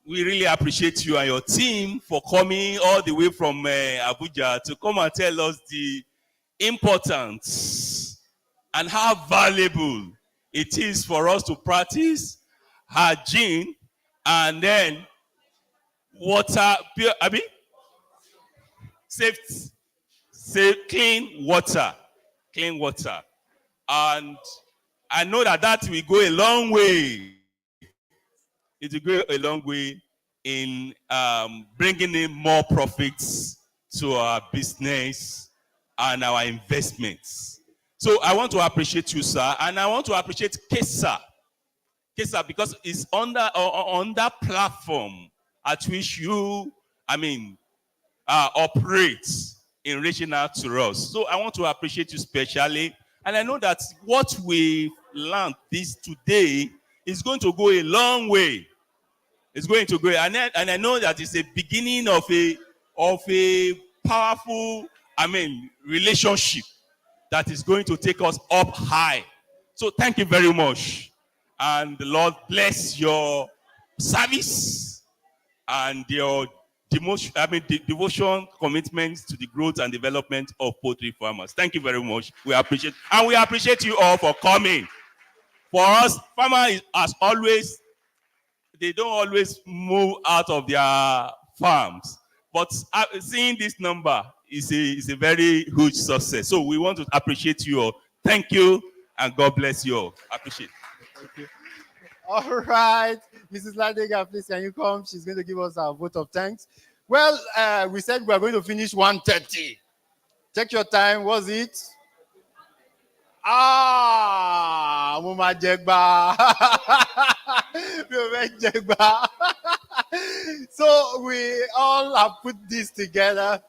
We really appreciate you and your team for coming all the way from Abuja to come and tell us the importance and how valuable it is for us to practice hygiene and then clean water. And I know that will go a long way. It will go a long way in bringing in more profits to our business and our investments. So I want to appreciate you, sir, and I want to appreciate KESA, because it's on that platform at which you, operate in reaching out to us. So I want to appreciate you specially, and I know that what we learned today is going to go a long way. It's going to go, and I know that it's a beginning of a powerful, relationship that is going to take us up high. So thank you very much, and the Lord bless your service and your devotion, commitments to the growth and development of poultry farmers. Thank you very much. We appreciate you all for coming. For us, farmers they don't always move out of their farms. But seeing this number is a very huge success. So we want to appreciate you all. Thank you, and God bless you all. Appreciate it. Thank you. All right. Mrs. Ladega, please, can you come? She's going to give us our vote of thanks. Well, we said we are going to finish 1:30. Check your time. Was it? Muma Jegba. So we all have put this together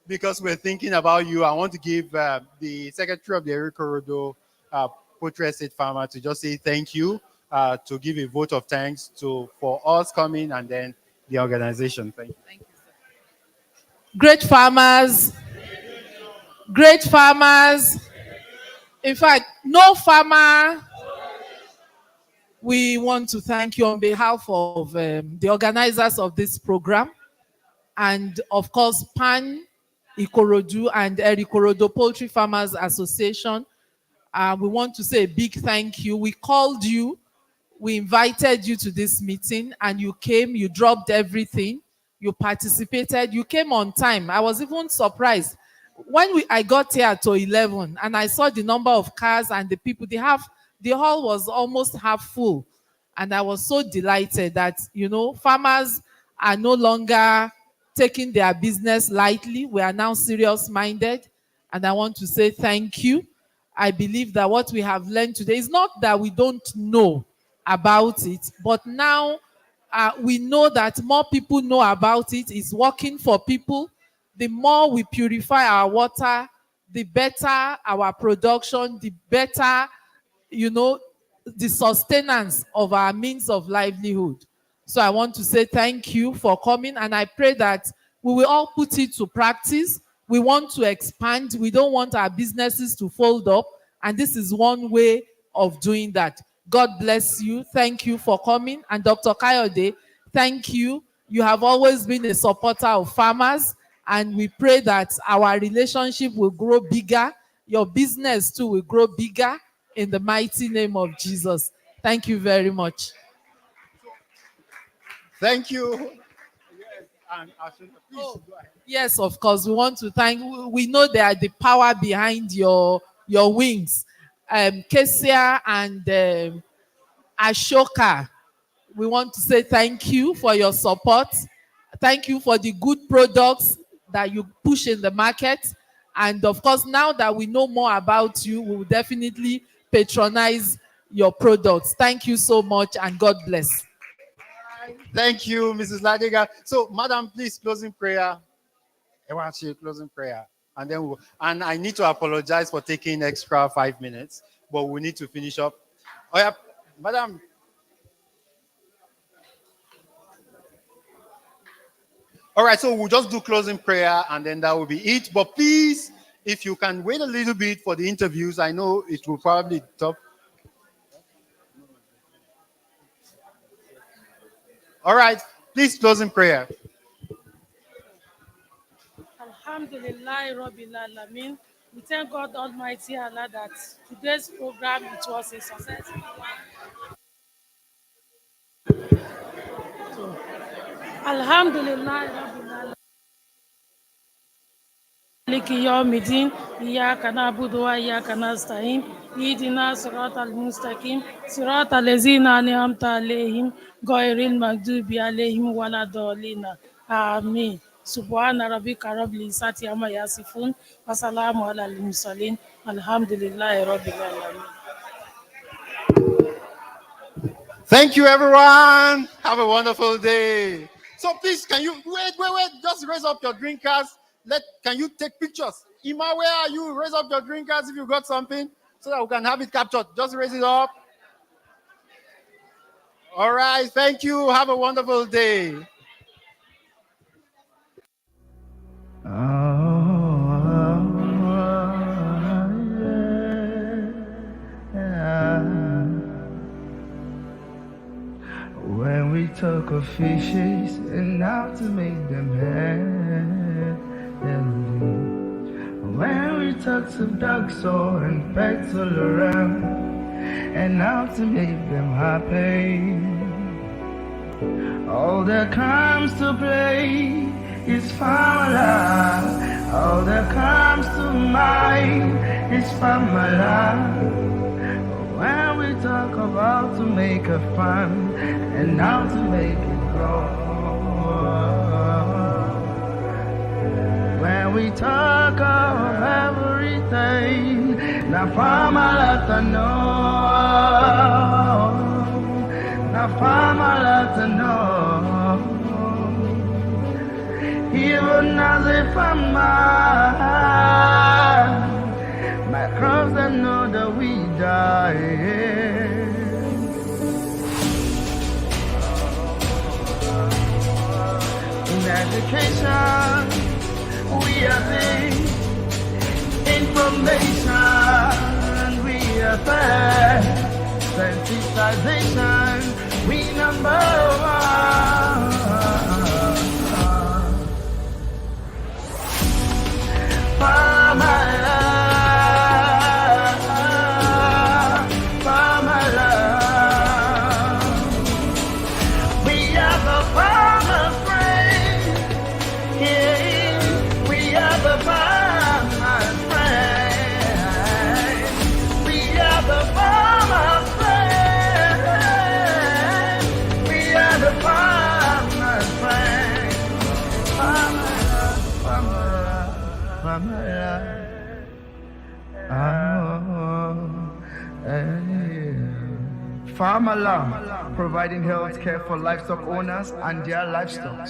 because we're thinking about you. I want to give the Secretary of the Erikorodo Poultry Estate Farmer to just say thank you, to give a vote of thanks for us coming and then the organization. Thank you. Thank you, sir. Great farmers. Great farmers. In fact, no farmer. We want to thank you on behalf of the organizers of this program, and of course, PAN, Ikorodu, and Erikorodo Poultry Farmers Association. We want to say a big thank you. We called you, we invited you to this meeting, and you came, you dropped everything, you participated, you came on time. I was even surprised. When I got here at 11 and I saw the number of cars and the people, the hall was almost half full. And I was so delighted that, farmers are no longer taking their business lightly. We are now serious-minded. And I want to say thank you. I believe that what we have learned today is not that we don't know about it, but now we know that more people know about it. It's working for people. The more we purify our water, the better our production, the better, the sustenance of our means of livelihood. So I want to say thank you for coming, and I pray that we will all put it to practice. We want to expand. We don't want our businesses to fold up, and this is one way of doing that. God bless you. Thank you for coming. And Dr. Kayode, thank you. You have always been a supporter of farmers, and we pray that our relationship will grow bigger. Your business too will grow bigger in the mighty name of Jesus. Thank you very much. Thank you. Yes, of course. We want to thank. We know they are the power behind your wings. Kesia and Ashoka, we want to say thank you for your support. Thank you for the good products that you push in the market. And of course, now that we know more about you, we will definitely patronize your products. Thank you so much, and God bless. Thank you, Mrs. Ladiga. So, Madam, please, closing prayer. I want to closing prayer. And then and I need to apologize for taking extra 5 minutes, but we need to finish up. Oh, yeah, Madam. All right, so we'll just do closing prayer, and then that will be it. But please, if you can wait a little bit for the interviews, I know it will probably be tough. All right, please close in prayer. Alhamdulillah, Rabbil Alamin. We thank God Almighty Allah that today's program, it was a success. Alhamdulillah, Rabbil Alamin. Maliki yawmiddin, iyyaka na'budu wa iyyaka nasta'in, ihdina siratal mustaqim, siratal ladzina an'amta alaihim, ghayril maghdubi alaihim waladdallin. Amen. Subhana rabbika rabbil izzati amma yasifun, wa salamun alal mursalin, alhamdulillahi rabbil alamin. Thank you, everyone. Have a wonderful day. So please, can you wait? Just raise up your drink cards. Can you take pictures? Ima, where are you? Raise up your drink cards if you got something so that we can have it captured. Just raise it up. All right. Thank you. Have a wonderful day. When we talk of fishes and how to make them healthy. When we talk of dogs and pets all around and how to make them happy. All that comes to play is family. All that comes to mind is family. When we talk about to make a fun and how to make it grow. When we talk of everything, na family to know. Na family to know. Even as a family. My crops that know that we die. In education, we are things. Information, we are fair. Sensitization, we number one. Farm Alarm, providing health care for livestock owners and their livestock.